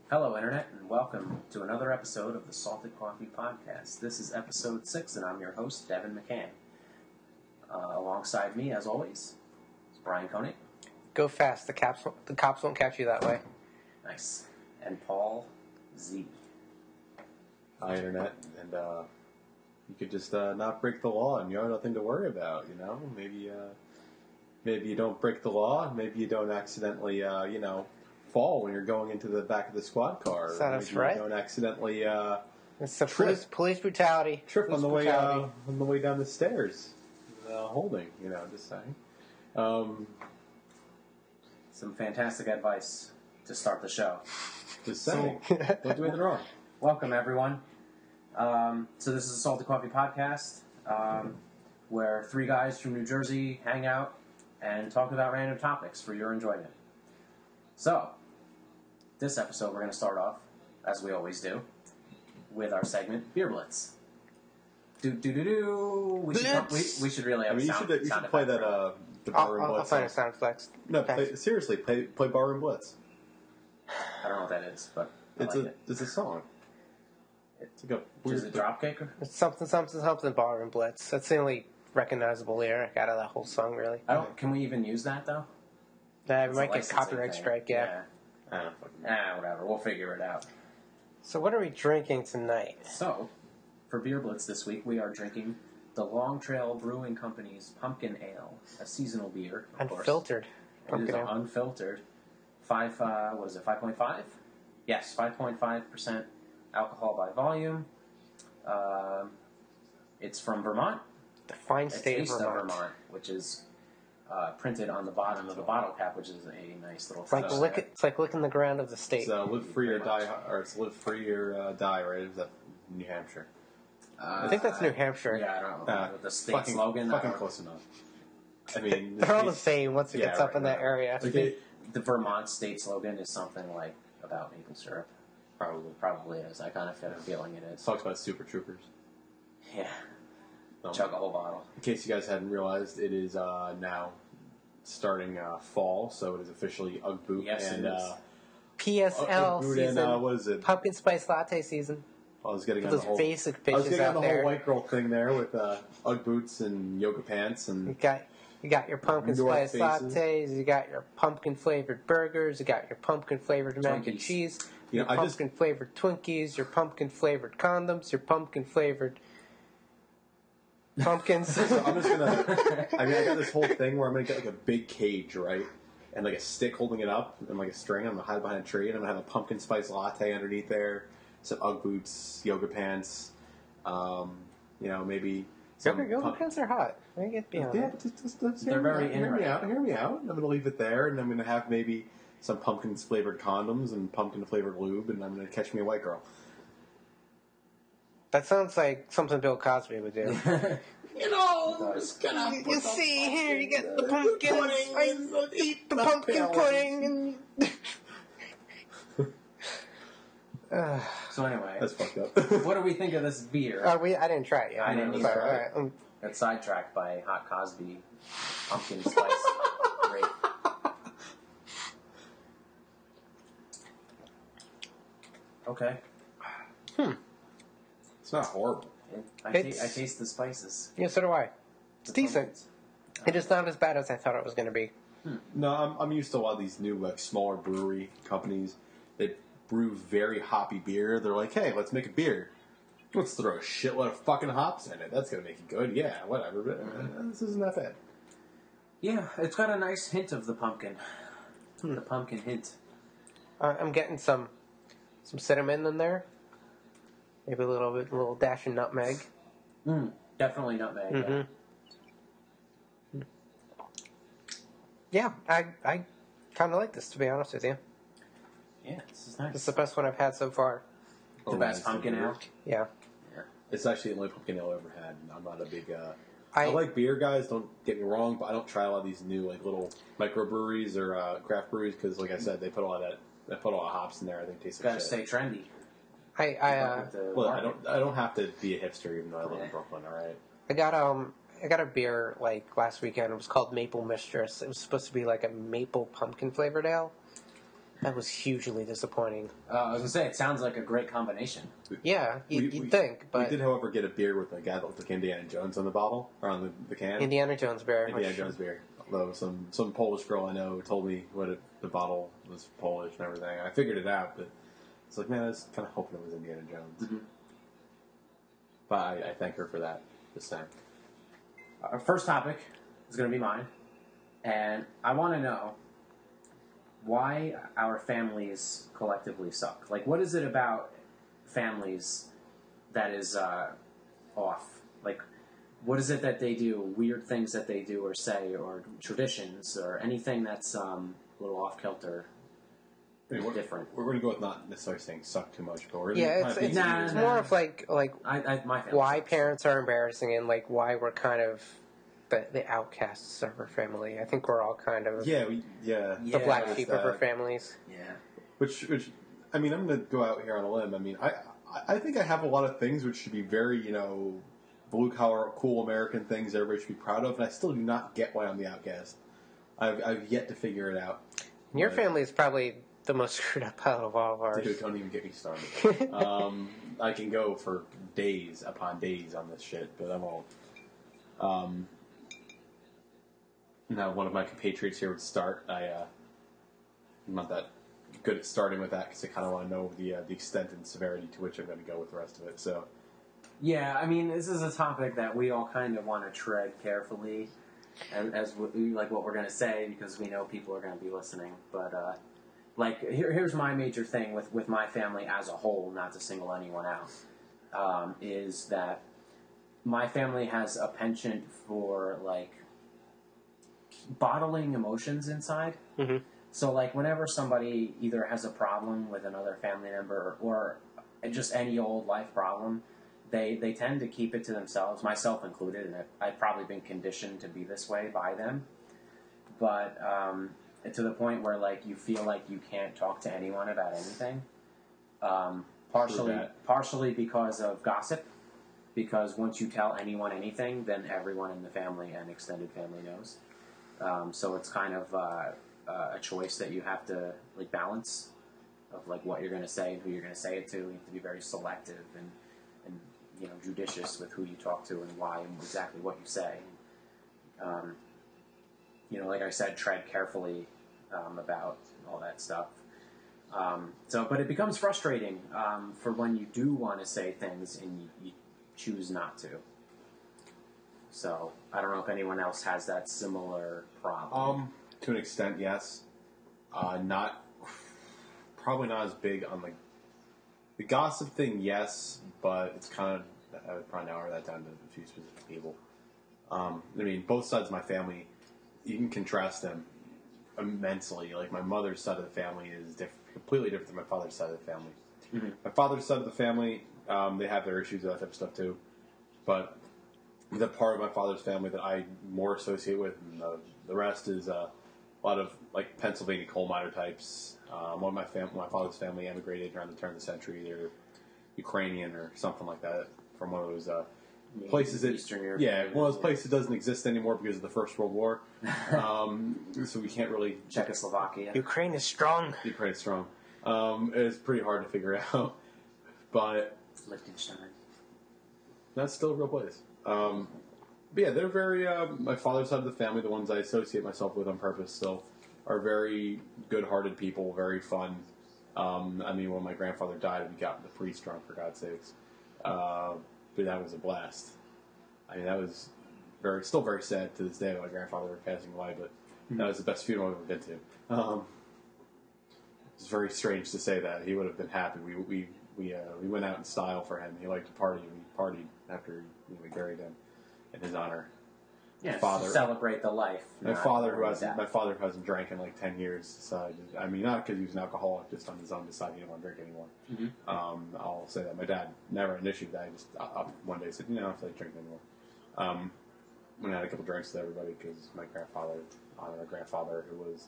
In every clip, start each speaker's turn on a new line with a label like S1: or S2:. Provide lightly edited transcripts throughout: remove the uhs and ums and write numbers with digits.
S1: Hello, Internet, and welcome to another episode of the Salted Coffee Podcast. This is episode 6, and I'm your host, Devon McCann. Alongside me, as always, is Brian Koenig.
S2: Go fast. The cops won't catch you that way.
S1: Nice. And Paul Z.
S3: Hi, Internet, and you could just not break the law, and you have nothing to worry about. You know, maybe you don't break the law, maybe you don't accidentally, fall when you're going into the back of the squad car.
S2: That's
S3: maybe
S2: right.
S3: You don't accidentally
S2: It's the police brutality.
S3: trip on the way down the stairs, holding. Just saying.
S1: Some fantastic advice to start the show.
S3: Just saying. Don't do anything wrong.
S1: Welcome, everyone. So this is the Salted Coffee Podcast, where three guys from New Jersey hang out and talk about random topics for your enjoyment. So, this episode we're going to start off, as we always do, with our segment, Beer Blitz. Do-do-do-do. We should really have
S3: You should play that, the Barroom
S2: I'll
S3: Blitz.
S2: find a sound flex.
S3: No, seriously, play Barroom Blitz.
S1: I don't know what that is, but
S3: It's a song. It's like a
S1: Is it Dropkick?
S2: It's something Bar and Blitz. That's the only recognizable lyric out of that whole song, really.
S1: Can we even use that, though?
S2: We
S1: It's a
S2: might get
S1: licensing
S2: copyright
S1: thing.
S2: strike, yeah.
S3: I don't fucking know.
S1: Whatever. We'll figure it out.
S2: So what are we drinking tonight?
S1: So, for Beer Blitz this week, we are drinking the Long Trail Brewing Company's Pumpkin Ale, a seasonal beer, of course.
S2: Unfiltered.
S1: It is
S2: Pumpkin ale.
S1: unfiltered. 5.5? Yes, 5.5% alcohol by volume. It's from Vermont.
S2: The fine
S1: It's
S2: state of
S1: east
S2: Vermont.
S1: which is printed on the bottom of the bottle cap, which is a nice little
S2: It's like,
S1: touch.
S2: it's like licking the ground of the state.
S3: It's live free or die, it's live free or die, right? Is that New Hampshire?
S2: I think that's New Hampshire.
S1: Yeah, I don't know. The state
S3: fucking,
S1: slogan.
S3: Fucking close enough. I mean,
S2: They're all the same once it gets up in that area.
S1: I think the Vermont state slogan is something like about maple syrup. Probably is. I kind of have a feeling it is.
S3: Talks about Super Troopers.
S1: Yeah. Chug a whole bottle.
S3: In case you guys hadn't realized, it is now starting fall, so it is officially Ugg Boot
S1: Yes,
S3: and
S1: it is.
S2: PSL
S3: Ugg Boot
S2: season.
S3: and what is it?
S2: Pumpkin spice latte season.
S3: I was getting on
S2: Those
S3: the whole
S2: basic
S3: I was
S2: bitches
S3: getting on
S2: out
S3: the
S2: there.
S3: whole white girl thing there with Ugg boots and yoga pants and
S2: You got your pumpkin
S3: North
S2: spice
S3: Faces.
S2: lattes, you got your pumpkin flavored burgers, you got your pumpkin flavored mac and
S1: Twinkies.
S2: cheese,
S3: You
S2: your
S3: know, I just-
S2: pumpkin flavored Twinkies, your pumpkin flavored condoms, your pumpkin flavored pumpkins.
S3: So I'm just gonna. I got this whole thing where I'm gonna get like a big cage, right, and like a stick holding it up, and like a string. I'm gonna hide behind a tree, and I'm gonna have a pumpkin spice latte underneath there, some Ugg boots, yoga pants, maybe.
S2: Yoga pants are hot. I get beyond
S3: Yeah,
S2: that.
S3: just
S1: They're very
S3: hear me
S1: interesting.
S3: out. Hear me out. I'm gonna leave it there, and I'm gonna have maybe some pumpkin flavored condoms and pumpkin flavored lube, and I'm gonna catch me a white girl.
S2: That sounds like something Bill Cosby would do.
S3: I'm just gonna.
S2: You see here, you get the pumpkins. I eat the pumpkin pudding.
S1: So anyway,
S3: That's fucked up.
S1: what do we think of this beer?
S2: I didn't try it yet.
S1: I didn't either.
S2: Sorry, all right.
S1: Got sidetracked by Hot Cosby pumpkin spice grape. Okay.
S3: It's not horrible.
S1: I
S2: It's-
S1: taste the spices.
S2: Yeah, so do I. It's
S1: The
S2: decent.
S1: pumpkins.
S2: It is not as bad as I thought it was going to be.
S3: No, I'm used to a lot of these new like smaller brewery companies. They brew very hoppy beer. They're like, hey, let's make a beer. Let's throw a shitload of fucking hops in it. That's gonna make it good. Yeah, whatever. But this isn't that bad.
S1: Yeah, it's got a nice hint of the pumpkin. The pumpkin hint.
S2: I'm getting some cinnamon in there. Maybe a little dash of nutmeg.
S1: Definitely nutmeg.
S2: Mm-hmm.
S1: Yeah.
S2: Yeah, I kind of like this, to be honest with you.
S1: Yeah, this is nice.
S2: It's the best one I've had so far.
S1: The best pumpkin ale.
S2: Yeah.
S3: It's actually the only pumpkin ale I've ever had. And I'm not a big.
S2: I
S3: I like beer, guys. Don't get me wrong, but I don't try a lot of these new like little microbreweries or craft breweries because, like I said, they put a lot of hops in there. I think it tastes like
S1: Gotta
S3: shit.
S1: stay trendy.
S3: Well, I don't have to be a hipster even though I live in Brooklyn. All right.
S2: I got a beer like last weekend. It was called Maple Mistress. It was supposed to be like a maple pumpkin flavored ale. That was hugely disappointing.
S1: I was gonna say it sounds like a great combination.
S2: Yeah, you'd think, but
S3: we did, however, get a beer with a guy that looked like Indiana Jones on the bottle or on the can.
S2: Indiana Jones beer.
S3: Indiana Jones beer. Although some Polish girl I know told me the bottle was Polish and everything. I figured it out, but it's like, man, I was kind of hoping it was Indiana Jones.
S1: Mm-hmm.
S3: But I thank her for that this time.
S1: Our first topic is going to be mine, and I want to know why our families collectively suck. Like, what is it about families that is off? Like, what is it that they do, weird things that they do or say, or traditions, or anything that's a little off-kilter, different?
S3: We're going to go with not necessarily saying suck too much, but we're
S2: it's more of like
S1: my family
S2: why
S1: sucks.
S2: parents are embarrassing and like why we're kind of the outcasts of our family. I think we're all kind of the black sheep of our families.
S1: Yeah.
S3: Which I mean, I'm going to go out here on a limb. I mean, I think I have a lot of things which should be very, blue collar, cool American things everybody should be proud of, and I still do not get why I'm the outcast. I've yet to figure it out.
S2: Your family is probably the most screwed up out of all of ours.
S3: Dude, don't even get me started. I can go for days upon days on this shit, but I won't. Now, one of my compatriots here would start. I'm not that good at starting with that because I kind of want to know the extent and severity to which I'm going to go with the rest of it. So,
S1: yeah, I mean, this is a topic that we all kind of want to tread carefully, as like what we're going to say, because we know people are going to be listening. But here's my major thing with my family as a whole, not to single anyone out, is that my family has a penchant for bottling emotions inside.
S2: Mm-hmm.
S1: So, whenever somebody either has a problem with another family member or just any old life problem, they tend to keep it to themselves, myself included, and I've probably been conditioned to be this way by them. But to the point where, you feel like you can't talk to anyone about anything. Partially because of gossip, because once you tell anyone anything, then everyone in the family and extended family knows. So it's kind of a choice that you have to balance of what you're going to say and who you're going to say it to. You have to be very selective and judicious with who you talk to and why and exactly what you say. Like I said, tread carefully about all that stuff. But it becomes frustrating for when you do want to say things and you choose not to. So I don't know if anyone else has that similar problem.
S3: To an extent, yes. Probably not as big on the gossip thing, yes, but it's kind of, I would probably narrow that down to a few specific people. I mean, both sides of my family, you can contrast them immensely. My mother's side of the family is completely different than my father's side of the family.
S1: Mm-hmm.
S3: My father's side of the family, they have their issues with that type of stuff too, but the part of my father's family that I more associate with, and the rest is a lot of Pennsylvania coal miner types. One of my father's family emigrated around the turn of the century. They're Ukrainian or something like that from one of those places that
S1: Eastern Europe.
S3: Yeah, one of those places that doesn't exist anymore because of the First World War. So we can't really
S1: Czechoslovakia.
S2: Ukraine is strong.
S3: Ukraine is strong. It's pretty hard to figure out, but
S1: Liechtenstein.
S3: That's still a real place. But yeah, they're very, my father's side of the family, the ones I associate myself with on purpose still, are very good-hearted people, very fun. I mean, when my grandfather died, we got the priest drunk, for God's sakes. But that was a blast. I mean, that was still very sad to this day, my grandfather passing away, but that was the best funeral I've ever been to. It's very strange to say that. He would have been happy. We went out in style for him. He liked to party. We partied after we buried him in his honor.
S1: Yeah,
S3: father,
S1: celebrate the life.
S3: My father who hasn't drank in 10 years decided. I mean, not because he was an alcoholic, just on his own decided he didn't want to drink anymore. Mm-hmm. I'll say that my dad never an issue with that. He just one day said, I don't feel like drinking anymore. We had a couple drinks with everybody because my grandfather honored my grandfather, who was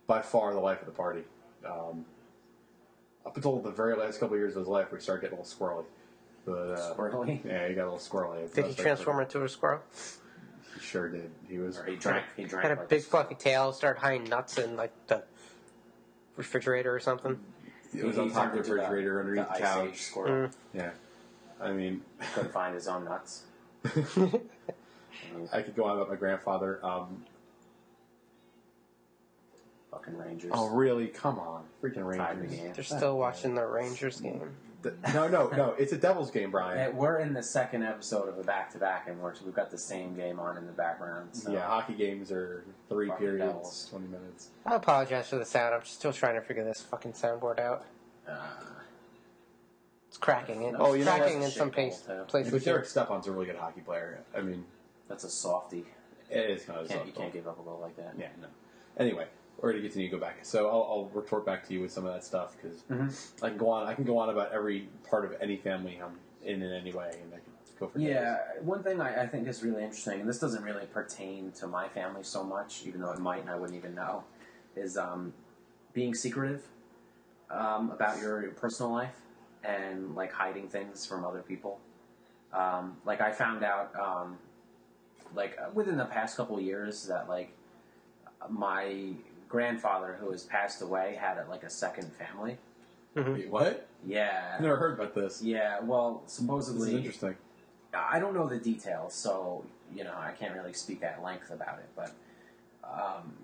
S3: by far the life of the party. Up until the very last couple of years of his life, we started getting a little squirrely. But,
S1: squirrely?
S3: Yeah, he got a little squirrely.
S2: Did he transform into a squirrel?
S3: He sure did. He was.
S1: He drank.
S2: Had a big fluffy tail, started hiding nuts in the refrigerator or something.
S3: It was on top of the refrigerator underneath the couch. Yeah. I mean...
S1: Couldn't find his own nuts.
S3: I could go on about my grandfather.
S1: Fucking Rangers.
S3: Oh, really? Come on. Freaking Rangers.
S2: They're still watching the Rangers game.
S3: No. It's a Devils game, Brian.
S1: We're in the second episode of a back-to-back, and we've got the same game on in the background. So.
S3: Yeah, hockey games are 3 periods, Devils. 20 minutes.
S2: I apologize for the sound. I'm still trying to figure this fucking soundboard out. It's cracking. It's cracking in some places.
S3: But Derek Stepan's a really good hockey player. I mean...
S1: That's a softie.
S3: It is kind of a softie.
S1: You can't give up a goal like that.
S3: Yeah, no. Anyway... Or to get to you, go back. So I'll retort back to you with some of that stuff because I can go on. I can go on about every part of any family I'm in any way, and I can go for days.
S1: One thing I think is really interesting, and this doesn't really pertain to my family so much, even though it might, and I wouldn't even know, is being secretive about your personal life and like hiding things from other people. Like I found out, like within the past couple of years, that like my grandfather, who has passed away, had like a second family.
S3: Wait, what?
S1: Yeah.
S3: I've never heard about this.
S1: Yeah, well, supposedly...
S3: This is interesting.
S1: I don't know the details, so, I can't really speak at length about it, but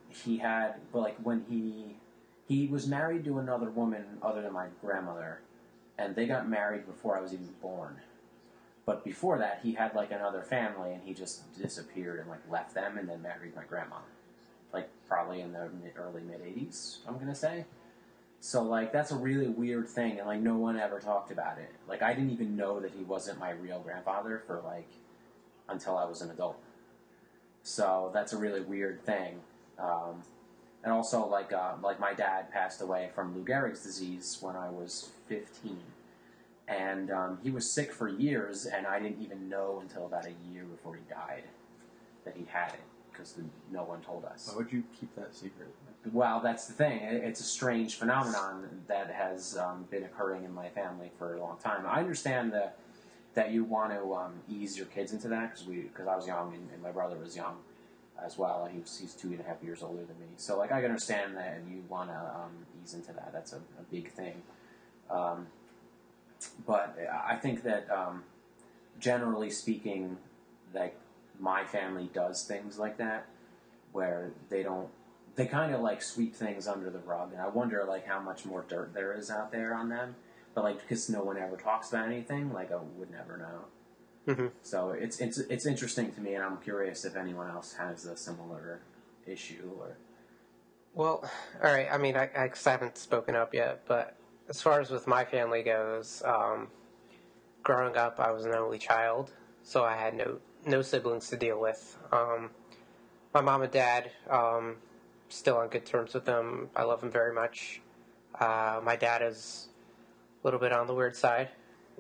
S1: he had... But, like, when he was married to another woman other than my grandmother, and they got married before I was even born. But before that, he had, like, another family, and he just disappeared and, like, left them and then married my grandma. Like, probably in the early, mid-'80s, I'm going to say. So, like, that's a really weird thing, and, like, no one ever talked about it. Like, I didn't even know that he wasn't my real grandfather for, like, until I was an adult. So, that's a really weird thing. And also, like my dad passed away from Lou Gehrig's disease when I was 15. And he was sick for years, and I didn't even know until about a year before he died that he had it. Because no one told us.
S3: Why would you keep that secret?
S1: Well, that's the thing. It's a strange phenomenon that has been occurring in my family for a long time. I understand that you want to ease your kids into that because I was young and my brother was young as well. He's 2.5 years older than me. So like I can understand that and you want to ease into that. That's a big thing. But I think that generally speaking, like. My family does things like that where they kind of like sweep things under the rug, and I wonder like how much more dirt there is out there on them, but like because no one ever talks about anything, like I would never know. Mm-hmm. So it's interesting to me, and I'm curious if anyone else has a similar issue or.
S2: Well, all right. I mean, I haven't spoken up yet, but as far as with my family goes, growing up, I was an only child, so I had no siblings to deal with. My mom and dad, still on good terms with them. I love them very much. My dad is a little bit on the weird side,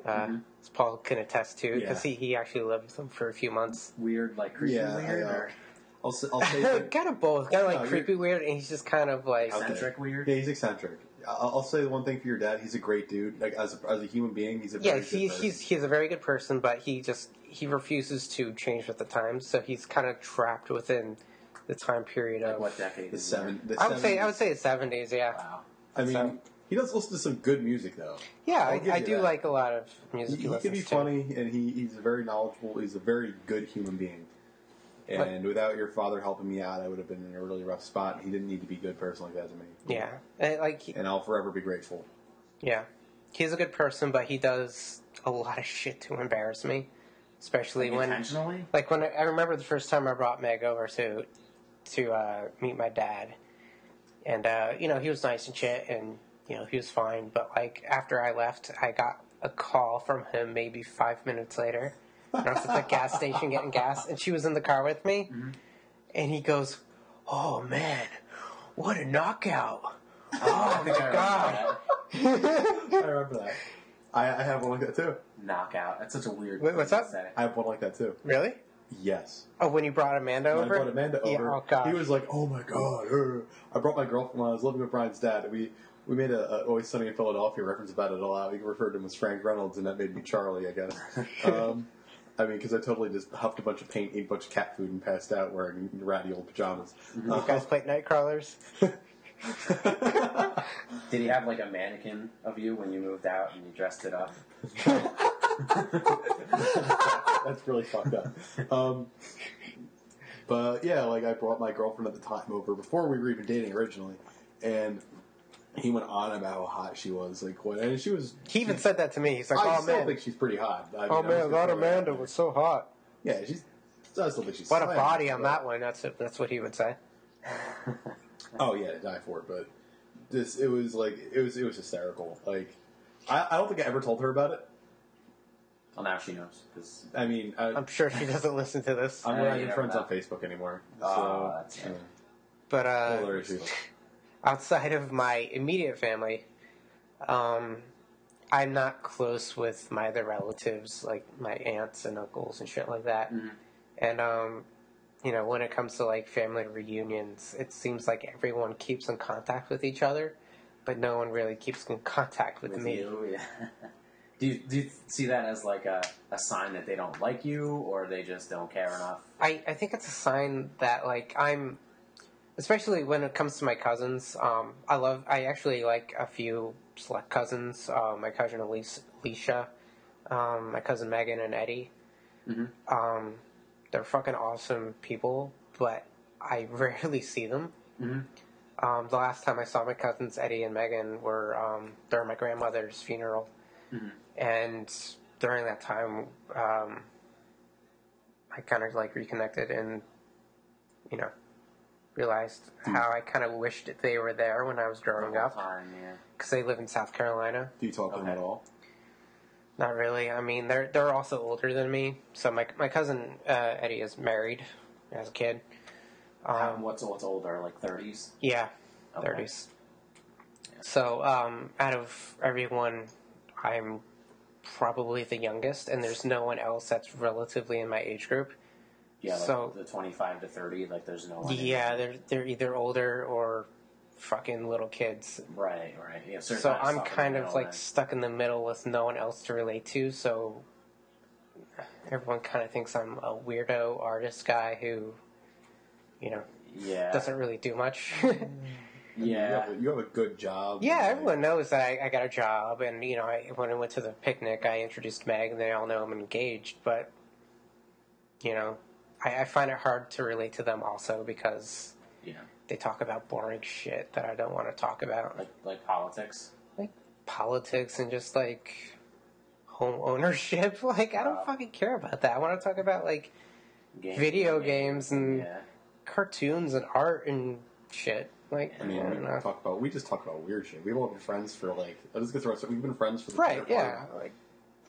S2: as Paul can attest to, because he actually lived with them for a few months.
S1: Weird, like creepy weird? Or?
S3: I'll say that,
S2: kind of both. Kind of like creepy weird, and he's just kind of like...
S1: Eccentric weird?
S3: Yeah, he's eccentric. I'll say the one thing for your dad. He's a great dude. Like as a human being, he's a very good person.
S2: He's a very good person, but he refuses to change with the times. So he's kind of trapped within the time period of
S1: what decade?
S3: The 70s.
S2: I would say the 70s. Yeah.
S1: Wow.
S3: I mean, he does listen to some good music though.
S2: Yeah, I do like a lot of music.
S3: He can be funny, and he's very knowledgeable. He's a very good human being. And without your father helping me out, I would have been in a really rough spot. He didn't need to be a good person like that to me.
S2: Yeah.
S3: And I'll forever be grateful.
S2: Yeah. He's a good person, but he does a lot of shit to embarrass me. Especially when...
S1: Intentionally?
S2: Like, when I remember the first time I brought Meg over to meet my dad. And, he was nice and shit, and, he was fine. But, like, after I left, I got a call from him maybe 5 minutes later. And I was at the gas station getting gas, and she was in the car with me. Mm-hmm. And he goes, "Oh man, what a knockout! Oh my god!"
S3: I remember that. I have one like that too.
S1: Knockout. That's such a weird.
S2: Wait, what's up?
S3: I have one like that too.
S2: Really?
S3: Yes.
S2: Oh, when you brought Amanda over?
S3: I brought Amanda over.
S2: Yeah, oh god.
S3: He was like, "Oh my god!" I brought my girlfriend when I was living with Brian's dad. We made a Always Sunny in Philadelphia reference about it a lot. We referred to him as Frank Reynolds, and that made me Charlie, I guess. I mean, because I totally just huffed a bunch of paint, ate a bunch of cat food, and passed out wearing ratty old pajamas.
S2: You guys played Nightcrawlers?
S1: Did he have like a mannequin of you when you moved out and you dressed it up?
S3: That's really fucked up. But yeah, like I brought my girlfriend at the time over before we were even dating originally, and he went on about how hot she was. Like what? And she was.
S2: He even said that to me. He's like,
S3: I
S2: "Oh
S3: still
S2: man,
S3: think she's pretty hot. I
S2: oh
S3: mean,
S2: man, that Amanda was so hot."
S3: Yeah, she's. I still think she's.
S2: What a
S3: slaying,
S2: body on
S3: but-
S2: that one. That's what he would say.
S3: Oh yeah, to die for it. But it was hysterical. Like I don't think I ever told her about it.
S1: Well, now she knows. Cause
S3: I mean,
S2: I'm sure she doesn't listen to this.
S3: I'm
S1: Yeah,
S3: not
S1: you
S3: even
S1: never
S3: friends
S1: know.
S3: on Facebook anymore.
S1: Oh,
S3: So
S1: that's it.
S2: But
S3: other issues.
S2: outside of my immediate family, I'm not close with my other relatives, like my aunts and uncles and shit like that.
S1: Mhm.
S2: And you know, when it comes to like family reunions, it seems like everyone keeps in contact with each other, but no one really keeps in contact with me.
S1: You, yeah. Do you see that as like a sign that they don't like you, or they just don't care enough?
S2: I think it's a sign that like I'm, especially when it comes to my cousins. I actually like a few select cousins. My cousin Alicia, my cousin Megan and Eddie.
S1: Mm-hmm.
S2: They're fucking awesome people, but I rarely see them.
S1: Mm-hmm.
S2: The last time I saw my cousins Eddie and Megan were during my grandmother's funeral.
S1: Mm-hmm.
S2: And during that time, I kind of like reconnected and, you know, realized how I kind of wished they were there when I was growing
S1: The whole
S2: up.
S1: time, yeah.
S2: Because they live in South Carolina.
S3: Do you talk to them at all?
S2: Not really. I mean, they're also older than me. So my cousin Eddie is married, has a kid.
S1: What's older, like 30s?
S2: Yeah,
S1: Okay.
S2: 30s. So out of everyone, I'm probably the youngest, and there's no one else that's relatively in my age group.
S1: Yeah, like
S2: So-
S1: the 25 to 30, like there's no one.
S2: Yeah, they're either older or fucking little kids.
S1: Right. Yeah, so
S2: So I'm
S1: stuck in the
S2: kind of
S1: middle
S2: like
S1: then.
S2: stuck in the middle with no one else to relate to. So everyone kind of thinks I'm a weirdo artist guy who, you know,
S1: Yeah.
S2: doesn't really do much.
S1: Yeah.
S3: You have a good job.
S2: Yeah,
S3: and,
S2: everyone knows that I got a job, and you know, when I went to the picnic, I introduced Meg, and they all know I'm engaged. But you know, I find it hard to relate to them also because
S1: Yeah.
S2: they talk about boring shit that I don't want to talk about,
S1: Like politics.
S2: like politics and just like home ownership. Like I don't fucking care about that. I want to talk about like video games and
S1: yeah.
S2: cartoons and art and shit. Like
S3: I mean,
S2: I don't know.
S3: we just talk about weird shit. We've all been friends for like, let's get to we've been friends for the
S2: Right?
S3: better
S2: Yeah.
S3: part
S2: Like,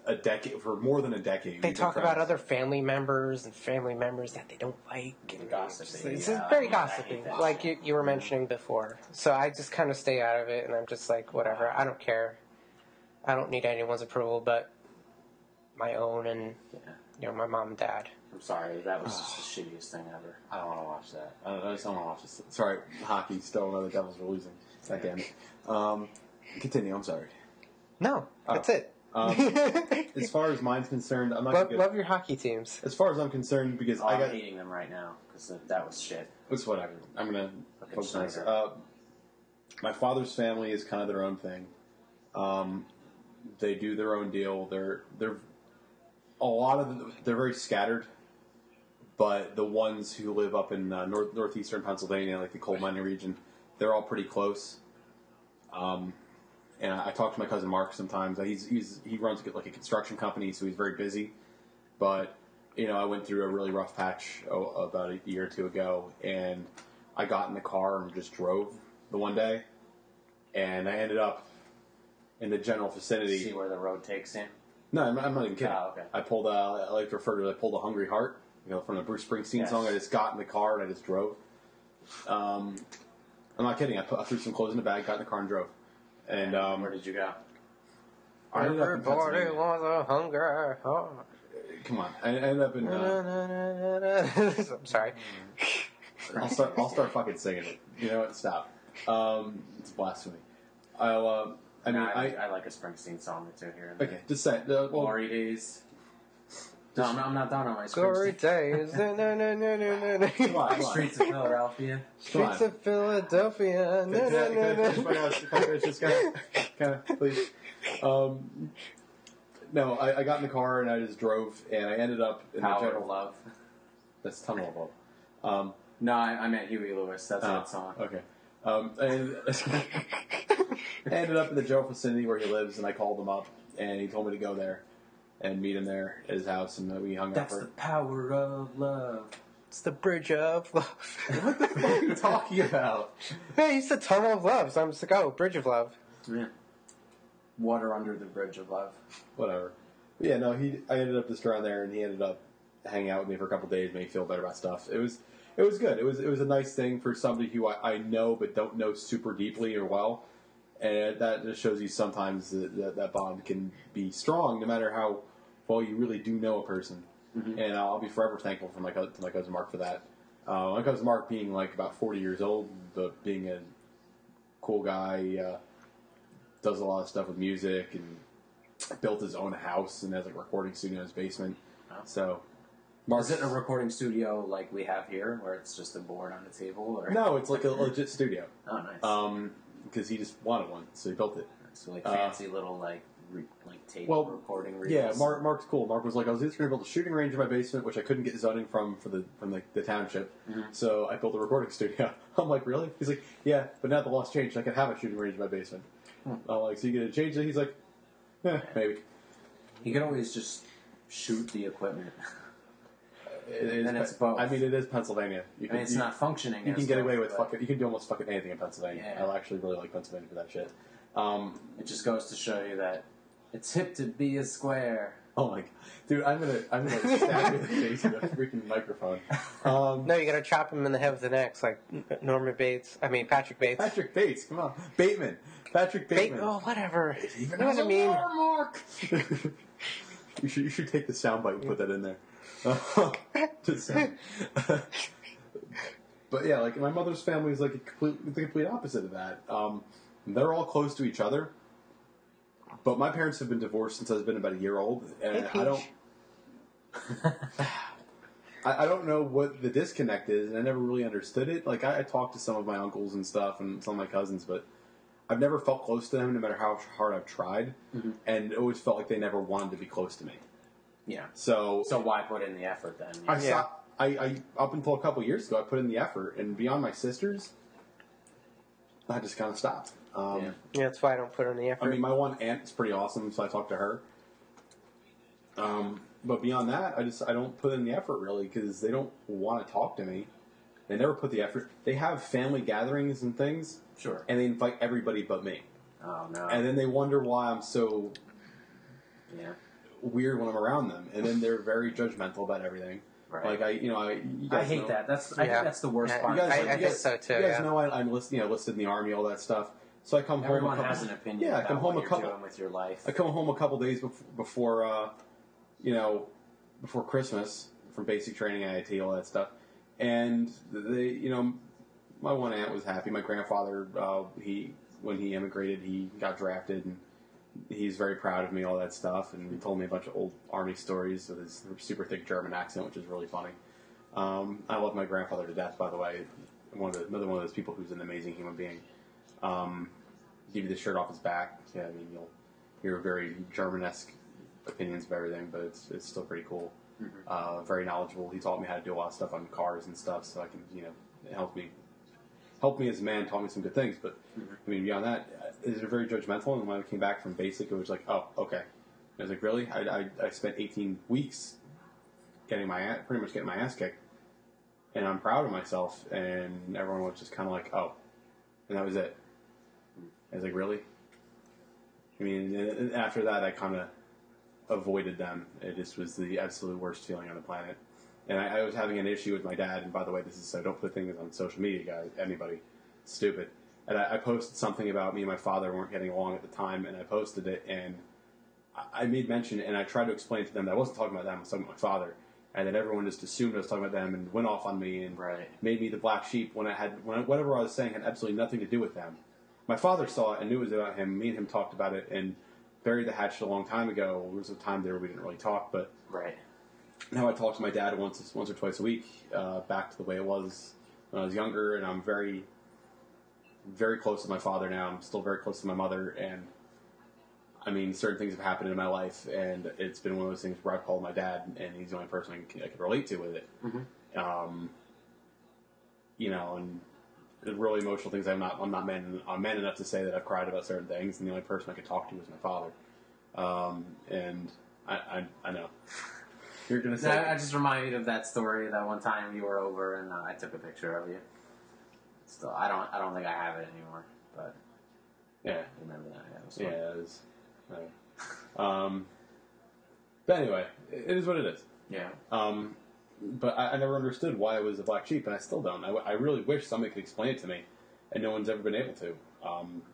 S3: of a decade, for more than a decade.
S2: they
S3: We've
S2: talk
S3: been
S2: about
S3: friends.
S2: other family members and family members that they don't like. And
S1: Gossipy,
S2: it's
S1: yeah,
S2: very
S1: I
S2: gossipy,
S1: hate that
S2: like
S1: shit.
S2: you were mentioning before. So I just kind of stay out of it, and I'm just like, whatever. I don't care. I don't need anyone's approval, but my own, and
S1: Yeah.
S2: you know, my mom and dad.
S1: I'm sorry, that was just the shittiest thing ever. I don't want to watch that.
S3: I just don't want to watch this. Sorry, hockey. Still, the Devils were losing. God damn it. Continue. I'm sorry.
S2: No, that's it.
S3: As far as mine's concerned, I'm not
S2: love,
S3: gonna get,
S2: love your hockey teams.
S3: as far as I'm concerned, because I
S1: I'm
S3: got
S1: hating them right now because that was shit.
S3: it's whatever. I'm gonna
S1: Fucking
S3: focus on this.
S1: Schneider.
S3: My father's family is kind of their own thing. They do their own deal. They're a lot of them, they're very scattered. But the ones who live up in northeastern Pennsylvania, like the coal mining region, they're all pretty close. And I talk to my cousin Mark sometimes. He runs like a construction company, so he's very busy. But you know, I went through a really rough patch about a year or two ago, and I got in the car and just drove the one day, and I ended up in the general vicinity.
S1: See where the road takes in.
S3: No, I'm not even kidding.
S1: Oh, okay.
S3: I pulled. I like to refer to it. I pulled a Hungry Heart, you know, from the Bruce Springsteen
S1: Yes.
S3: song. I just got in the car and I just drove. I'm not kidding. I threw some clothes in the bag, got in the car, and drove. And
S1: Where did you go?
S3: I ended up in
S2: Everybody
S3: Pennsylvania.
S2: wants a hunger heart.
S3: Come on, I ended up in.
S2: I'm sorry.
S3: I'll start fucking singing it. You know what? Stop. It's blasphemy. I
S1: I like a Springsteen song or two here and there.
S3: okay. Just say. Well,
S1: Glory days. No, I'm not done on my
S2: Glory days. No.
S3: Come on.
S1: Streets of Philadelphia.
S2: Streets of Philadelphia.
S3: Please. No, I got in the car and I just drove, and I ended up in
S1: Power
S3: the
S1: of
S3: general.
S1: Love.
S3: That's Tunnel of Love.
S1: No, I meant Huey Lewis. That's that song.
S3: Okay. And I ended up in the general vicinity where he lives, and I called him up, and he told me to go there and meet him there at his house, and we hung out
S1: That's
S3: for.
S1: the power of love.
S2: It's the bridge of love.
S3: What the fuck are you talking about?
S2: Hey, he said tunnel of love, so I'm just like, oh, bridge of love.
S1: Yeah. Water under the bridge of love.
S3: Whatever. But yeah, no, I ended up just around there, and he ended up hanging out with me for a couple of days, made me feel better about stuff. It was good. It was a nice thing for somebody who I know but don't know super deeply or well, and that just shows you sometimes that bond can be strong, no matter how well you really do know a person. Mm-hmm. And I'll be forever thankful for my cousin Mark for that. My cousin Mark being like about 40 years old, but being a cool guy, does a lot of stuff with music and built his own house and has a recording studio in his basement.
S1: Oh.
S3: So.
S1: Is it a recording studio like we have here, where it's just a board on the table? Or?
S3: No, it's like a legit studio.
S1: Oh, nice.
S3: Because he just wanted one, so he built it.
S1: So like fancy little like tape recording reels.
S3: Yeah, Mark's cool. Mark was like, I was just going to build a shooting range in my basement, which I couldn't get zoning from the township. Mm-hmm. So I built a recording studio. I'm like, really? He's like, yeah, but now the law's changed. I can have a shooting range in my basement. I'm like, so you going to change it? He's like, maybe.
S1: You can always just shoot the equipment.
S3: It's both. I mean, it is Pennsylvania.
S1: It's not functioning.
S3: You can get away with fucking. You can do almost fucking anything in Pennsylvania. Yeah. I actually really like Pennsylvania for that shit.
S1: It just goes to show you that it's hip to be a square.
S3: Oh my god, dude! I'm gonna stab you in the face with a freaking microphone.
S2: No, you gotta chop him in the head with an axe, like Patrick Bates.
S3: Patrick Bates, come on, Bateman. Patrick Bateman.
S2: Oh, whatever.
S3: Even what does it mean? Mark. You should take the soundbite and put that in there. Just saying. But yeah, like my mother's family is like the complete opposite of that. They're all close to each other, but my parents have been divorced since I've been about a year old, and I don't know what the disconnect is, and I never really understood it. Like I talked to some of my uncles and stuff, and some of my cousins, but I've never felt close to them, no matter how hard I've tried, and it always felt like they never wanted to be close to me.
S1: Yeah.
S3: So
S1: why put in the effort then?
S3: I up until a couple years ago, I put in the effort, and beyond my sisters, I just kind of stopped.
S2: Yeah, that's why I don't put in the effort.
S3: I mean, my one aunt is pretty awesome, so I talk to her. But beyond that, I don't put in the effort really because they don't want to talk to me. They never put the effort. They have family gatherings and things,
S1: sure,
S3: and they invite everybody but me.
S1: Oh no!
S3: And then they wonder why I'm so weird when I'm around them, and then they're very judgmental about everything.
S1: Right.
S3: Like I
S1: hate that. I think that's the worst part.
S2: I think so too.
S3: You guys know I'm listed in the army, all that stuff. So I come home.
S1: Everyone has an opinion.
S3: Yeah, I come home
S1: what you're doing with your life.
S3: I come home a couple days before Christmas from basic training, IIT, all that stuff, and my one aunt was happy. My grandfather, when he immigrated, he got drafted, and he's very proud of me, all that stuff, and he told me a bunch of old Army stories with his super thick German accent, which is really funny. I love my grandfather to death, by the way. Another one of those people who's an amazing human being. Give you the shirt off his back. Yeah, I mean, you'll hear very German-esque opinions of everything, but it's still pretty cool. Mm-hmm. Very knowledgeable. He taught me how to do a lot of stuff on cars and stuff, so I can, help me as a man, taught me some good things. But I mean, beyond that, they're very judgmental. And when I came back from basic, it was like, oh, okay. I was like, really? I spent 18 weeks pretty much getting my ass kicked, and I'm proud of myself. And everyone was just kind of like, oh, and that was it. I was like, really? I mean, and after that, I kind of avoided them. It just was the absolute worst feeling on the planet. And I was having an issue with my dad. And by the way, so don't put things on social media, guys. Anybody. It's stupid. And I posted something about me and my father weren't getting along at the time, and I posted it, and I made mention, and I tried to explain to them that I wasn't talking about them, I was talking about my father. And then everyone just assumed I was talking about them and went off on me and made me the black sheep when whatever I was saying had absolutely nothing to do with them. My father saw it and knew it was about him. Me and him talked about it and buried the hatchet a long time ago. There was a time there where we didn't really talk, but now I talk to my dad once or twice a week, back to the way it was when I was younger, and I'm very, very close to my father now. I'm still very close to my mother, and I mean, certain things have happened in my life, and it's been one of those things where I call my dad, and he's the only person I can relate to with it.
S1: Mm-hmm.
S3: You know, and the really emotional things. I'm man enough to say that I've cried about certain things, and the only person I could talk to is my father. And I know. You're gonna say.
S1: I just reminded of that story that one time you were over and I took a picture of you. Still, I don't think I have it anymore, but
S3: yeah,
S1: I remember that. Yeah, it was fun.
S3: Yeah, it was. But anyway, it is what it is.
S1: Yeah.
S3: But I never understood why I was a black sheep, and I still don't. I really wish somebody could explain it to me, and no one's ever been able to.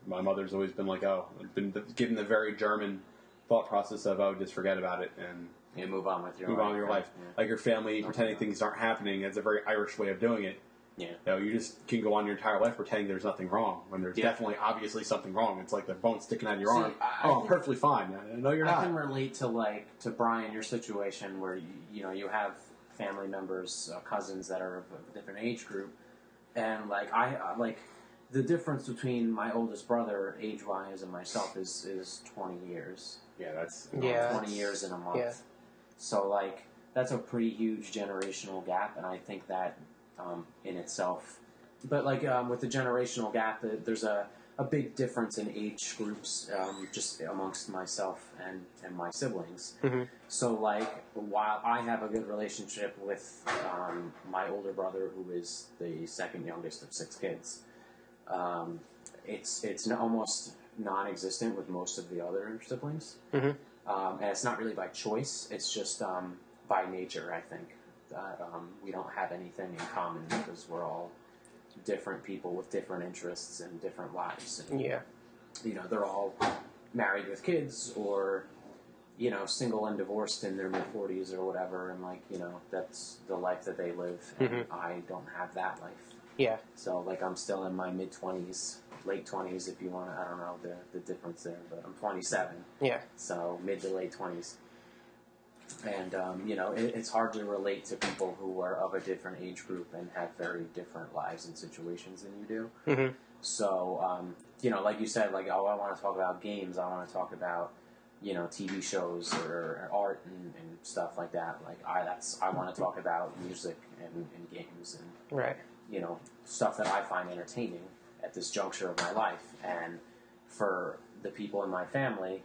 S3: My mother's always been like, been given the very German thought process of, just forget about it and
S1: you move on with your
S3: life.
S1: Yeah.
S3: Like your family pretending things aren't happening. That's a very Irish way of doing it.
S1: Yeah.
S3: You know, you just can go on your entire life pretending there's nothing wrong when there's definitely, obviously something wrong. It's like the bone sticking out of your arm. I'm perfectly fine. No, you're not.
S1: I can relate to Brian, your situation where you have family members, cousins that are of a different age group, and the difference between my oldest brother, age-wise, and myself is 20 years.
S3: Yeah, that's
S1: 20 years in a month.
S2: Yeah.
S1: So that's a pretty huge generational gap, and I think that in itself. But with the generational gap, there's a big difference in age groups just amongst myself and my siblings.
S2: Mm-hmm.
S1: So while I have a good relationship with my older brother, who is the second youngest of 6 kids, it's almost non-existent with most of the other siblings.
S2: Mm-hmm.
S1: And it's not really by choice, it's just by nature, I think. We don't have anything in common because we're all different people with different interests and different lives. And, they're all married with kids or, single and divorced in their mid-40s or whatever. And, that's the life that they live. And I don't have that life.
S2: Yeah.
S1: So, I'm still in my mid-20s, late 20s if you want to, I don't know the difference there, but I'm 27.
S2: Yeah.
S1: So, mid to late 20s. And, it's hard to relate to people who are of a different age group and have very different lives and situations than you do.
S2: Mm-hmm.
S1: So, like you said, I want to talk about games, I want to talk about, TV shows or art and stuff like that. I want to talk about music and games and,
S2: right.
S1: Stuff that I find entertaining at this juncture of my life. And for the people in my family,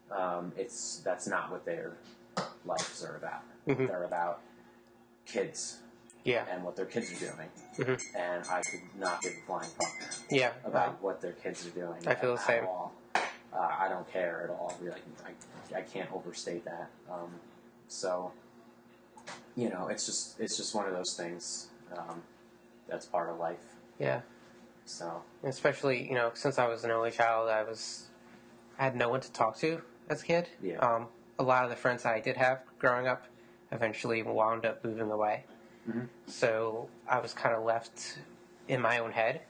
S1: that's not what their lives are about.
S2: Mm-hmm.
S1: They're about kids.
S2: Yeah.
S1: And what their kids are doing.
S2: Mm-hmm.
S1: And I could not give a flying fuck about what their kids are doing.
S2: I feel the same.
S1: At all. I don't care at all. I can't overstate that. So, it's just one of those things that's part of life.
S2: Yeah.
S1: So,
S2: especially since I was an only child, I had no one to talk to as a kid.
S1: Yeah.
S2: A lot of the friends that I did have growing up eventually wound up moving away.
S1: Mm-hmm.
S2: So I was kind of left in my own head.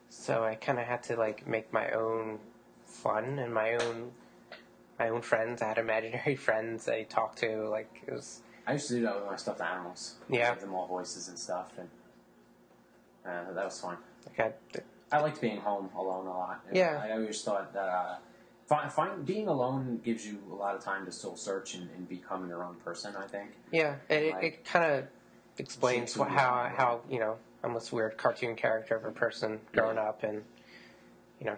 S2: So I kind of had to make my own fun and my own friends. I had imaginary friends I talked to.
S1: I used to do that with my stuffed animals.
S2: Yeah.
S1: I gave them all voices and stuff, and that was fun.
S2: Okay.
S1: I liked being home alone a lot.
S2: Yeah.
S1: I always thought that being alone gives you a lot of time to soul search and become your own person, I think.
S2: Yeah, and it kind of explains how I'm this weird cartoon character of a person growing up, and
S3: you're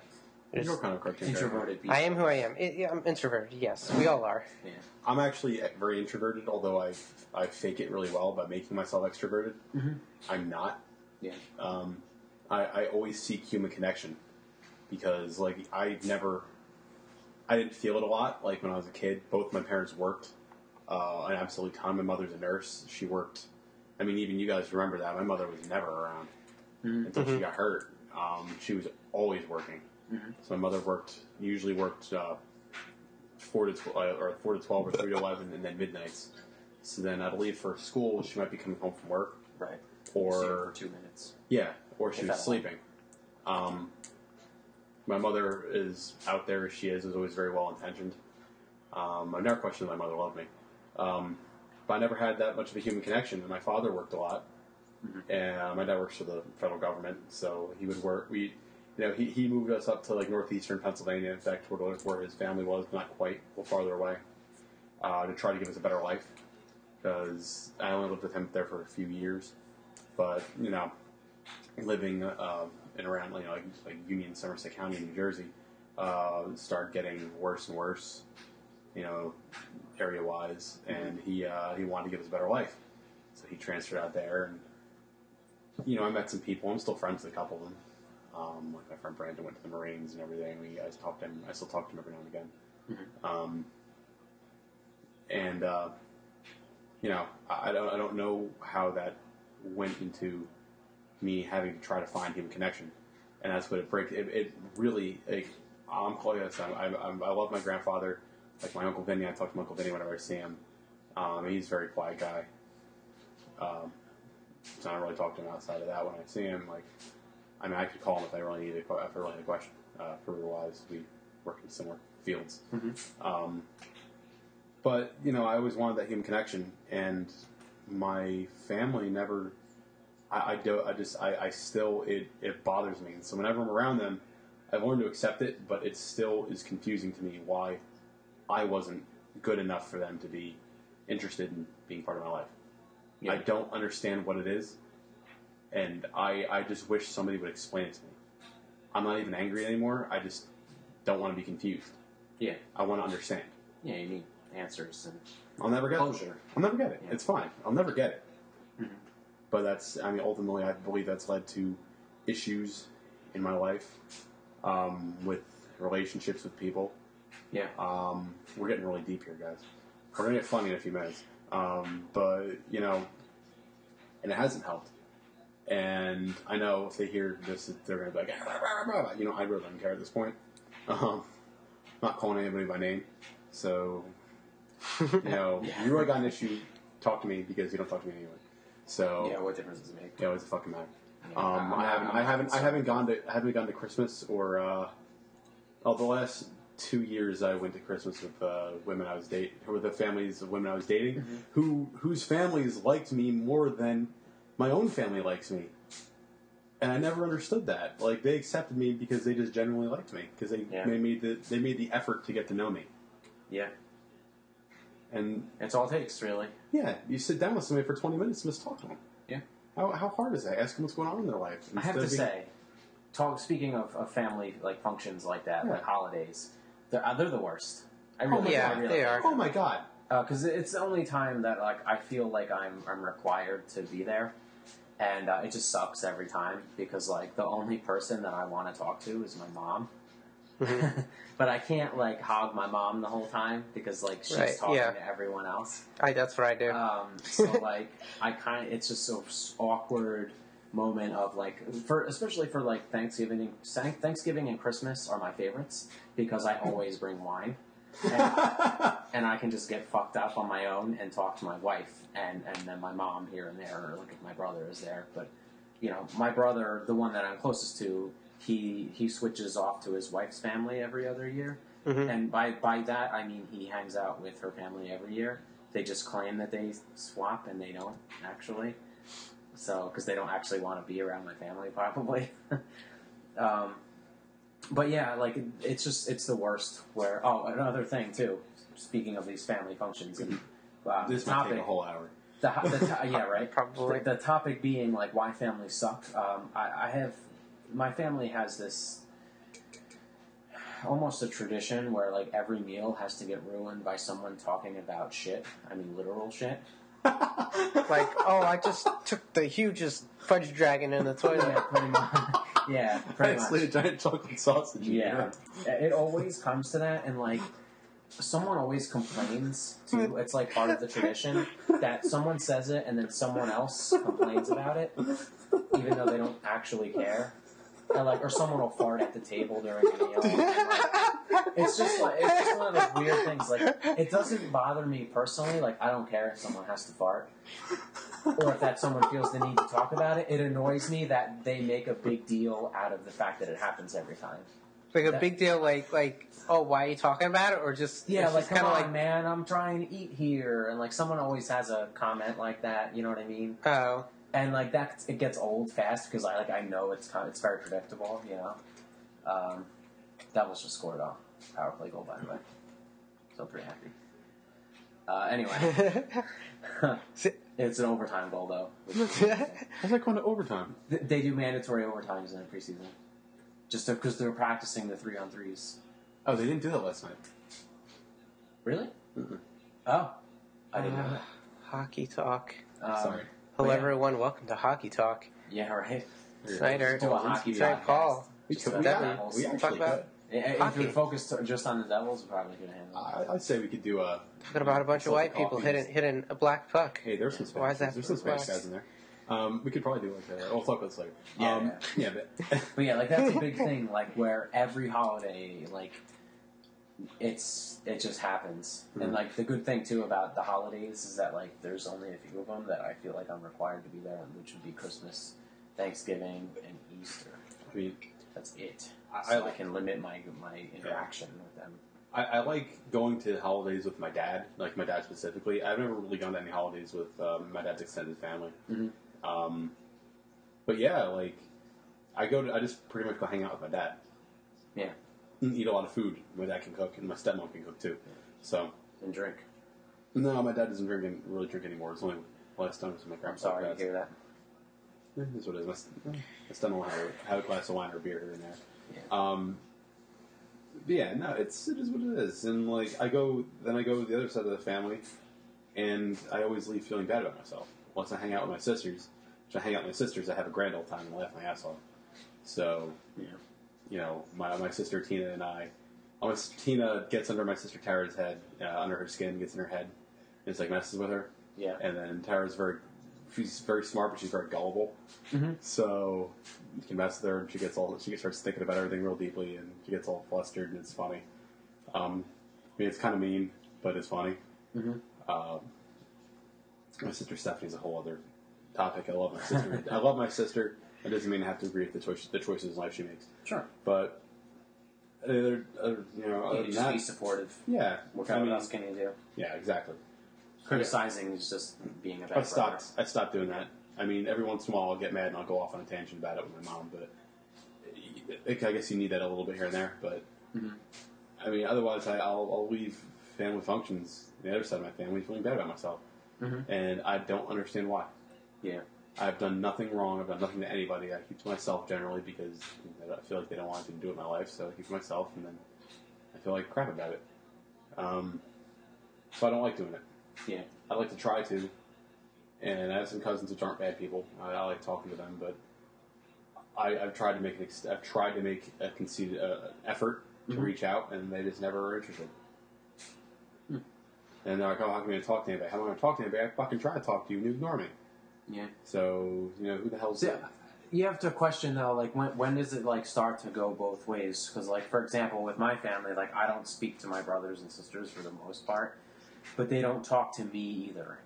S3: kind of cartoon
S1: introverted people.
S2: I am who I am. I'm introverted. Yes, we all are.
S1: Yeah.
S3: I'm actually very introverted, although I fake it really well by making myself extroverted.
S1: Mm-hmm.
S3: I'm not.
S1: Yeah.
S3: I always seek human connection because I didn't feel it a lot. When I was a kid, both my parents worked an absolute ton. My mother's a nurse. She worked. I mean, even you guys remember that. My mother was never around until she got hurt. She was always working.
S1: Mm-hmm.
S3: So my mother usually worked 4 to 12 or 3 to 11, and then midnights. So then I'd leave for school. She might be coming home from work,
S1: Right.
S3: or
S1: for 2 minutes.
S3: Yeah, or she was sleeping. My mother is out there as she is always very well intentioned. I've never questioned my mother loved me. but I never had that much of a human connection. And my father worked a lot, and my dad works for the federal government, so he would work. He moved us up to like northeastern Pennsylvania, in fact, toward where his family was, not quite, a little farther away, to try to give us a better life. Because I only lived with him there for a few years, but living in around like Union, Somerset County, New Jersey, started getting worse and worse, area wise, and he wanted to give us a better life, so he transferred out there, and I met some people. I'm still friends with a couple of them. Like my friend Brandon went to the Marines and everything. I still talk to him every now and again. I don't know how that went into me having to try to find human connection, and that's what it breaks. It really, I'm calling this. I love my grandfather, like my Uncle Vinny. I talk to my Uncle Vinny whenever I see him. He's a very quiet guy. So I don't really talk to him outside of that when I see him. I could call him if I really need a question. Career-wise, we work in similar fields. But I always wanted that human connection, and my family never. It bothers me. And so whenever I'm around them, I've learned to accept it, but it still is confusing to me why I wasn't good enough for them to be interested in being part of my life. Yeah. I don't understand what it is, and I just wish somebody would explain it to me. I'm not even angry anymore. I just don't want to be confused.
S1: Yeah.
S3: I want to understand.
S1: Yeah, you need answers and
S3: I'll never get
S1: closure.
S3: it. I'll never get it.
S1: Yeah.
S3: It's fine. I'll never get it. But ultimately, I believe that's led to issues in my life with relationships with people.
S1: Yeah.
S3: We're getting really deep here, guys. We're going to get funny in a few minutes. But, and it hasn't helped. And I know if they hear this, they're going to be like, I really don't care at this point. I'm not calling anybody by name. So, you really got an issue, talk to me, because you don't talk to me anyway. So
S1: yeah, what difference does it make?
S3: Yeah, what's the fucking matter?
S1: Yeah,
S3: I haven't gone to Christmas or the last 2 years I went to Christmas with women I was dating, or with the families of women I was dating, whose families liked me more than my own family likes me, and I never understood that. Like, they accepted me because they just genuinely liked me, because they made the effort to get to know me.
S1: Yeah.
S3: And
S1: it's all it takes, really.
S3: Yeah, you sit down with somebody for 20 minutes and just talk to them.
S1: Yeah.
S3: How hard is that? Ask them what's going on in their life.
S1: I have to say, speaking of family functions like that, like holidays, they're the worst. I really
S2: they are.
S3: Oh my god.
S1: Because it's the only time that I feel like I'm required to be there, and it just sucks every time because the only person that I want to talk to is my mom. But I can't hog my mom the whole time because she's talking to everyone else.
S2: That's what I do.
S1: So it's just so awkward moment of especially for Thanksgiving and Christmas are my favorites because I always bring wine. And I can just get fucked up on my own and talk to my wife and then my mom here and there, or if my brother is there. But my brother, the one that I'm closest to, he switches off to his wife's family every other year, and by that I mean he hangs out with her family every year. They just claim that they swap, and they don't actually. So because they don't actually want to be around my family, probably. But yeah, it's the worst. Where another thing too. Speaking of these family functions, and
S3: this might take a whole hour.
S1: Yeah, right.
S2: Probably.
S1: The topic being why families suck. My family has this almost a tradition where every meal has to get ruined by someone talking about shit. I mean, literal shit.
S2: I just took the hugest fudge dragon in the toilet.
S1: Yeah, pretty much. Yeah, pretty much.
S3: Slid a giant chocolate sausage.
S1: Yeah, it always comes to that, and someone always complains too. It's part of the tradition that someone says it and then someone else complains about it, even though they don't actually care. And or someone will fart at the table during a meal. And, it's just one of those weird things. It doesn't bother me personally. I don't care if someone has to fart, or if that someone feels the need to talk about it. It annoys me that they make a big deal out of the fact that it happens every time.
S2: Like a big deal, like, oh, why are you talking about it? Or just,
S1: yeah,
S2: it's
S1: like,
S2: just
S1: come
S2: kind of
S1: on,
S2: like,
S1: man, I'm trying to eat here. And, like, someone always has a comment like that, you know what I mean?
S2: oh.
S1: And, like, it gets old fast because I know it's very predictable, you know? That was just scored off. Power play goal, by the way. So pretty happy. Anyway. It's an overtime goal, though.
S3: How's that going to overtime?
S1: They do mandatory overtimes in the preseason. Just because they're practicing the 3-on-3s.
S3: Oh, they didn't do that last night.
S1: Really?
S3: Mm-mm.
S1: Oh. I didn't know that.
S2: Hockey talk.
S3: Sorry.
S2: Hello,
S1: yeah.
S2: everyone. Welcome to Hockey Talk.
S1: Yeah, right.
S2: Snyder.
S1: Do a hockey
S2: Sorry,
S1: podcast.
S2: Paul.
S3: We
S1: Just
S3: could-
S1: about
S3: we
S1: Devils.
S3: actually
S2: Talk about
S1: If
S2: hockey.
S1: we focused just on the Devils, we probably could handle it.
S3: I'd say we could do a...
S2: Talking about a bunch of white people
S3: coffees.
S2: hitting a black puck.
S3: Hey, there's some
S2: Why is
S3: Spanish.
S2: that
S3: There's some Spanish
S2: black?
S3: guys in there. We could probably do like a... We'll talk about this later.
S1: Yeah,
S3: but...
S1: But yeah, like that's a big thing. Like where every holiday, like it just happens.
S3: Mm-hmm.
S1: And like the good thing too about the holidays is that like there's only a few of them that I feel like I'm required to be there, which would be Christmas, Thanksgiving, and Easter.
S3: I mean,
S1: That's it.
S3: I
S1: So I can limit my interaction with them.
S3: I like going to holidays with my dad, like my dad specifically. I've never really gone to any holidays with my dad's extended family.
S1: Mm-hmm.
S3: But yeah, like I just pretty much go hang out with my dad.
S1: Yeah,
S3: And eat a lot of food. My dad can cook, and my stepmom can cook too. So
S1: and drink.
S3: no, my dad doesn't really drink anymore. It's only last time it was my
S1: I'm
S3: grandpa's
S1: sorry to
S3: passed.
S1: hear that.
S3: That's what it is. My stepmom will have a glass of wine or beer here and there.
S1: Yeah.
S3: But yeah, no, it is what it is. And like I go to the other side of the family, and I always leave feeling bad about myself. Once I hang out with my sisters, I have a grand old time and I laugh my ass off. So,
S1: Yeah.
S3: you know, my sister Tina and Tina gets under my sister Tara's head, under her skin, gets in her head, and it's like messes with her.
S1: Yeah.
S3: And then she's very smart, but she's very gullible.
S1: Mm-hmm.
S3: So you can mess with her, and she starts thinking about everything real deeply, and she gets all flustered, and it's funny. I mean, it's kind of mean, but it's funny.
S1: Mm-hmm.
S3: My sister Stephanie's a whole other topic. I love my sister. I love my sister. It doesn't mean I have to agree with the choices in life she makes.
S1: Sure.
S3: But other
S1: You
S3: than
S1: just
S3: that,
S1: be supportive.
S3: yeah.
S1: What
S3: I mean,
S1: else can you do?
S3: yeah, exactly.
S1: Criticizing is just being a bad brother.
S3: I stopped doing that. I mean, every once in a while I'll get mad and I'll go off on a tangent about it with my mom, but I guess you need that a little bit here and there. But
S1: Mm-hmm.
S3: I mean, otherwise I'll leave family functions, the other side of my family, feeling bad about myself,
S1: Mm-hmm.
S3: and I don't understand why.
S1: Yeah.
S3: I've done nothing wrong. I've done nothing to anybody. I keep to myself generally because I feel like they don't want anything to do with my life, so I keep to myself, and then I feel like crap about it. So I don't like doing it.
S1: Yeah.
S3: I'd like to try to, and I have some cousins which aren't bad people. I like talking to them, but I've tried to make a conceited effort to reach out, and they just never are interested. And they're like, "Oh, how come you going to talk to anybody? How am I going to talk to anybody? I fucking try to talk to you, and you ignore me."
S1: Yeah.
S3: So who the hell's
S1: So, you have to question though, like when does it like start to go both ways? Because like for example, with my family, like I don't speak to my brothers and sisters for the most part, but they don't talk to me either.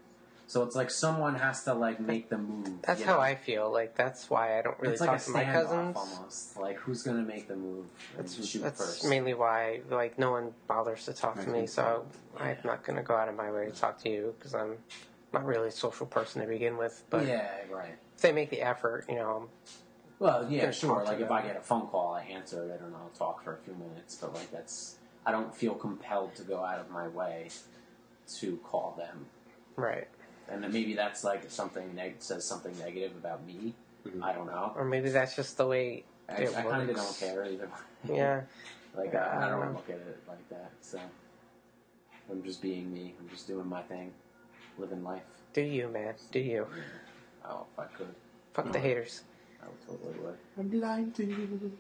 S1: So it's like someone has to like make the move.
S2: That's
S1: you
S2: how
S1: know?
S2: I feel. Like, that's why I don't really
S1: It's like
S2: talk
S1: a
S2: to my
S1: standoff
S2: cousins.
S1: almost. Like who's gonna make the move and shoot
S2: That's
S1: first?
S2: mainly why, like, no one bothers to talk to me, so I'm not going to go out of my way to talk to you, because I'm not really a social person to begin with. But
S1: Yeah, right.
S2: if they make the effort, you know,
S1: Well, yeah,
S2: Gonna
S1: sure.
S2: talk to
S1: Like if
S2: them.
S1: I get a phone call, I answer it and I'll talk for a few minutes. But like I don't feel compelled to go out of my way to call them.
S2: right.
S1: And then maybe that's like something says something negative about me.
S3: Mhm.
S1: I don't know.
S2: Or maybe that's just the way
S1: I
S2: it
S1: kind of
S2: works.
S1: don't care either.
S2: Yeah.
S1: Like
S2: I
S1: I
S2: don't
S1: don't
S2: know.
S1: look at it like that. So I'm just being me. I'm just doing my thing, living life.
S2: Do you, man? Do you?
S1: Oh, if I could,
S2: Fuck the
S3: No.
S2: haters.
S1: I would totally would.
S3: I'm blind to you.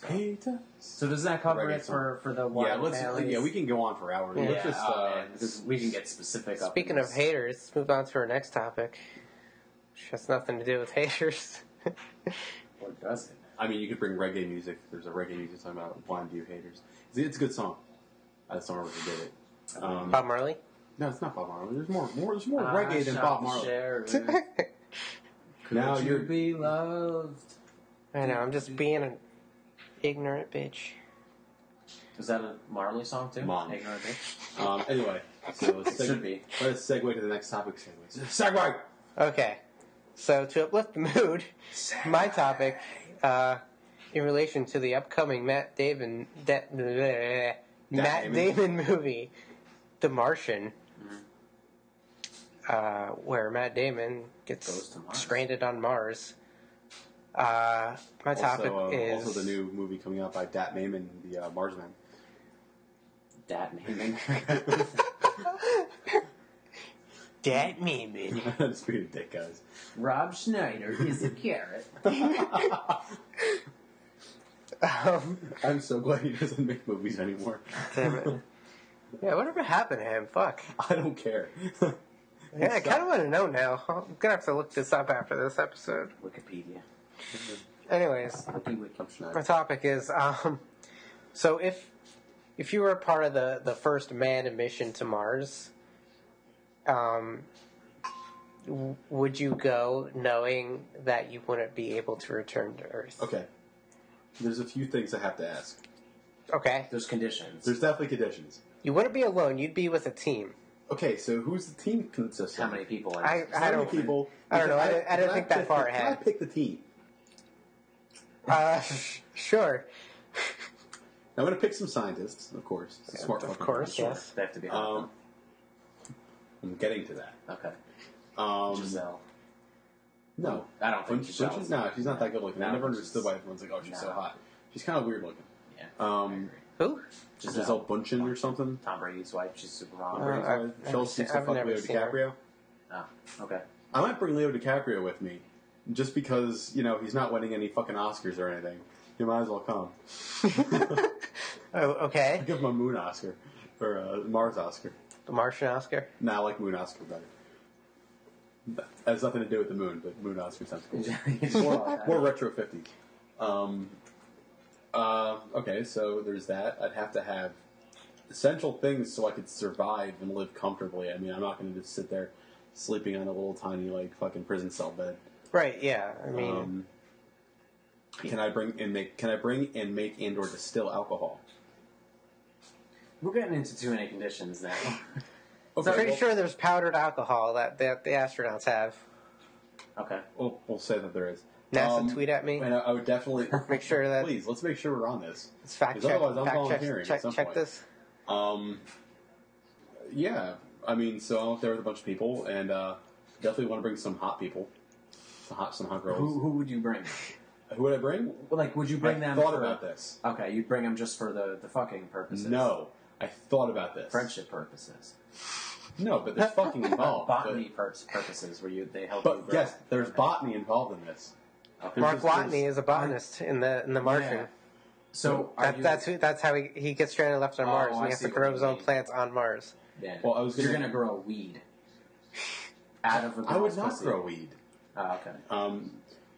S3: Hater.
S1: So does that cover
S3: Reggae
S1: it for the
S3: Yeah,
S1: wild families?
S3: we can go on for hours.
S2: Yeah.
S3: Let's just
S1: Man, because we can get specific. up
S2: Speaking
S1: in
S2: of
S1: this.
S2: haters, let's move on to our next topic, which has nothing to do with haters.
S1: What does it?
S3: I mean, you could bring reggae music. There's a reggae music talking about blind to you haters. It's a good song. I just don't remember who did it.
S2: Bob Marley?
S3: No, it's not Bob Marley. There's more reggae than Bob Marley. Now
S1: Could you
S3: you're
S1: be loved?
S2: I know, I'm just being an ignorant bitch.
S1: Is that a Marley song too?
S3: Mom.
S1: Ignore Bitch?
S3: Anyway, so
S1: It should be.
S3: let's segue to the next topic. Segue!
S2: Okay. So, to uplift the mood, my topic, in relation to the upcoming Matt Damon movie, The Martian, where Matt Damon gets stranded on Mars. My topic is...
S3: Also the new movie coming out by Dat Maimon, the Marsman.
S1: Dat Maimon.
S2: Dat Maimon.
S3: That's pretty dick, guys.
S1: Rob Schneider is a carrot.
S3: I'm so glad he doesn't make movies anymore.
S2: Damn it. Yeah, whatever happened to him? Fuck.
S3: I don't care.
S2: Yeah, I kind of want to know now. I'm going to have to look this up after this episode.
S1: Wikipedia.
S2: Anyways, my topic is, so if you were a part of the first manned mission to Mars, would you go knowing that you wouldn't be able to return to Earth?
S3: Okay. There's a few things I have to ask.
S2: Okay.
S1: There's conditions.
S3: There's definitely conditions.
S2: You wouldn't be alone. You'd be with a team.
S3: Okay, so who's the team consist of?
S1: How many people?
S2: I don't know. I didn't think that far ahead.
S3: Can I pick the team?
S2: Sure.
S3: I'm going to pick some scientists, of course. It's a smart
S2: Of
S3: fucking
S2: course,
S3: person.
S2: yes.
S1: They have to be hot.
S3: I'm getting to that.
S1: Okay.
S3: Giselle.
S1: No.
S3: No.
S1: I don't think
S3: Giselle. No, she's not that good looking.
S1: No,
S3: I never
S1: she's-
S3: understood why everyone's like, oh, she's so
S1: No.
S3: hot. She's kind of weird looking.
S1: Yeah.
S3: Um,
S1: I agree.
S2: Who?
S3: Giselle Bundchen or something.
S1: Tom Brady's wife. She's super hot.
S2: I've never
S3: Leo
S2: seen her.
S3: DiCaprio.
S1: Oh, okay.
S3: I might bring Leo DiCaprio with me, just because he's not winning any fucking Oscars or anything. You might as well come.
S2: Oh, okay.
S3: Give him a Moon Oscar or a Mars Oscar.
S2: The Martian Oscar.
S3: Nah, I like Moon Oscar better. That has nothing to do with the moon, but Moon Oscar sounds cool. More retro 50s. Okay, so there's that. I'd have to have essential things so I could survive and live comfortably. I mean, I'm not going to just sit there sleeping on a little tiny, fucking prison cell bed.
S2: Right, yeah. I mean...
S3: Can I bring and make and or distill alcohol?
S1: We're getting into too many conditions now.
S3: Okay,
S2: I'm pretty sure there's powdered alcohol that the astronauts have.
S1: Okay.
S3: We'll say that there is.
S2: NASA tweet at me.
S3: And I would definitely
S2: Make sure that...
S3: Please, let's make sure we're on this.
S2: Let's fact
S3: 'Cause
S2: check.
S3: otherwise I'm
S2: Fact
S3: volunteering at
S2: check,
S3: some
S2: check
S3: point.
S2: this.
S3: Yeah. I mean, so I'm up there with a bunch of people, and definitely want to bring some hot people, some hot girls.
S1: Who would you bring?
S3: Who would I bring?
S1: Well, would you bring
S3: I
S1: them?
S3: thought
S1: for,
S3: about this.
S1: Okay, you'd bring them just for the fucking purposes.
S3: No, I thought about this.
S1: Friendship purposes.
S3: No, but there's fucking involved.
S1: Botany purposes where they help.
S3: But
S1: you grow.
S3: yes, there's botany involved in this.
S1: Okay.
S2: Mark Watney is a botanist in the Martian.
S1: Yeah. So
S2: That's how he gets stranded left on Mars, and
S1: I
S2: he has
S1: see
S2: to grow
S1: what
S2: his
S1: you
S2: own
S1: mean.
S2: plants on Mars.
S1: Yeah.
S3: Well,
S1: You're gonna grow a weed out of a
S3: I would
S1: girl's
S3: not
S1: pussy.
S3: grow weed.
S1: Oh,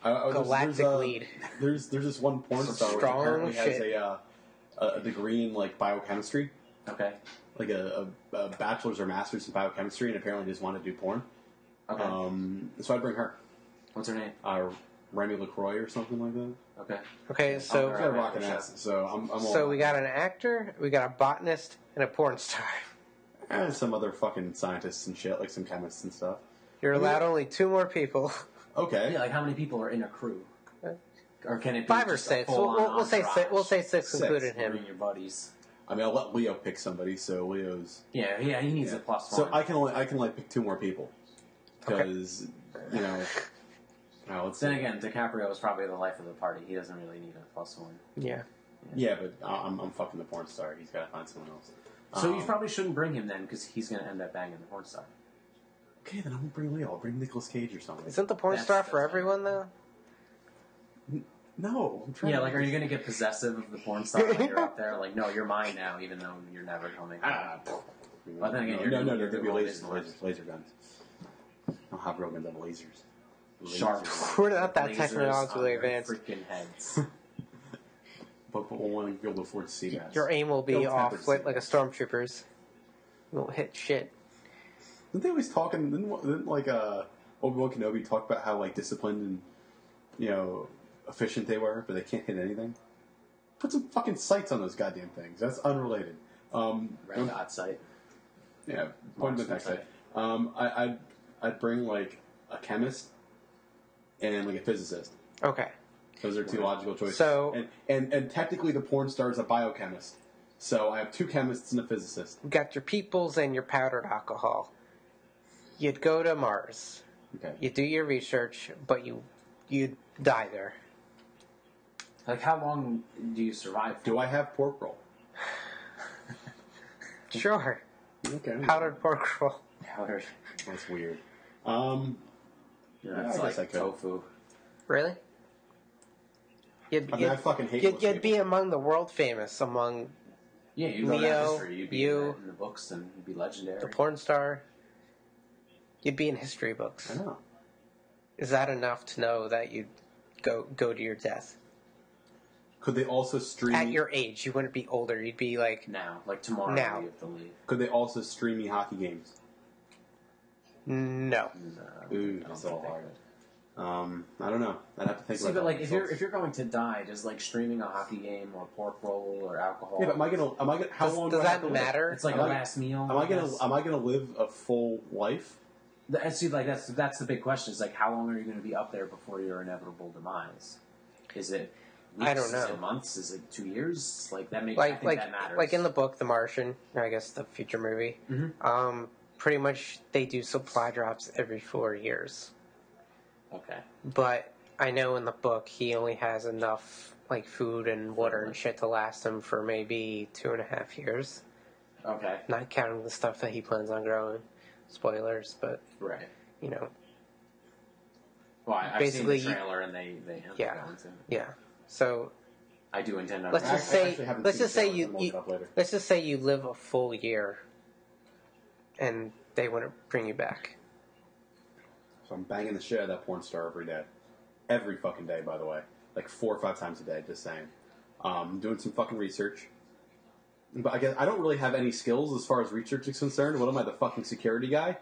S1: okay.
S2: Galactic weed.
S3: There's this one porn star which
S2: Strong
S3: apparently
S2: shit.
S3: has a degree in biochemistry,
S1: Okay.
S3: like a bachelor's or master's in biochemistry, and apparently just wanted to do porn.
S1: Okay.
S3: So I'd bring her,
S1: What's her name?
S3: Remy LaCroix or something like that.
S1: Okay.
S2: Okay, so
S3: She's got a rockin' ass, so I'm all
S2: so we got an actor, we got a botanist, and a porn star.
S3: and some other fucking scientists and shit, like some chemists and stuff.
S2: You're allowed only 2 more people.
S3: Okay.
S1: Yeah, like how many people are in a crew? Or can it be
S2: 5 or
S1: just a
S2: 6.
S1: full-on
S2: We'll say
S1: entourage?
S2: 6. We'll say 6,
S3: Six.
S2: including
S1: Bring
S2: him.
S1: your buddies.
S3: I mean, I'll let Leo pick somebody, so Leo's.
S1: Yeah, he needs a plus
S3: So
S1: one.
S3: I can only pick 2 more people because let's
S1: Then
S3: see.
S1: again, DiCaprio is probably the life of the party. He doesn't really need a plus one.
S2: Yeah.
S3: Yeah, but I'm fucking the porn star. He's got to find someone else.
S1: So you probably shouldn't bring him then, because he's going to end up banging the porn star.
S3: Okay, then I won't bring Leo. I'll bring Nicolas Cage or something.
S2: Isn't the porn
S1: That's-
S2: star
S1: that's
S2: for
S1: fine.
S2: everyone, though?
S3: No, I'm trying.
S1: Yeah,
S3: to
S1: like, are you going to get possessive of the porn star when you're up there? Like, no, you're mine now, even though you're never coming. Well, then again,
S3: no,
S1: you're
S3: there'll be
S1: doing
S3: laser guns. I'll have real guns have lasers.
S1: Sharp.
S2: We're not that
S1: Lasers
S2: technologically
S1: on their
S2: advanced.
S1: Freaking heads.
S3: But we'll want to be able to afford to see that.
S2: Your aim will be
S3: Don't
S2: off
S3: temper
S2: with like a
S3: signals.
S2: stormtrooper's. You won't hit shit.
S3: Didn't they always talk? Didn't Obi-Wan Kenobi talk about how disciplined and efficient they were, but they can't hit anything? Put some fucking sights on those goddamn things. That's unrelated.
S1: Red dot sight.
S3: Yeah, point of impact sight. I'd bring like a chemist and like a physicist.
S2: Okay.
S3: Those are two logical choices.
S2: So,
S3: and technically the porn star is a biochemist. So I have two chemists and a physicist.
S2: you got your peoples and your powdered alcohol. You'd go to Mars.
S3: Okay.
S2: You do your research, but you'd die there.
S1: Like, how long do you survive for?
S3: Do I have pork roll?
S2: Sure.
S3: Okay.
S2: Powdered pork roll.
S1: Powdered.
S3: That's weird.
S1: It's
S3: I
S1: like
S3: guess I could.
S1: tofu.
S2: Really?
S3: I fucking hate those
S2: You'd be
S3: people.
S2: among the world famous, among
S1: Yeah, you'd go
S2: Leo,
S1: down history. You'd be
S2: you,
S1: in the books and you'd be legendary.
S2: the porn star. You'd be in history
S3: I
S2: books.
S3: know.
S2: Is that enough to know that you'd go to your death?
S3: Could they also stream?
S2: At your age, you wouldn't be older. You'd be like,
S1: Now, like tomorrow,
S2: Now.
S1: you have to leave.
S3: Could they also stream me hockey games?
S2: no.
S3: Ooh,
S1: I
S3: that's
S1: don't
S3: all
S1: think
S3: hard.
S1: it.
S3: I don't know. I'd have to think
S1: See,
S3: about
S1: but
S3: that
S1: like
S3: myself.
S1: if you're going to die, does like streaming a hockey game or pork roll or alcohol?
S3: Yeah, but am I gonna? How long
S2: Does
S3: do I have
S2: that
S3: to
S2: matter?
S1: It's like
S3: Am
S1: a
S3: I-
S1: last meal.
S3: live?
S1: guess.
S3: Am I gonna live a full life?
S1: And see, like that's the big question. Is like, how long are you going to be up there before your inevitable demise? Is it weeks?
S2: I don't know.
S1: Is it months? Is it 2 years? Like that makes I think that matters.
S2: Like in the book, The Martian, or I guess the future movie.
S1: Mhm.
S2: Pretty much they do supply drops every 4 years.
S1: Okay.
S2: But I know in the book he only has enough like food and water and shit to last him for maybe 2.5 years.
S1: Okay.
S2: Not counting the stuff that he plans on growing. Spoilers, but
S1: Right.
S2: you know,
S1: Well, I've
S2: Basically,
S1: seen the trailer and they have
S2: yeah.
S1: to go into.
S2: yeah. So
S1: I do intend on.
S2: let's
S3: I
S2: just
S3: actually
S2: say
S3: haven't
S2: let's
S3: seen
S2: just
S3: the
S2: say
S3: trailer. I'm gonna look it up later.
S2: let's just say you live a full year, and they wouldn't bring you back.
S3: So I'm banging the shit out of that porn star every day. Every fucking day, by the way. Like 4 or 5 times a day, just saying. Doing some fucking research. But I guess I don't really have any skills as far as research is concerned. What am I, the fucking security guy?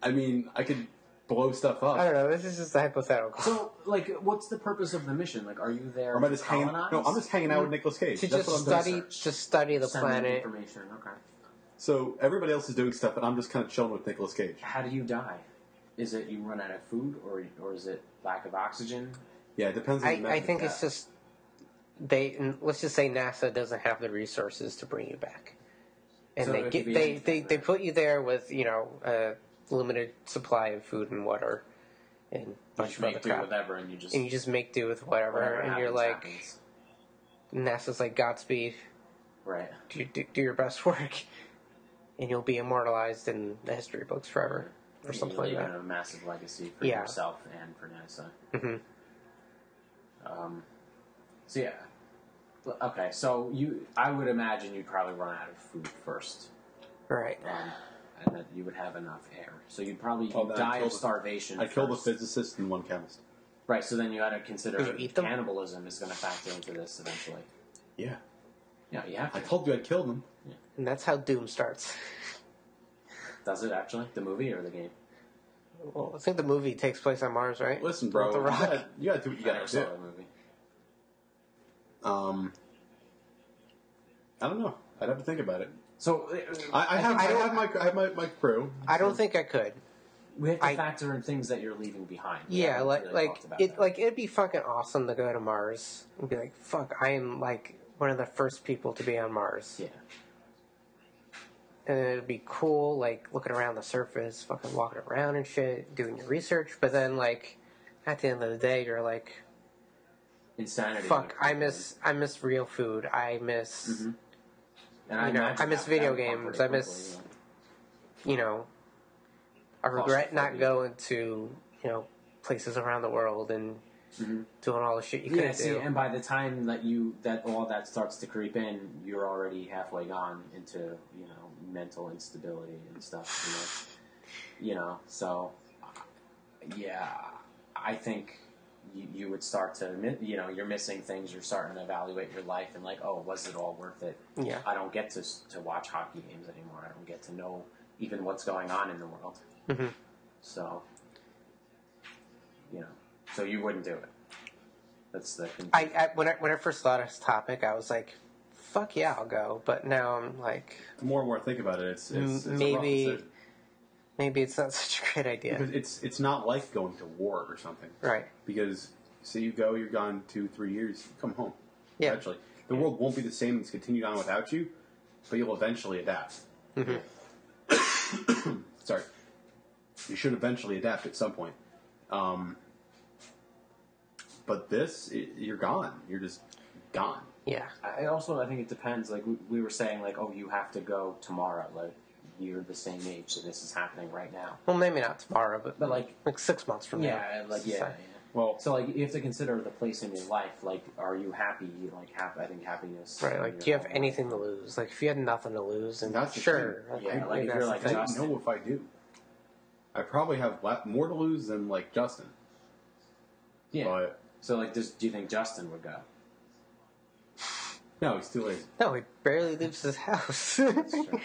S3: I mean, I could blow stuff up.
S2: I don't know. This is just a hypothetical.
S1: So, like, what's the purpose of the mission? Like, are you there
S3: Or am I
S1: to
S3: just hanging?
S1: colonize?
S3: No, I'm just hanging out with Nicolas Cage.
S2: to
S3: That's
S2: just
S3: what I'm doing.
S2: study the
S1: Send them
S2: planet.
S1: information. Okay.
S3: So everybody else is doing stuff, and I'm just kind of chilling with Nicolas Cage.
S1: How do you die? Is it you run out of food, or is it lack of oxygen?
S3: Yeah, it depends on the method
S2: I
S3: of
S2: think
S3: death.
S2: it's just let's just say NASA doesn't have the resources to bring you back, and
S1: So
S2: they
S1: it
S2: get
S1: could be
S2: they
S1: anything,
S2: they
S1: right?
S2: put you there with a limited supply of food and water and a
S1: You
S2: bunch
S1: just
S2: of other
S1: make do
S2: crap,
S1: whatever, and you just
S2: and you just make do with whatever, and you're
S1: happens,
S2: like
S1: happens.
S2: NASA's like Godspeed,
S1: Right.
S2: do your best work, and you'll be immortalized in the history books forever or
S1: You're
S2: something like
S1: leaving
S2: that.
S1: a massive legacy for
S2: Yeah.
S1: yourself and for NASA.
S2: hmm
S1: So yeah. Okay, so I would imagine you'd probably run out of food first,
S2: Right.
S1: and that you would have enough air. So you'd probably
S3: Oh, then I'd
S1: die
S3: kill
S1: of
S3: the-
S1: starvation.
S3: I killed the
S1: first.
S3: physicist and one chemist.
S1: Right. So then you got to consider
S2: Would you eat them?
S1: cannibalism is going to factor into this eventually.
S3: Yeah,
S1: Yeah, you have
S3: I
S1: to.
S3: told you I'd kill them.
S2: And that's how Doom starts.
S1: Does it actually? The movie or the game?
S2: Well, I think the movie takes place on Mars, right?
S3: Listen, bro,
S2: With The Rock.
S3: you gotta do what you
S1: I never
S3: gotta
S1: saw
S3: do.
S1: the movie.
S3: I don't know. I'd have to think about it.
S1: So
S3: I have my crew.
S2: I don't think I could.
S1: we have to
S2: I-
S1: factor in things that you're leaving behind. We
S2: Yeah,
S1: haven't really talked about that.
S2: it'd be fucking awesome to go to Mars and be like, fuck, I am like one of the first people to be on Mars.
S1: Yeah.
S2: And it'd be cool, like looking around the surface, fucking walking around and shit, doing your research. But then, like, at the end of the day, you're like,
S1: Insanity.
S2: fuck, I miss real food. I miss,
S1: Mm-hmm. And
S2: I
S1: imagine
S2: miss
S1: that
S2: video
S1: would come
S2: games.
S1: pretty
S2: I miss,
S1: quickly,
S2: you know, I regret not
S1: Claustrophobia.
S2: going to, places around the world and doing all the shit you
S1: yeah,
S2: couldn't
S1: see,
S2: do.
S1: and by the time that all that starts to creep in, you're already halfway gone into mental instability and stuff. So yeah, I think you would start to you're missing things. You're starting to evaluate your life and like, oh, was it all worth it?
S2: Yeah.
S1: I don't get to watch hockey games anymore. I don't get to know even what's going on in the world.
S2: Mhm.
S1: So so you wouldn't do it. That's the.
S2: When I first thought of this topic, I was like, "Fuck yeah, I'll go." But now I'm like,
S3: The more and more I think about it, it's a rough
S2: maybe
S3: decision.
S2: maybe it's not such a great idea.
S3: Because it's not like going to war or something.
S2: Right.
S3: Because say you go, you're gone 2-3 years, you come home.
S2: Yeah.
S3: Eventually, the world won't be the same. It's continued on without you, but you'll eventually adapt.
S2: Mm-hmm.
S3: Sorry. You should eventually adapt at some point. But this, you're gone. You're just gone.
S2: Yeah.
S1: I think it depends. Like we were saying, like, oh, you have to go tomorrow. Like you're the same age, so this is happening right now.
S2: Well, maybe not tomorrow, but
S1: like
S2: 6 months from now.
S1: Yeah.
S3: Well,
S1: so like you have to consider the place in your life. Like, are you happy? Like, I think happiness.
S2: Right. Like, do you have anything to lose? Like, if you had nothing to lose, and
S3: that's the
S2: sure.
S3: thing.
S1: Yeah. Like if you're like
S3: I don't
S1: Justin.
S3: know if I do. I probably have more to lose than like Justin.
S1: Yeah.
S3: But
S1: So like, do you think Justin would go?
S3: no, he's too lazy.
S2: No, he barely leaves his house.
S1: That's true.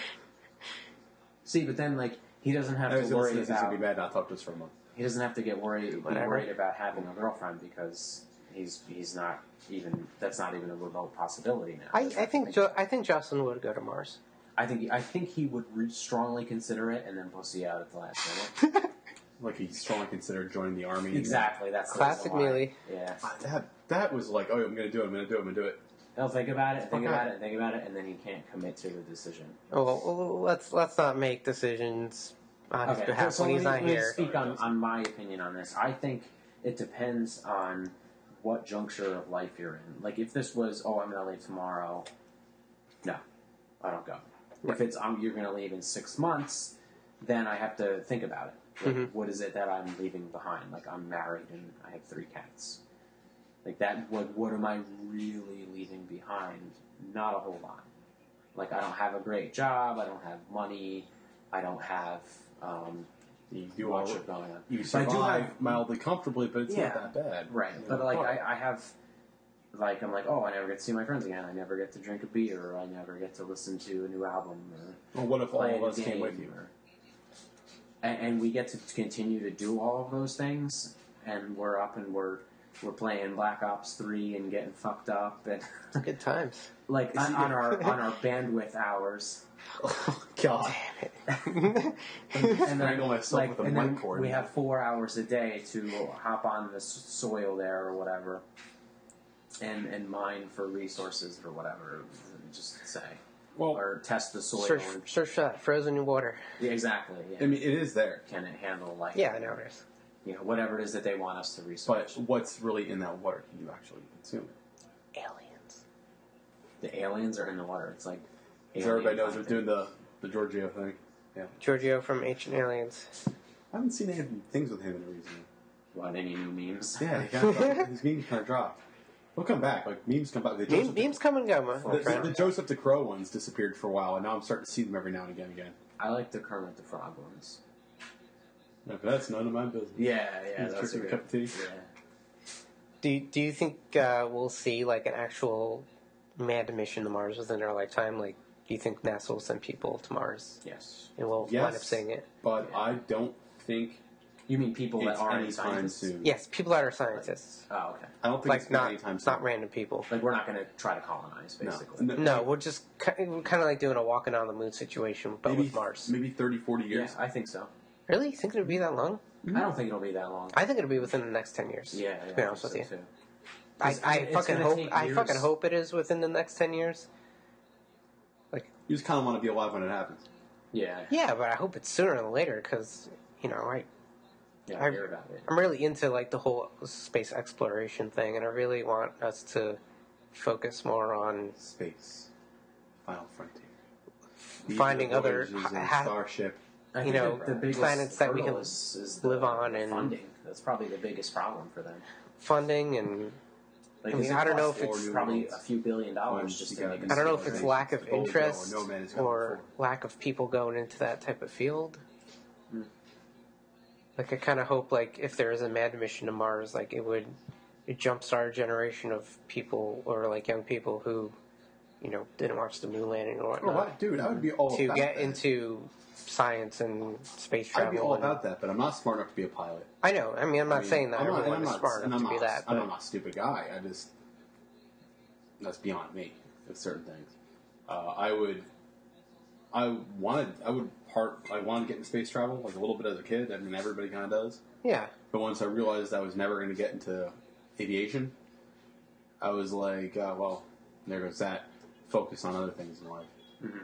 S1: See, but then like he doesn't have to worry
S3: He's gonna
S1: about.
S3: be mad not talk to us for a month.
S1: He doesn't have to be worried
S2: Whatever.
S1: about having a girlfriend because he's not even. That's not even a remote possibility now.
S2: I think Justin would go to Mars.
S1: I think he would strongly consider it and then pussy out at the last minute.
S3: Like he strongly considered joining the army.
S1: Exactly, that's the
S2: Classic
S1: reason why.
S2: Mealy.
S1: Yeah,
S3: That was like, oh, I'm gonna do it.
S1: he'll think about it, think
S3: Okay.
S1: about it, and then he can't commit to the decision.
S2: Well, let's not make decisions on his behalf
S1: so
S2: when he's
S1: let
S2: not
S1: me
S2: here.
S1: speak on my opinion on this. I think it depends on what juncture of life you're in. Like if this was, oh, I'm going to leave tomorrow. No, I don't go.
S2: Right.
S1: If it's you're going to leave in 6 months, then I have to think about it. Like, what is it that I'm leaving behind? Like I'm married and I have 3 cats. Like that. What am I really leaving behind? Not a whole lot. Like I don't have a great job. I don't have money. I don't have.
S3: You do
S1: much
S3: all
S1: of going on.
S3: You
S1: But I
S3: survive
S1: do have
S3: mildly comfortably, but it's not that bad.
S1: Right.
S3: You
S1: But
S3: know?
S1: like I have, like I'm like, oh, I never get to see my friends again. I never get to drink a beer. Or I never get to listen to a new album. Or
S3: Well, what if all
S1: play
S3: of
S1: a
S3: us came
S1: game,
S3: with you?
S1: and we get to continue to do all of those things, and we're up and we're playing Black Ops 3 and getting fucked up and
S2: Good times.
S1: like on our bandwidth hours.
S3: Oh, God.
S2: Damn it.
S1: And
S3: Strangle myself with a
S1: and then
S3: mic cord.
S1: we have 4 hours a day to hop on the soil there or whatever, and mine for resources or whatever. Just say, or test the soil.
S2: Search for that frozen water.
S1: Yeah, exactly. Yeah.
S3: I mean, it is there.
S1: Can it handle life?
S2: Yeah, I know it is.
S1: You know, whatever it is that they want us to research.
S3: But what's really in that water? Can you actually consume it?
S2: Aliens.
S1: The aliens are in the water. It's like.
S3: Because everybody knows they're doing the Giorgio thing. Yeah.
S2: Giorgio from Ancient Aliens.
S3: I haven't seen any things with him in recently.
S1: What, any new memes?
S3: Yeah, his memes kind of dropped. They'll come back. Like, memes come back.
S2: Memes come and go, my friend.
S3: The Joseph the Crow ones disappeared for a while, and now I'm starting to see them every now and again.
S1: I like the Kermit the Frog ones.
S3: No, but that's none of my business.
S1: Yeah,
S3: That's a
S1: good.
S3: cup of tea.
S1: Yeah.
S2: Do you think we'll see like an actual manned mission to Mars within our lifetime? Like, do you think NASA will send people to Mars?
S1: Yes.
S2: And we'll wind up seeing it?
S3: But I don't think
S1: You mean people that
S3: it's
S1: aren't
S3: anytime
S1: scientists?
S3: soon.
S2: Yes, people that are scientists.
S1: Oh, okay.
S3: I don't think
S2: Like,
S3: it's
S2: not
S3: anytime soon.
S2: not random people.
S1: Like we're not going to try to colonize, basically.
S2: No, we're just kind of like doing a walking on the moon situation, but
S3: maybe,
S2: with Mars.
S3: Maybe 30, 40
S1: Yeah,
S3: years.
S1: I think so.
S2: Really? You think it'll be that long?
S1: I don't think it'll be that long.
S2: I think it'll be within the next 10 years.
S1: Yeah,
S2: to be honest with you.
S1: Too.
S2: I
S1: It's
S2: fucking
S1: gonna
S2: hope.
S1: take
S2: I
S1: years.
S2: fucking hope it is within the next 10 years.
S3: You just kind of want to be alive when it happens.
S1: Yeah.
S2: Yeah, but I hope it's sooner than later because I
S1: Hear about it.
S2: I'm really into like the whole space exploration thing, and I really want us to focus more on
S3: Space. Final frontier.
S2: finding other
S3: Voyages and Starship.
S1: I
S2: you
S1: think
S2: know,
S1: the biggest
S2: planets that we
S1: hurdle
S2: can
S1: is
S2: live on and-
S1: funding. That's probably the biggest problem for them.
S2: funding and.
S1: Like,
S2: I mean, I don't know if it's
S1: probably a few $1 billion just to make.
S2: I don't know if it's lack of
S3: The gold
S2: interest
S3: no man is going
S2: or
S3: for.
S2: lack of people going into that type of field.
S1: Hmm.
S2: Like I kind of hope, like if there is a manned mission to Mars, like it jumpstart a generation of people or like young people who, didn't watch the moon landing or whatnot.
S3: Dude, I would be all
S2: to
S3: about
S2: get
S3: that.
S2: into science and space
S3: I'd
S2: travel.
S3: be all about that, but I'm not smart enough to be a pilot.
S2: I know. I mean, I'm not saying that everyone is smart enough to be that.
S3: I'm not a stupid guy. That's beyond me with certain things. I wanted to get into space travel like a little bit as a kid. I mean, everybody kind of does.
S2: Yeah.
S3: But once I realized I was never going to get into aviation, I was like, well, there goes that. Focus on other things in life.
S1: Mm-hmm.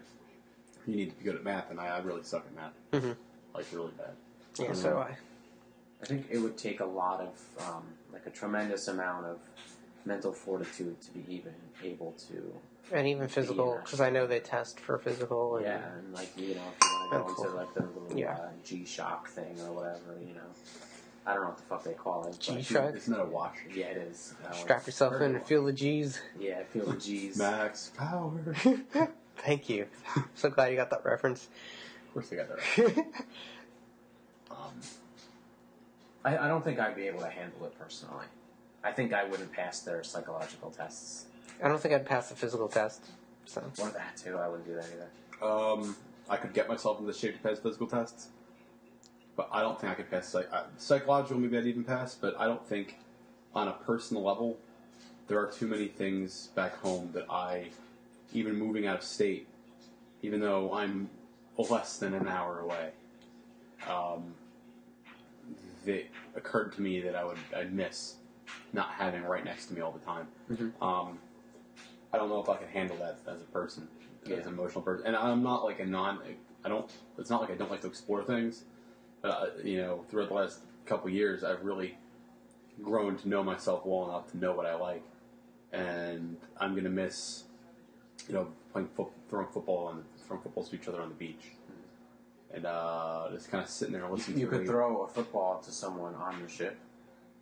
S3: You need to be good at math, and I really suck at math.
S2: Mm-hmm.
S3: Like, really bad.
S2: Yeah, so do I.
S1: I think it would take a lot of, like a tremendous amount of mental fortitude to be even able to...
S2: And even physical, because I know they test for physical. And
S1: yeah, and like, you know, if you want to go into like the little G-Shock thing or whatever, you know. I don't know what the fuck they call it.
S2: G-Shock?
S3: Isn't that a watch?
S1: Yeah, it is.
S2: Strap yourself in and feel the G's.
S1: Yeah, feel the G's.
S3: Max power.
S2: Thank you. So glad you got that reference.
S3: Of course I got that reference.
S1: I don't think I'd be able to handle it personally. I think I wouldn't pass their psychological tests.
S2: I don't think I'd pass the physical test. So.
S1: Or that too. I wouldn't do that either.
S3: I could get myself in the shape to pass physical tests, but I don't think I could pass psychological. Maybe I'd even pass, but I don't think on a personal level there are too many things back home that even moving out of state, even though I'm less than an hour away, that occurred to me that I'd miss not having right next to me all the time.
S2: Mm-hmm.
S3: I don't know if I can handle that as a person, as an emotional person. And I'm not like it's not like I don't like to explore things. But, you know, throughout the last couple of years, I've really grown to know myself well enough to know what I like. And I'm going to miss, you know, throwing footballs to each other on the beach. And just kind of sitting there and listening to
S1: You could throw a football to someone on the ship.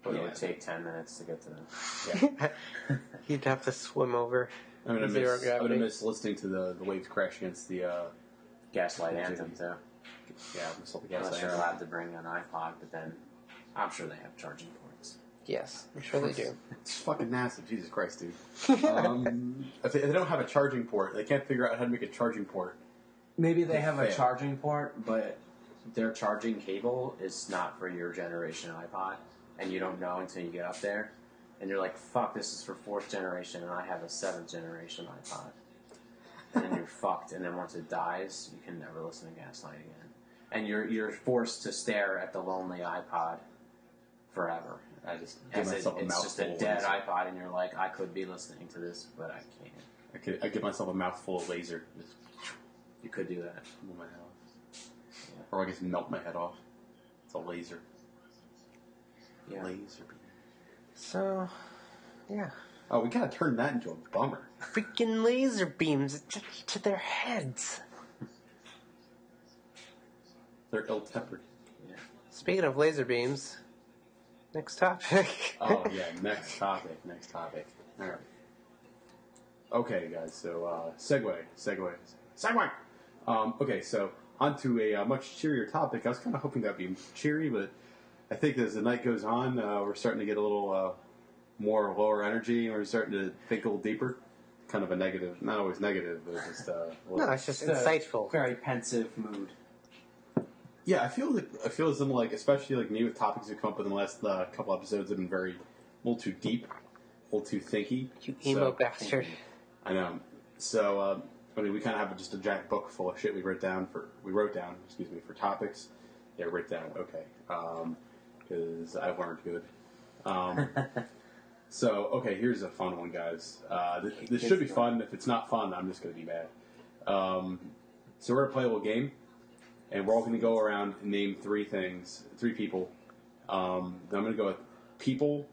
S1: But it would take 10 minutes to get to them.
S2: Yeah. You'd have to swim over.
S3: I'm gonna miss listening to the waves crash against the
S1: Gaslight Anthem too.
S3: Yeah, I'm still the
S1: Unless
S3: Gaslight
S1: you're
S3: Anthem.
S1: allowed to bring an iPod, but then I'm sure they have charging ports.
S2: Yes, I'm sure they do.
S3: It's fucking massive, Jesus Christ, dude. If they don't have a charging port, they can't figure out how to make a charging port.
S1: Maybe they have a charging port, but their charging cable is not for your generation iPod. And you don't know until you get up there. And you're like, fuck, this is for 4th generation, and I have a 7th generation iPod. And then you're fucked. And then once it dies, you can never listen to Gaslight again. And you're forced to stare at the lonely iPod forever.
S3: I just give myself a mouthful.
S1: It's just a dead iPod, and you're like, I could be listening to this, but I can't.
S3: I give myself a mouthful of laser. Just,
S1: you could do that.
S3: Melt my head off. Yeah. Or I guess melt my head off. It's a laser.
S1: Yeah.
S3: Laser beam.
S2: So, yeah.
S3: Oh, we gotta turn that into a bummer.
S2: Freaking laser beams to their heads.
S3: They're ill-tempered.
S2: Yeah. Speaking of laser beams, next topic.
S3: Oh, yeah, next topic. All right. Okay, guys, so, segue. Okay, so, onto a much cheerier topic. I was kind of hoping that would be cheery, but I think as the night goes on, we're starting to get a little more lower energy, and we're starting to think a little deeper. Kind of a negative, not always negative, but just
S2: no, it's just insightful.
S1: Very pensive mood.
S3: Yeah, I feel as though, like, especially like me with topics that come up in the last couple episodes have been a little too deep, a little too thinky.
S2: You emo bastard.
S3: I know. So, I mean, we kind of have just a giant book full of shit we wrote down for topics. Yeah, write down. Okay. Because I've learned good. So, okay, here's a fun one, guys. This should be fun. If it's not fun, I'm just going to be mad. So we're going to play a little game, and we're all going to go around and name three people. Then I'm going to go with people,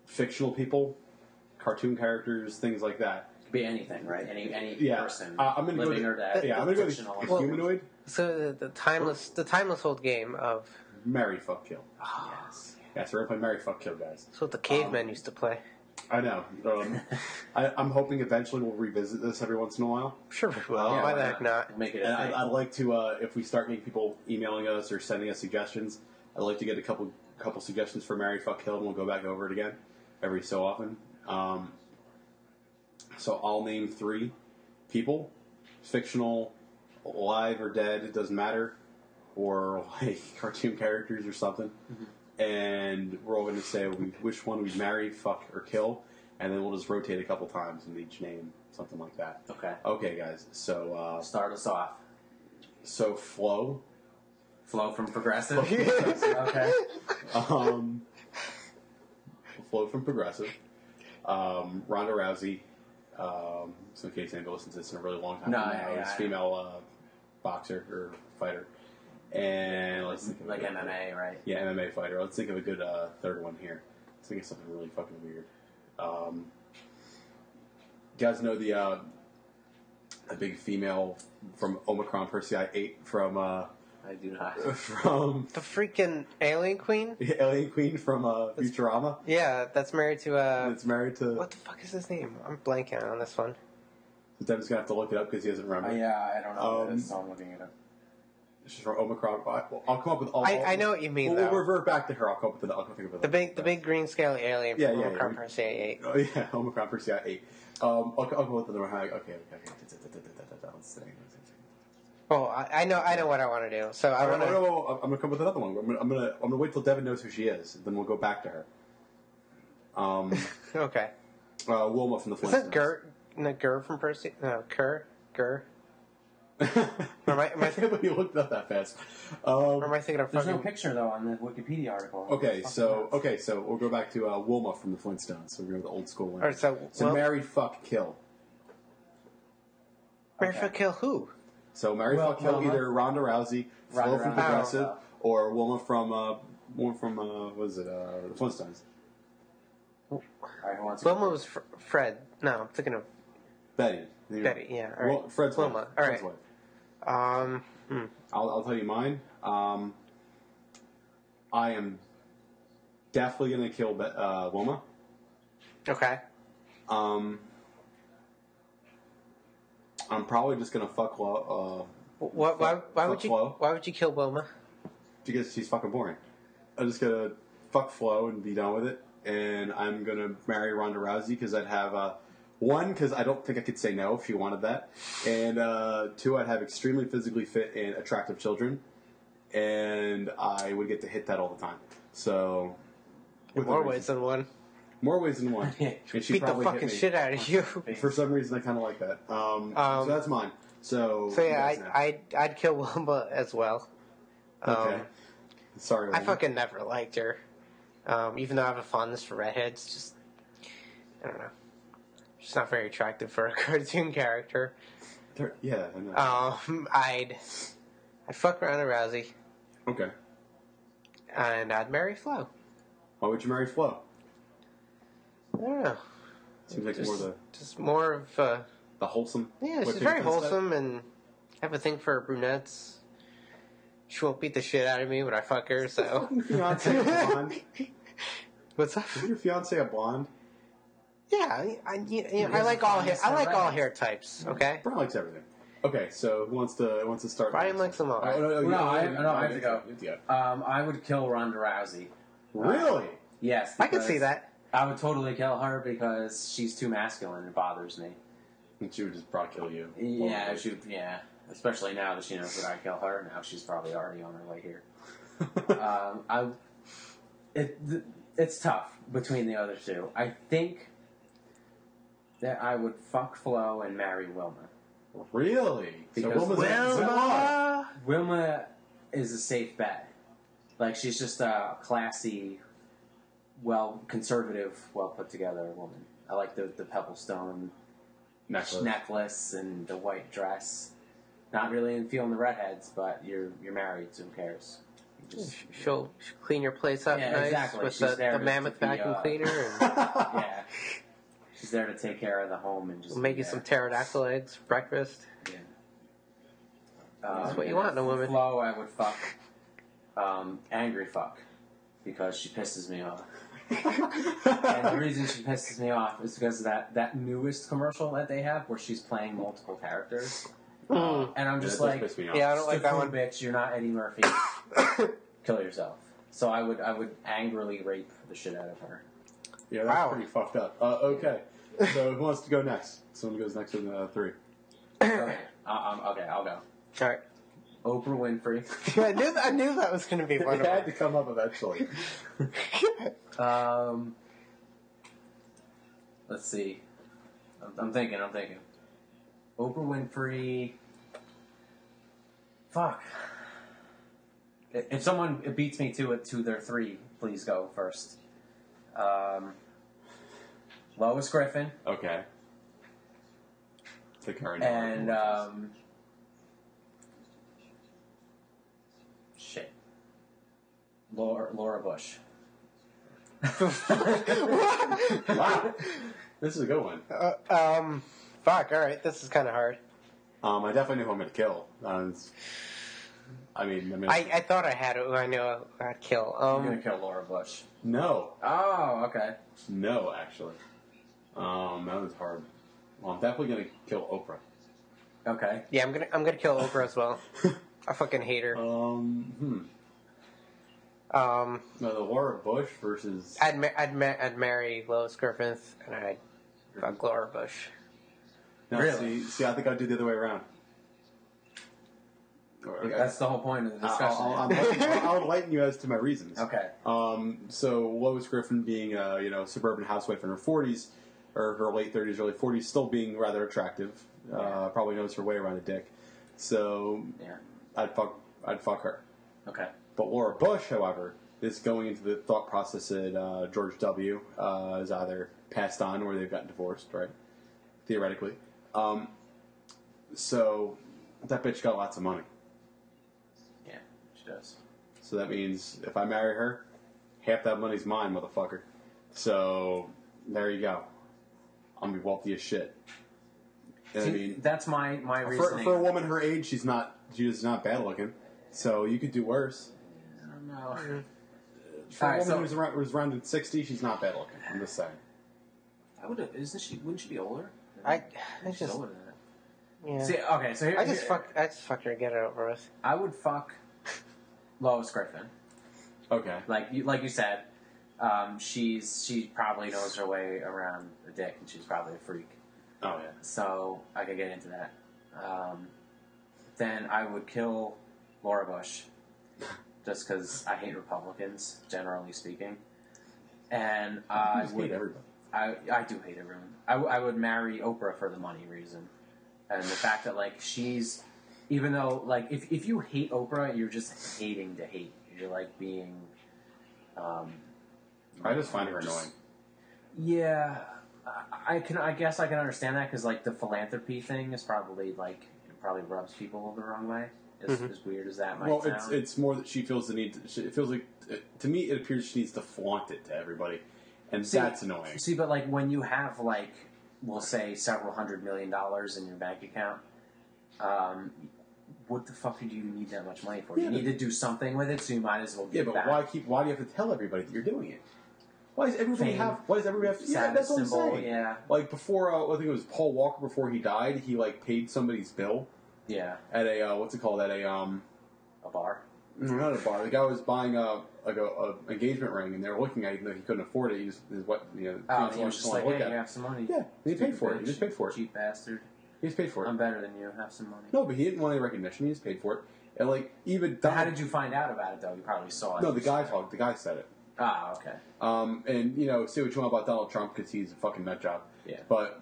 S3: fictional people, cartoon characters, things like that.
S1: Could be anything, right? Any person,
S3: I'm gonna
S1: living
S3: go
S1: or dead.
S3: Yeah, I'm going to go with humanoid.
S2: So the timeless old game of
S3: Marry, fuck, kill.
S1: Yes.
S3: Yeah, so we're going to play Marry, fuck, kill, guys.
S2: That's what the cavemen used to play.
S3: I know. I'm hoping eventually we'll revisit this every once in a while.
S2: Sure we will. Why the heck not?
S1: We'll make it
S3: And I'd like to, if we start getting people emailing us or sending us suggestions, I'd like to get a couple suggestions for Marry, fuck, kill, and we'll go back over it again every so often. So I'll name three people, fictional, alive or dead, it doesn't matter, or like cartoon characters or something. And we're all going to say which one we'd marry, fuck, or kill, and then we'll just rotate a couple times in each name, something like that.
S1: Okay.
S3: Okay, guys. So
S1: Start us off.
S3: So Flo.
S1: Flo from Progressive. Okay.
S3: Flo from Progressive. Ronda Rousey. So in case anybody listens to this in a really long time, it's female boxer or fighter. And let's think of
S1: like MMA, right?
S3: Yeah, MMA fighter. Let's think of a good third one here. Let's think of something really fucking weird. You guys know the big female from Omicron Persei 8 from
S1: I do not.
S3: From
S2: The freaking alien queen?
S3: the alien queen from Futurama.
S2: Yeah, that's married to,
S3: It's married to.
S2: what the fuck is his name? I'm blanking on this one.
S3: Devin's gonna have to look it up because he doesn't remember.
S1: Yeah, I don't know what it is, so I'm looking it up.
S3: She's from Omicron. I'll come up with all.
S2: I know what you mean,
S3: We'll
S2: though.
S3: revert back to her. I'll come up with it. I'll think of it.
S2: The big green scale alien
S3: Yeah,
S2: from
S3: yeah,
S2: Omicron
S3: yeah.
S2: Persei 8.
S3: Oh yeah, Omicron Persei 8. I'll come up with the number. Okay. Let's see.
S2: Oh, I know what I want to do. So I want to.
S3: No, I'm gonna come up with another one. I'm gonna wait till Devon knows who she is. Then we'll go back to her.
S2: Okay.
S3: Wilma from the
S2: Is
S3: Flintstones.
S2: that Gur from Percy? No, Gur. Or am I
S3: I can't believe you looked it up that fast.
S2: or am I thinking of
S1: There's no
S2: fucking?
S1: picture though on the Wikipedia article.
S3: Okay, so we'll go back to Wilma from the Flintstones. So we're going to the old school one.
S2: All right, so
S3: marry, fuck, kill.
S2: marry,
S1: Okay.
S2: fuck, kill who?
S3: So marry, fuck, kill
S1: Wilma.
S3: either Ronda Rousey, Flo
S1: Ronda
S3: from
S1: Rousey.
S3: Progressive, or Wilma from the Flintstones.
S1: All right, who wants to
S2: Wilma was Fred. No, I'm thinking of
S3: Betty.
S2: Betty. Yeah. All right.
S3: Fred's
S2: Wilma.
S3: wife.
S2: All
S3: Fred's
S2: right.
S3: wife. I'll tell you mine. I am definitely going to kill Wilma.
S2: Okay.
S3: I'm probably just going to fuck
S2: Why would you?
S3: Flo.
S2: Why would you kill Wilma?
S3: Because she's fucking boring. I'm just going to fuck Flo and be done with it. And I'm going to marry Ronda Rousey because I'd have... one, because I don't think I could say no if she wanted that. And two, I'd have extremely physically fit and attractive children. And I would get to hit that all the time. So...
S2: In more ways than one.
S3: More ways than one. And she
S2: Beat the
S3: probably hit
S2: fucking
S3: me.
S2: shit out of you.
S3: For some reason, I kind of like that. So that's mine. So
S2: yeah,
S3: you guys know.
S2: I'd kill Wilma as well.
S3: Okay. Sorry,
S2: I
S3: Wilma.
S2: fucking never liked her. Even though I have a fondness for redheads, just I don't know. She's not very attractive for a cartoon character.
S3: Yeah, I know.
S2: I'd fuck Ronda Rousey
S3: Okay.
S2: and I'd marry Flo.
S3: Why would you marry Flo?
S2: I don't know.
S3: Seems like
S2: Just more of
S3: the wholesome.
S2: yeah. She's
S3: whipping
S2: very
S3: kind of
S2: wholesome and have a thing for brunettes. She won't beat the shit out of me when I fuck her. So
S3: stuff. Your fiance a blonde?
S2: what's up?
S3: Is your fiance a blonde?
S2: Yeah, I like all hair. I like all hair types. Okay.
S3: Brian likes everything. Okay, so who wants to start?
S2: Brian likes them all.
S3: Oh,
S1: No, I have to go.
S3: Yeah.
S1: I would kill Ronda Rousey.
S3: Really?
S1: Yes.
S2: I can
S1: because
S2: see that.
S1: I would totally kill her because she's too masculine. It bothers me.
S3: And she would just probably kill you.
S1: Yeah, especially now that she knows that I kill her. Now she's probably already on her way here. It's tough between the other two. I think that I would fuck Flo and marry Wilma.
S3: Really?
S1: Because
S3: so
S1: Wilma is a safe bet. Like, she's just a classy, conservative, well put together woman. I like the Pebblestone necklace and the white dress. Not really in feeling the redheads, but you're married, so who cares?
S2: She'll clean your place up nice
S1: exactly.
S2: with
S1: She's there
S2: the
S1: to
S2: mammoth
S1: be,
S2: vacuum cleaner. And
S1: Yeah. She's there to take care of the home and just
S2: we'll make
S1: be
S2: you
S1: there.
S2: some pterodactyl eggs for breakfast.
S1: Yeah.
S2: That's what you want in a woman.
S1: Flo, I would fuck. Angry fuck. Because she pisses me off. And the reason she pisses me off is because of that newest commercial that they have where she's playing multiple characters. And I'm just
S3: that does
S1: like,
S3: piss me off.
S2: Yeah, I don't like that one.
S1: bitch, you're not Eddie Murphy. Kill yourself. So I would angrily rape the shit out of her.
S3: Yeah, that's
S2: Wow.
S3: pretty fucked up. Okay, so who wants to go next? Someone goes next in 3.
S1: Okay, I'll go.
S2: All right.
S1: Oprah Winfrey.
S2: I knew that was going to be one
S3: It
S2: of
S3: had
S2: them.
S3: to come up eventually.
S1: Let's see. I'm thinking. Oprah Winfrey. Fuck. If someone beats me to it to their three, please go first. Lois Griffin.
S3: Okay. The current.
S1: And shit. Laura Bush.
S3: Wow. This is a good one.
S2: Fuck. All right. This is kind of hard.
S3: I definitely know who I'm going to kill.
S2: I thought I had it. I know I'd kill.
S1: I'm gonna kill Laura Bush.
S3: No.
S1: Oh, okay.
S3: No, actually. That was hard. Well, I'm definitely going to kill Oprah.
S1: Okay.
S2: Yeah, I'm gonna kill Oprah as well. I fucking hate her.
S3: No, the Laura Bush versus.
S2: I'd marry Lois Griffith and I'd fuck Laura Bush.
S3: No,
S1: Really?
S3: See, I think I'd do the other way around.
S1: That's the whole point of the discussion.
S3: I'll enlighten you as to my reasons.
S1: Okay.
S3: So Lois Griffin being a suburban housewife in her 40s, or her late 30s, early 40s, still being rather attractive. Probably knows her way around a dick. So
S1: Yeah.
S3: I'd fuck her.
S1: Okay.
S3: But Laura Bush, however, is going into the thought process that George W. Is either passed on or they've gotten divorced, right? Theoretically. So that bitch got lots of money.
S1: Yeah, she does.
S3: So that means if I marry her, half that money's mine, motherfucker. So there you go. I'm gonna be wealthy as shit. And
S1: See,
S3: I mean,
S1: that's my reasoning.
S3: for a woman her age, she's not bad looking. So you could do worse.
S1: I don't know.
S3: For a
S1: Alright,
S3: woman who's around in 60, she's not bad looking. I'm just saying.
S1: Wouldn't she be older?
S2: I
S1: She's
S2: just
S1: older than that.
S2: yeah.
S1: See, okay, so here,
S2: I just fuck her and get it over with.
S1: I would fuck Lois Griffin.
S3: Okay.
S1: Like you said, she probably knows her way around a dick, and she's probably a freak.
S3: Oh yeah.
S1: So I could get into that. Then I would kill Laura Bush, just because I hate Republicans, generally speaking. And I
S3: just
S1: would
S3: hate everybody.
S1: I do hate everyone. I would marry Oprah for the money reason, and the fact that she's, even though if you hate Oprah, you're just hating to hate. You're being.
S3: I just find her annoying.
S1: Yeah, I guess I can understand that because the philanthropy thing is probably it probably rubs people the wrong way. As weird as that might sound.
S3: Well, it's more that she feels the need. It feels like to me, it appears she needs to flaunt it to everybody, and that's annoying.
S1: See, but when you have we'll say several $100 million in your bank account, what the fuck do you need that much money for?
S3: Yeah,
S1: you need to do something with it, so you might as well give
S3: but
S1: back.
S3: why do you have to tell everybody that you're doing it? Why does everybody
S1: Fame.
S3: have? Why does everybody have? Yeah,
S1: Status
S3: that's what I'm
S1: symbol,
S3: saying.
S1: yeah.
S3: Before, I think it was Paul Walker. Before he died, he paid somebody's bill
S1: Yeah,
S3: at a what's it called? At a
S1: a bar.
S3: not a bar. The guy was buying a engagement ring, and they were looking at it, even though he couldn't afford it. He was
S1: He was just
S3: look
S1: hey,
S3: at
S1: you
S3: it.
S1: have some money.
S3: Yeah, he paid
S1: Stupid
S3: for it. He
S1: bitch.
S3: just paid for it.
S1: Cheap bastard.
S3: He just paid for it.
S1: I'm better than you. Have some money.
S3: No, but he didn't want any recognition. He just paid for it. And even
S1: But how did you find out about it though? You probably saw it.
S3: No, the guy talked. The guy said it.
S1: Ah, okay.
S3: And say what you want about Donald Trump because he's a fucking nut job.
S1: Yeah.
S3: But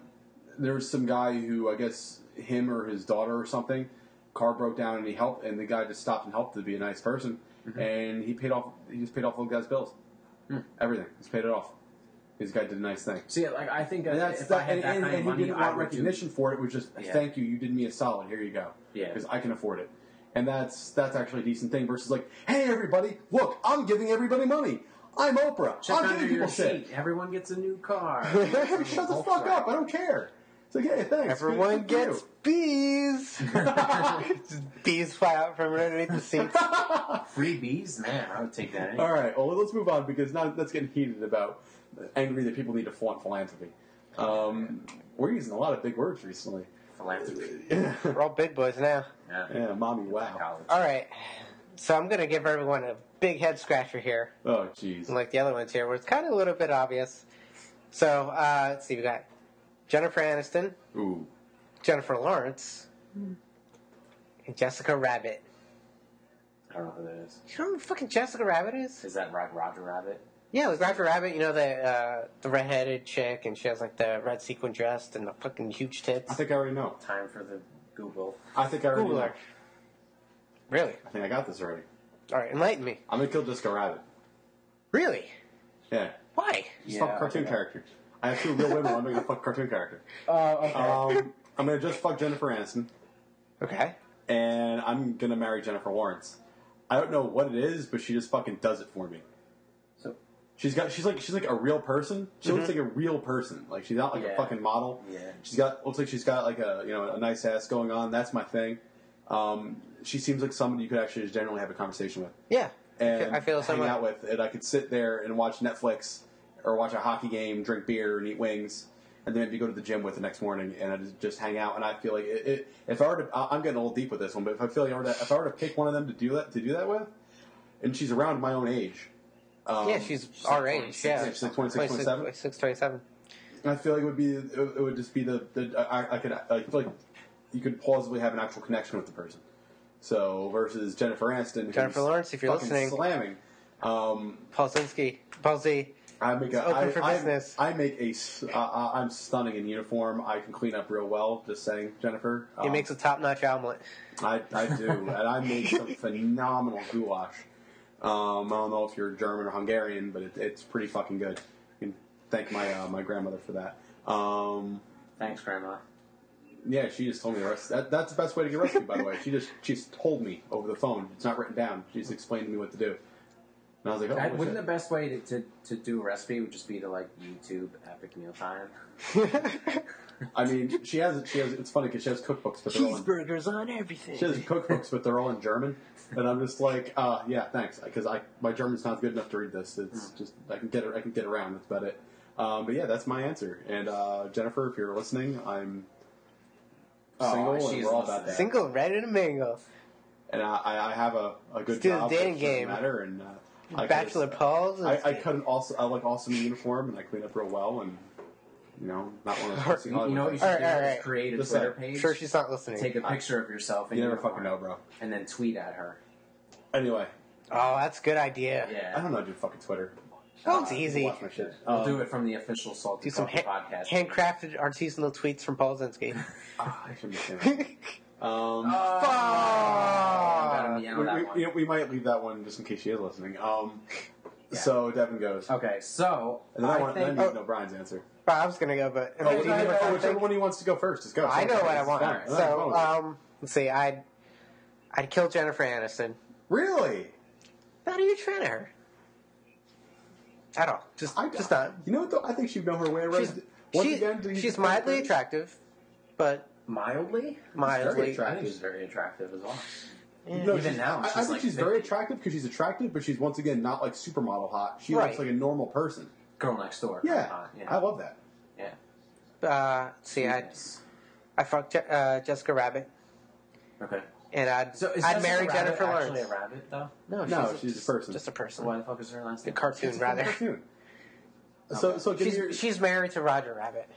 S3: there was some guy who I guess him or his daughter or something, car broke down and he helped, and the guy just stopped and helped to be a nice person, and he paid off. He just paid off all the guy's bills. Everything. Just paid it off. This guy did a nice thing.
S1: See, I think
S3: And
S1: if I had that kind of
S3: he
S1: money,
S3: didn't
S1: I
S3: want
S1: would
S3: recognition for it. It was just thank you. You did me a solid. Here you go.
S1: Yeah.
S3: Because I can afford it. And that's actually a decent thing versus hey everybody, look, I'm giving everybody money. I'm Oprah.
S1: Check
S3: I'm
S1: under
S3: giving
S1: your
S3: people shit.
S1: seat. Everyone gets a new car.
S3: Shut the fuck up. I don't care. It's hey, thanks.
S2: Everyone
S3: Good for
S2: gets bees. Just bees fly out from underneath the seats.
S1: Free bees? Man, I would take that
S3: you.
S1: anyway.
S3: All right. Well, let's move on because now that's getting heated about angry that people need to flaunt philanthropy. We're using a lot of big words recently.
S1: Philanthropy.
S2: We're all big boys now.
S3: Yeah, mommy, wow.
S1: College.
S2: All right. So I'm going to give everyone a big head scratcher here.
S3: Oh, jeez.
S2: Like the other ones here, where it's kind of a little bit obvious. So, let's see. We got Jennifer Aniston,
S3: Ooh.
S2: Jennifer Lawrence, and Jessica Rabbit.
S1: I don't know who that is.
S2: You know who fucking Jessica Rabbit is?
S1: Is that Roger Rabbit?
S2: Yeah, it was Roger Rabbit. You know the redheaded chick, and she has like the red sequin dress and the fucking huge tits.
S3: I think I already know.
S1: Time for the Google.
S3: I think I already
S2: Google
S3: know.
S2: her. Really?
S3: I think I got this already.
S2: All right, enlighten me.
S3: I'm gonna kill Jessica Rabbit.
S2: Really?
S3: Yeah.
S2: Why?
S3: Just fuck cartoon character. I have 2 real women. I'm gonna fuck cartoon character.
S1: Okay.
S3: I'm gonna just fuck Jennifer Aniston,
S2: Okay.
S3: and I'm gonna marry Jennifer Lawrence. I don't know what it is, but she just fucking does it for me.
S1: So
S3: She's like a real person. She looks like a real person. Like she's not like a fucking model.
S1: Yeah.
S3: Looks like she's got like a nice ass going on. That's my thing. She seems like somebody you could actually just generally have a conversation with.
S2: Yeah.
S3: And
S2: I feel the same
S3: hang
S2: way.
S3: out with, and I could sit there and watch Netflix or watch a hockey game, drink beer, and eat wings, and then maybe go to the gym with the next morning and I just hang out. And I feel like if I were to, I'm getting a little deep with this one, but if I feel like if I were to pick one of them to do that with, and she's around my own age.
S2: Yeah, she's our age. Yeah,
S3: she's like 26, 27.
S2: 26, 27.
S3: I feel like it would just be I feel like you could plausibly have an actual connection with the person. So versus Jennifer Aniston,
S2: Jennifer Lawrence, if you're
S3: fucking
S2: listening,
S3: slamming.
S2: Paul Z.
S3: I make a.
S2: Open for business.
S3: I'm stunning in uniform. I can clean up real well. Just saying, Jennifer.
S2: He makes a top-notch omelet.
S3: I do, and I make some phenomenal goulash. I don't know if you're German or Hungarian, but it's pretty fucking good. You can thank my grandmother for that.
S1: Thanks, Grandma.
S3: Yeah, she just told me the rest. That's the best way to get a recipe, by the way. She just told me over the phone. It's not written down. She just explained to me what to do. And I was like, oh,
S1: Wouldn't the best way to do a recipe would just be to like YouTube Epic Mealtime?
S3: I mean, she has. It's funny because she has cookbooks, but they're all in,
S2: Cheeseburgers on everything.
S3: she has cookbooks, but they're all in German. And I'm just like, yeah, thanks, because my German's not good enough to read this. It's just I can get around. That's about it. But yeah, that's my answer. And Jennifer, if you're listening, I'm single, and we're all about that.
S2: Single, ready to mingle.
S3: And I have a good
S2: do the
S3: job.
S2: dating
S3: which doesn't
S2: game.
S3: Matter, and
S2: Bachelor Pauls.
S3: I look awesome in uniform, and I clean up real well, and not one of those.
S1: You know what you should
S2: All
S1: do?
S2: right.
S1: Is create a
S3: Just
S1: Twitter
S3: like-
S1: page.
S2: Sure, she's not listening.
S1: Take a picture of yourself. In
S3: You never
S1: uniform,
S3: fucking know, bro.
S1: And then tweet at her.
S3: Anyway,
S2: Oh, that's a good idea.
S1: Yeah.
S3: I don't know how to do fucking Twitter.
S2: Oh, it's easy.
S3: Watch my shit.
S1: We'll do it from the official Salty
S2: Do some
S1: Coffee podcast.
S2: handcrafted artisanal tweets from Paul Zinski.
S3: I shouldn't be saying that.
S1: Gotta meow that one.
S3: We might leave that one just in case she is listening. So Devin goes.
S1: Okay, so
S3: And then I
S1: think
S3: need to know Brian's answer.
S2: I was gonna go, but do you have a fun
S3: Whichever
S2: thing?
S3: one he wants to go first, just go.
S2: I know what I want.
S3: Alright,
S2: So, let's see. I'd kill Jennifer Aniston.
S3: really?
S2: Not a huge fan of her. At all. Just not.
S3: You know what though? I think she'd know her way around.
S2: She's mildly attractive, but
S1: mildly.
S3: Very
S1: I think she's very attractive as well.
S3: No,
S1: Even now,
S3: I
S1: she's
S3: think
S1: like
S3: she's
S1: 50.
S3: very attractive because she's attractive, but she's once again not like supermodel hot. She
S2: Right.
S3: looks like a normal person.
S1: Girl next door.
S3: Yeah,
S1: Yeah.
S3: I love that.
S1: Yeah.
S2: see, I fucked Jessica Rabbit,
S1: Okay.
S2: and I'd
S1: So is
S2: marry
S1: Jessica
S2: Jennifer
S1: Rabbit
S2: Lawrence.
S1: actually a rabbit though?
S3: No, she's a person.
S2: Just a
S1: So
S2: person.
S1: why the fuck is her last
S2: A
S1: name?
S2: cartoon,
S3: It's a
S2: rather.
S3: cartoon. So give me your.
S2: She's married to Roger Rabbit.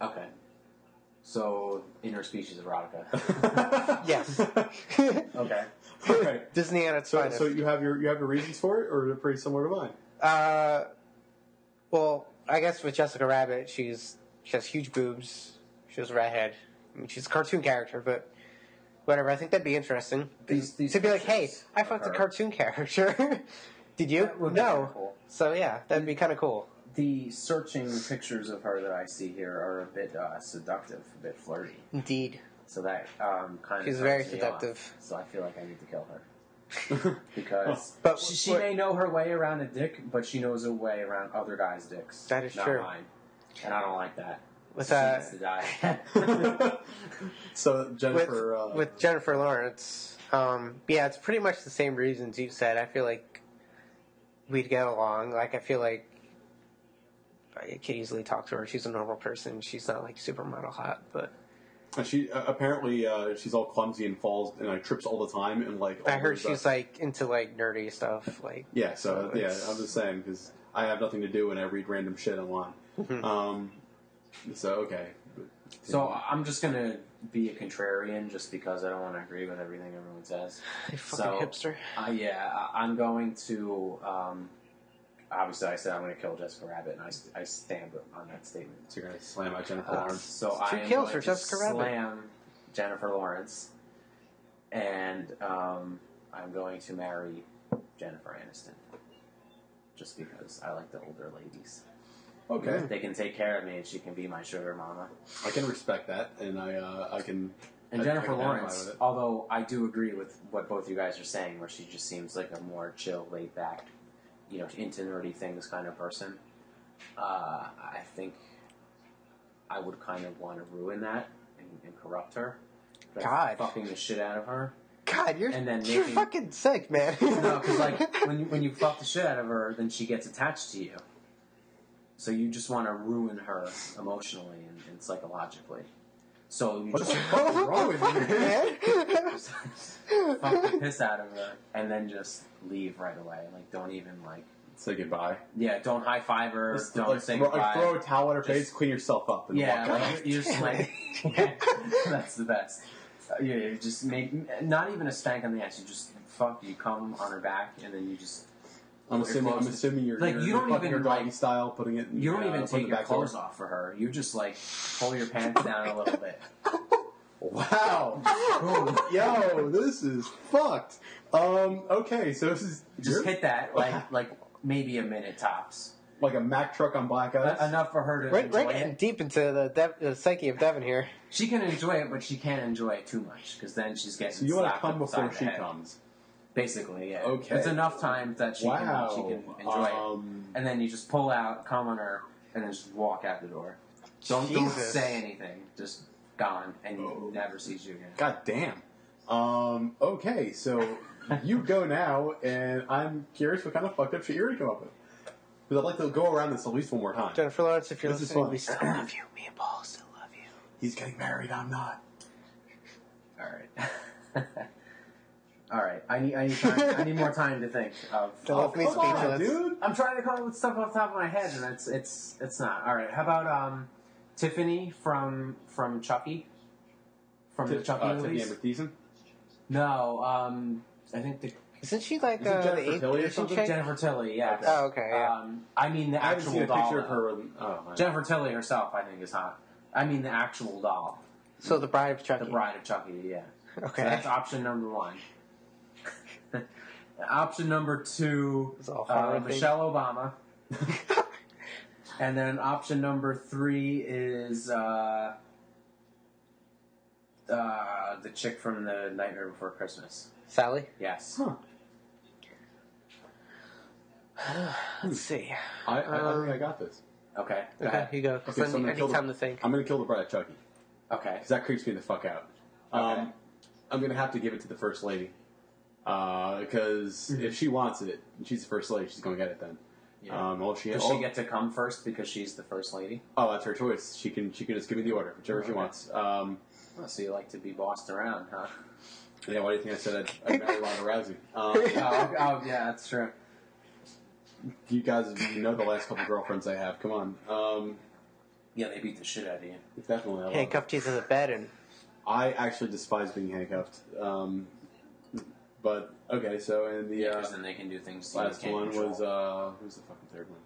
S1: Okay. So interspecies erotica.
S2: Yes.
S1: Okay.
S3: Okay.
S2: Disney at its
S3: So
S2: finest.
S3: you have your reasons for it, or they're pretty similar to mine?
S2: Well, I guess with Jessica Rabbit, she has huge boobs. She was a redhead. I mean, she's a cartoon character, but whatever. I think that'd be interesting.
S1: These
S2: to be like, hey,
S1: pictures
S2: I
S1: of
S2: fucked a
S1: her.
S2: cartoon character. Did you?
S1: That would be kinda
S2: No.
S1: cool.
S2: So yeah, that'd be kind of cool.
S1: The searching pictures of her that I see here are a bit seductive, a bit flirty.
S2: Indeed.
S1: So that kind of
S2: She's very seductive.
S1: So I feel like I need to kill her because
S2: But
S1: she may know her way around a dick, but she knows her way around other guys' dicks.
S2: That is
S1: not
S2: true.
S1: Mine. And I don't like that.
S2: With
S1: So she needs to die.
S3: So Jennifer.
S2: with Jennifer Lawrence, yeah, it's pretty much the same reasons you said. I feel like we'd get along. Like I feel like I could easily talk to her. She's a normal person. She's not like supermodel hot, but
S3: She apparently she's all clumsy and falls and like trips all the time and like.
S2: I heard she's like into like nerdy stuff. Like
S3: Yeah, so yeah,
S2: it's-
S3: I'm just saying because I have nothing to do and I read random shit online.
S2: Mm-hmm.
S3: So okay.
S1: So I'm just gonna be a contrarian just because I don't want to agree with everything everyone says.
S2: You fucking hipster.
S1: I'm going to. Obviously, I said I'm going to kill Jessica Rabbit, and I stand on that statement.
S3: So you're going to slam out Jennifer Lawrence.
S1: So
S2: Two
S1: I am
S2: kills
S1: going
S2: for
S1: to
S2: Jessica Rabbit.
S1: slam Jennifer Lawrence, and I'm going to marry Jennifer Aniston, just because I like the older ladies.
S3: Okay.
S1: They can take care of me, and she can be my sugar mama.
S3: I can respect that, and I can...
S1: And Jennifer
S3: I can
S1: Lawrence, although I do agree with what both you guys are saying, where she just seems like a more chill, laid-back, into nerdy things kind of person, I think I would kind of want to ruin that and corrupt her.
S2: God.
S1: Fucking the shit out of her.
S2: God, you're
S1: making,
S2: fucking sick, man.
S1: No, because like when you fuck the shit out of her, then she gets attached to you. So you just want to ruin her emotionally and psychologically. So you just
S3: what's wrong with you, man?
S1: fuck the piss out of her and then just leave right away. Like, don't even
S3: say goodbye.
S1: Yeah, don't high five her.
S3: Just,
S1: don't say goodbye.
S3: Like throw a towel on her face, clean yourself up, and walk out.
S1: You're just that's the best. You just not even a spank on the ass. You just you come on her back, and then you just.
S3: I'm assuming you're
S1: you don't even
S3: her doggy style, putting it.
S1: You don't even take your clothes off for her. You just pull your pants down a little bit.
S3: Wow. Yo, this is fucked. Okay, so this is
S1: just hit that like maybe a minute tops.
S3: Like a Mack truck on black ice.
S1: Enough for her to enjoy
S2: Right
S1: it.
S2: Deep into the psyche of Devon here.
S1: She can enjoy it, but she can't enjoy it too much because then she's getting.
S3: So you want to come before she comes.
S1: Basically, yeah.
S3: Okay.
S1: It's enough time that she can enjoy it. And then you just pull out, come on her, and then just walk out the door. Don't say anything. Just gone, and he never sees you again.
S3: God damn. Okay, so you go now, and I'm curious what kind of fucked up shit you're going to come up with. Because I'd like to go around this at least one more time.
S2: Jennifer Lawrence, if you're listening, we
S1: still love you. Me and Paul still love you.
S3: He's getting married, I'm not.
S1: Alright. Alright, I need more time to think of.
S2: Don't me speechless,
S3: dude.
S1: I'm trying to come up with stuff off the top of my head, and it's not. Alright, how about Tiffany from Chucky? From the Chucky movies?
S3: Tiffany Amber Thiessen?
S1: No, I think
S2: isn't she like
S3: Jennifer Tilly or
S2: Asian
S3: something?
S2: chick?
S1: Jennifer Tilly, yeah.
S2: Okay. Oh, okay, yeah.
S1: I mean the
S3: I haven't
S1: actual
S3: seen a
S1: doll.
S3: picture of her.
S1: Jennifer Tilly herself, I think, is hot. I mean the actual doll.
S2: So the Bride of Chucky.
S1: The Bride of Chucky, yeah.
S2: Okay.
S1: So that's option number 1. Option number 2, Michelle Obama. And then option number 3 is the chick from the Nightmare Before Christmas.
S2: Sally?
S1: Yes.
S3: Huh.
S2: Let's see.
S3: I think I got this.
S1: Okay.
S2: Okay, you go.
S3: Okay, so
S2: I need time to think.
S3: I'm going to kill the Bride of Chucky.
S1: Okay.
S3: Because that creeps me the fuck out.
S1: Okay.
S3: I'm going to have to give it to the First Lady. Because if she wants it, and she's the First Lady, she's going to get it then.
S1: Yeah. Does she get to come first because she's the First Lady?
S3: Oh, that's her choice. She can just give me the order, whichever she wants.
S1: So you like to be bossed around, huh?
S3: Yeah, why do you think I said I'd marry Ronda Rousey?
S1: Yeah, that's true.
S3: You guys know the last couple girlfriends I have. Come on.
S1: Yeah, they beat the shit out of you.
S3: Definitely.
S2: Handcuffed you to the bed and...
S3: I actually despise being handcuffed. But, okay, so in the...
S1: because then they can do things you
S3: last
S1: can't
S3: one
S1: control.
S3: was... who's the fucking third one?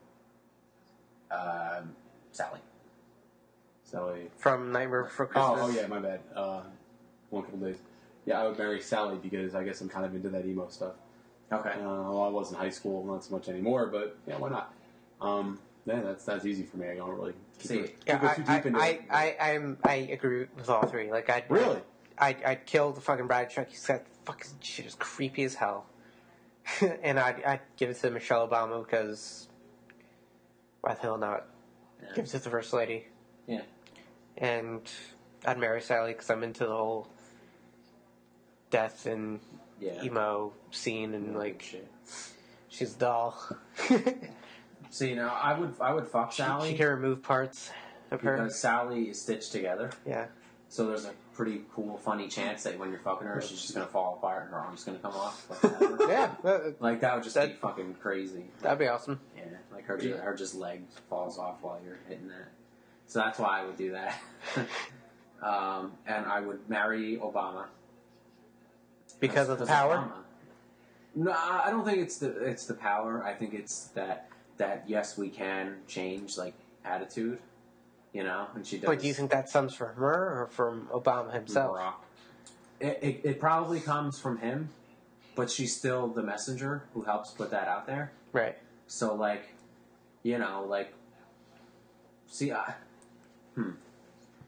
S1: Sally.
S3: Sally.
S2: From Nightmare Before Christmas.
S3: Oh, yeah, my bad. One couple days. Yeah, I would marry Sally because I guess I'm kind of into that emo stuff.
S1: Okay.
S3: Well, I was in high school, not so much anymore, but yeah, why not? Yeah, that's easy for me. I don't really
S1: See,
S3: go too deep into it.
S2: I agree with all three. Like I'd kill the fucking Bride of Chucky. That fucking shit is creepy as hell. And I'd give it to Michelle Obama because why the hell not?
S1: Yeah.
S2: Give it to the First Lady.
S1: Yeah.
S2: And I'd marry Sally because I'm into the whole death and emo scene and like
S1: shit.
S2: She's a doll.
S1: So I would fuck Sally.
S2: She can remove parts of her
S1: because Sally is stitched together.
S2: Yeah.
S1: So there's a pretty cool, funny chance that when you're fucking her, she's just gonna fall apart and her arm's gonna come off. Like
S2: yeah.
S1: Like that would just be fucking crazy.
S2: That'd be awesome.
S1: Yeah, like her just leg falls off while you're hitting that. So that's why I would do that. and I would marry Obama
S2: Because of the power?
S1: Obama. No, I don't think it's the power. I think it's that yes, we can change like attitude, and she does.
S2: But do you think that comes from her or from Obama himself?
S1: Barack. It probably comes from him, but she's still the messenger who helps put that out there.
S2: Right.
S1: So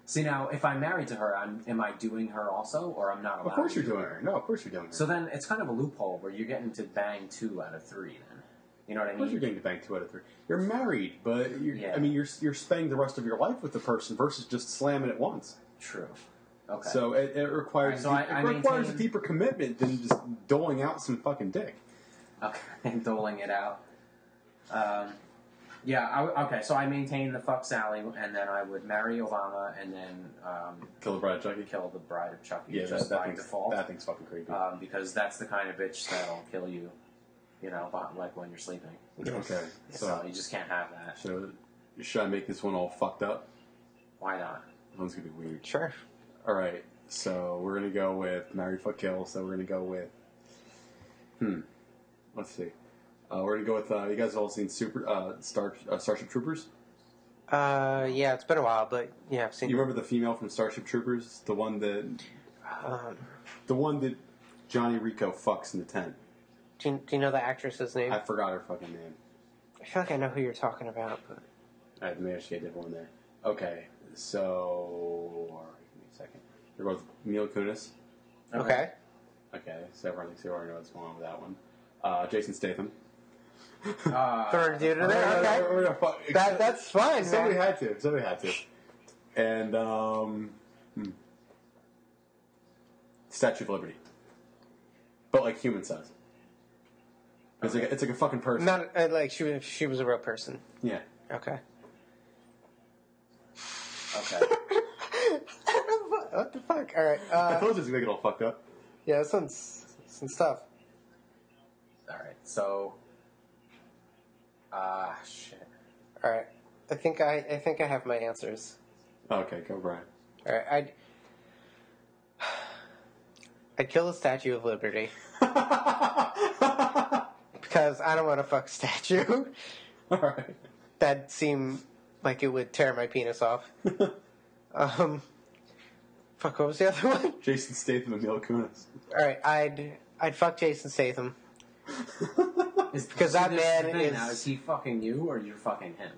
S1: see now, if I'm married to her, am I doing her also, or I'm not allowed?
S3: Of course
S1: to
S3: you're doing her. No, of course you're doing her.
S1: So then it's kind of a loophole where you're getting to bang 2 out of 3. Then you know what I
S3: Of course
S1: mean?
S3: you're getting to bang 2 out of 3. You're married, but you're spending the rest of your life with the person versus just slamming it once.
S1: True. Okay.
S3: So it requires
S1: Right, so
S3: it requires a
S1: maintain-
S3: deeper commitment than just doling out some fucking dick.
S1: Okay, doling it out. Okay. So I maintain the fuck Sally, and then I would marry Obama, and then
S3: Kill the bride of Chucky.
S1: kill the bride of Chucky.
S3: Yeah,
S1: just by default.
S3: that thing's fucking creepy.
S1: Because that's the kind of bitch that'll kill you, like when you're sleeping.
S3: Okay,
S1: So you just can't have that.
S3: so should I make this one all fucked up?
S1: Why not?
S3: That one's gonna be weird.
S2: Sure.
S3: All right, so we're gonna go with marry, fuck, kill. So we're gonna go with let's see. We're gonna go with you guys have all seen Starship Troopers?
S2: Yeah, it's been a while, but yeah, I've seen.
S3: You remember the female from Starship Troopers, the one that Johnny Rico fucks in the tent?
S2: Do you know the actress's name?
S3: I forgot her fucking name.
S2: I feel like I know who you're talking about, but
S3: I managed to get a different one there. Okay, so all right, give me a second. We're both Mila Kunis.
S2: okay.
S3: Okay, so everyone thinks they already know what's going on with that one. Jason Statham.
S2: Third dude in there. Okay.
S3: We're gonna fuck.
S2: That's fine,
S3: Somebody
S2: man.
S3: had to. Somebody had to. And Statue of Liberty, but like human size. It's like a fucking person.
S2: Not like she was a real person.
S3: Yeah.
S2: Okay.
S1: Okay.
S2: What the fuck? All right.
S3: I told you it was gonna get all fucked up.
S2: Yeah, this one's some stuff.
S1: All right. So. Shit.
S2: All right. I think I have my answers.
S3: Okay, go Brian.
S2: All right. I'd kill the Statue of Liberty because I don't want to fuck a statue.
S3: All right.
S2: That'd seem like it would tear my penis off. Fuck. What was the other one?
S3: Jason Statham and Mila Kunis.
S2: All right. I'd fuck Jason Statham. Because that man is.
S1: Now, is he fucking you or you're fucking him?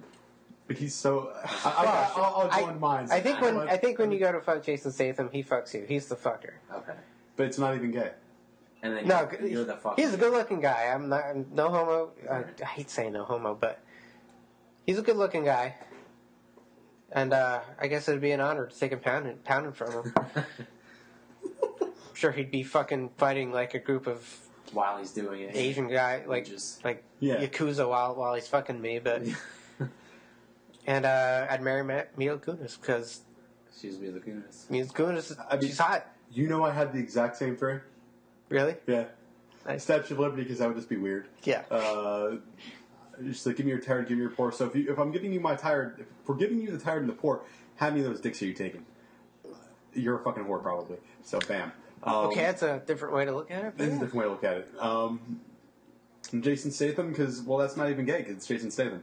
S3: But he's so. I'll join mine.
S2: I think when you go to fuck Jason Statham, he fucks you. He's the fucker.
S1: Okay.
S3: But it's not even gay.
S1: And then
S2: No,
S1: you're the fucker.
S2: he's a good-looking guy. I'm no homo. I hate saying no homo, but he's a good-looking guy. And I guess it'd be an honor to take him pounding from him. I'm sure he'd be fucking fighting like a group of
S1: While he's doing it.
S2: Asian guy, like
S3: Yeah.
S2: Yakuza while he's fucking me, but. And I'd marry Mila Kunis because
S1: She's Mila Kunis.
S2: Mila Kunis,
S3: I mean-
S2: she's hot.
S3: You know, I had the exact same three.
S2: Really?
S3: Yeah.
S2: Nice.
S3: Statue of Liberty, because that would just be weird.
S2: Yeah.
S3: Just like, give me your tired, give me your poor. So if I'm giving you my tired, if we're giving you the tired and the poor, how many of those dicks are you taking? You're a fucking whore, probably. So bam.
S2: Okay, that's a different way to look at it.
S3: This is a different way to look at it. And Jason Statham, because, well, that's not even gay, because it's Jason Statham.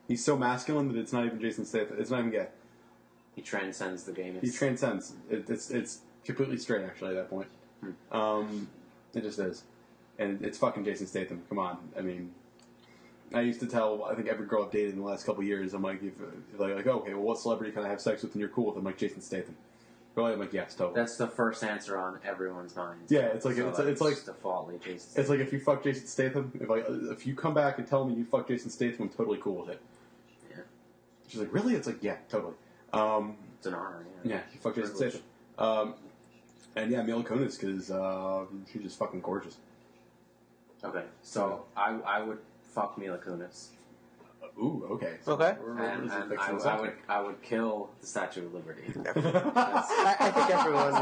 S3: He's so masculine that it's not even Jason Statham. It's not even gay.
S1: He transcends the gayness.
S3: He transcends. It's completely straight, actually, at that point. It just is. And it's fucking Jason Statham. Come on. I mean, I used to tell, I think, every girl I've dated in the last couple of years, I'm like, if like, okay, well, what celebrity can I have sex with and you're cool with? I'm like, Jason Statham. Really? I'm like, yes, totally.
S1: That's the first answer on everyone's mind.
S3: Yeah, it's like it's like
S1: defaultly Jason.
S3: It's like if you fuck Jason Statham, if you come back and tell me you fuck Jason Statham, I'm totally cool with it.
S1: Yeah.
S3: She's like, really? It's like, yeah, totally.
S1: It's an honor.
S3: Yeah, you fuck Jason Statham. And yeah, Mila Kunis, because she's just fucking gorgeous.
S1: Okay, so I would fuck Mila Kunis.
S3: Ooh, okay. So
S2: Okay.
S1: And I would kill the Statue of Liberty.
S2: I think everyone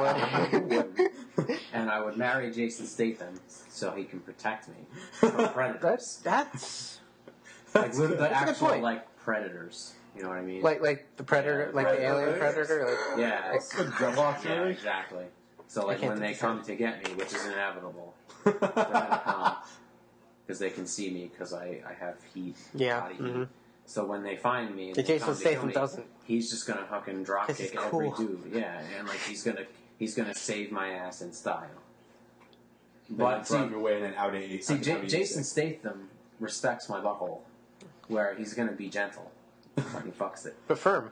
S2: would.
S1: And I would marry Jason Statham so he can protect me from predators.
S2: That's
S1: Like the
S2: a good
S1: actual
S2: point.
S1: like predators. You know what I mean?
S2: Like the Predator,
S1: Yeah,
S2: like the alien
S3: right.
S2: Predator. Like,
S1: yeah,
S3: With dreadlocks,
S1: yeah,
S3: really?
S1: exactly. So like
S2: can't
S1: when they
S2: think
S1: come to get me, which is inevitable, they're gonna come because they can see me because I have heat,
S2: Yeah,
S1: body heat.
S2: mhm.
S1: So when they find me, and
S2: The
S1: they
S2: Jason
S1: come to kill
S2: Statham
S1: me,
S2: doesn't.
S1: he's just gonna fucking drop
S2: 'Cause
S1: kick
S2: he's
S1: every
S2: cool.
S1: dude. Yeah, and like he's gonna save my ass in style.
S3: But
S1: But
S3: drive away and then out a
S1: see, Jason Statham respects my butthole, where he's gonna be gentle when he fucks it,
S2: but firm.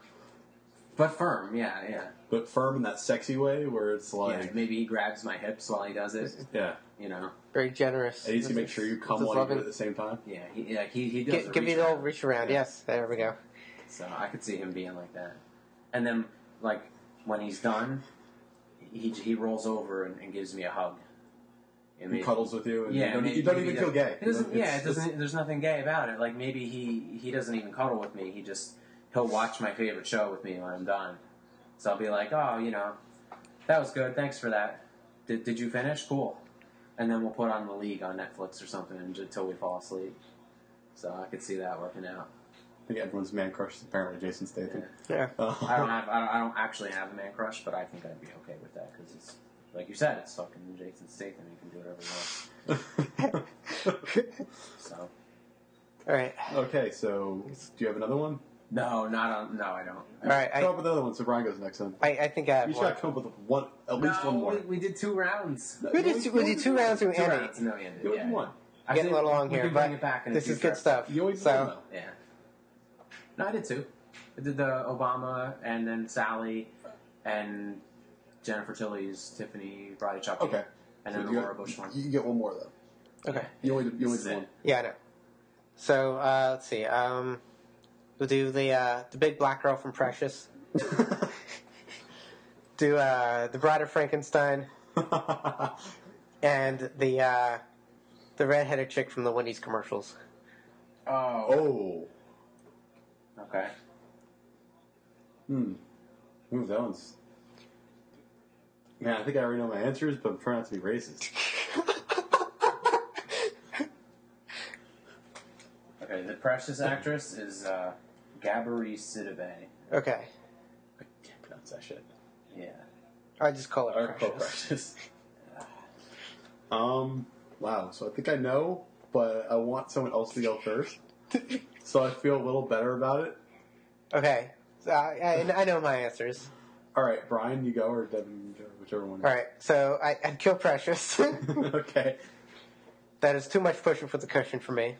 S1: but firm. Yeah.
S3: But firm in that sexy way where it's
S1: Yeah,
S3: like,
S1: maybe he grabs my hips while he does it.
S3: yeah.
S1: You know.
S2: Very generous.
S3: And he's to make sure you come
S2: With
S3: while you
S2: loving.
S3: do it at the same time.
S1: Yeah, he does.
S2: Give me the old reach around.
S1: Yeah.
S2: Yes, there we go.
S1: So I could see him being like that. And then, like, when he's done, he rolls over and gives me a hug. And
S3: He cuddles with you, and
S1: Yeah,
S3: you don't even feel gay.
S1: It doesn't,
S3: You know,
S1: yeah,
S3: it's-
S1: it doesn't. There's nothing gay about it. Like maybe he doesn't even cuddle with me. He'll watch my favorite show with me when I'm done. So I'll be like, oh, that was good. Thanks for that. Did you finish? Cool. And then we'll put on The League on Netflix or something until we fall asleep. So I could see that working out.
S3: I think everyone's man crush is apparently Jason Statham.
S2: Yeah.
S1: I don't actually have a man crush, but I think I'd be okay with that because it's like you said, it's fucking Jason Statham. He can do whatever he wants. So
S2: All right.
S3: Okay, so do you have another one?
S1: no, I don't.
S2: All right.
S3: Come up with another one so Brian goes next time.
S2: I think I have
S3: You just
S2: one.
S3: got to come up with one, at least one more.
S1: We did 2 rounds.
S2: We did 2 rounds with
S1: 2
S2: Andy.
S1: rounds. No, Andy.
S3: You only one.
S1: I
S2: Getting a
S1: think
S2: little long
S1: we
S2: here,
S1: can bring
S2: but
S1: it back in
S2: this
S1: a
S2: is good stuff.
S3: You only one,
S2: So,
S3: though.
S1: Yeah. No, I did 2. I did the Obama and then Sally and Jennifer Tilly's Tiffany Bride of Chucky.
S3: Okay.
S1: And
S3: So
S1: then the
S3: you
S1: Laura
S3: get-
S1: Bush one.
S3: You get one more, though.
S2: okay.
S3: You only
S1: This
S3: did
S1: is
S3: one.
S1: it.
S2: Yeah, I know. So, let's see. We'll do the big black girl from Precious. Do the Bride of Frankenstein and the redheaded chick from the Wendy's commercials.
S1: Oh.
S3: Oh.
S1: Okay.
S3: Ooh, that one's... Man, I think I already know my answers, but I'm trying not to be racist.
S1: Okay, the Precious actress is Gabri Sidibe.
S2: Okay.
S3: I can't pronounce that shit.
S1: Yeah.
S2: I just call it
S3: Or
S2: Precious.
S3: Precious. Wow, so I think I know, but I want someone else to go first. So I feel a little better about it.
S2: Okay. So I know my answers.
S3: Alright, Brian, you go, or Devon, you go, whichever one.
S2: All right. So I'd kill Precious.
S3: Okay.
S2: That is too much pushing for the cushion for me.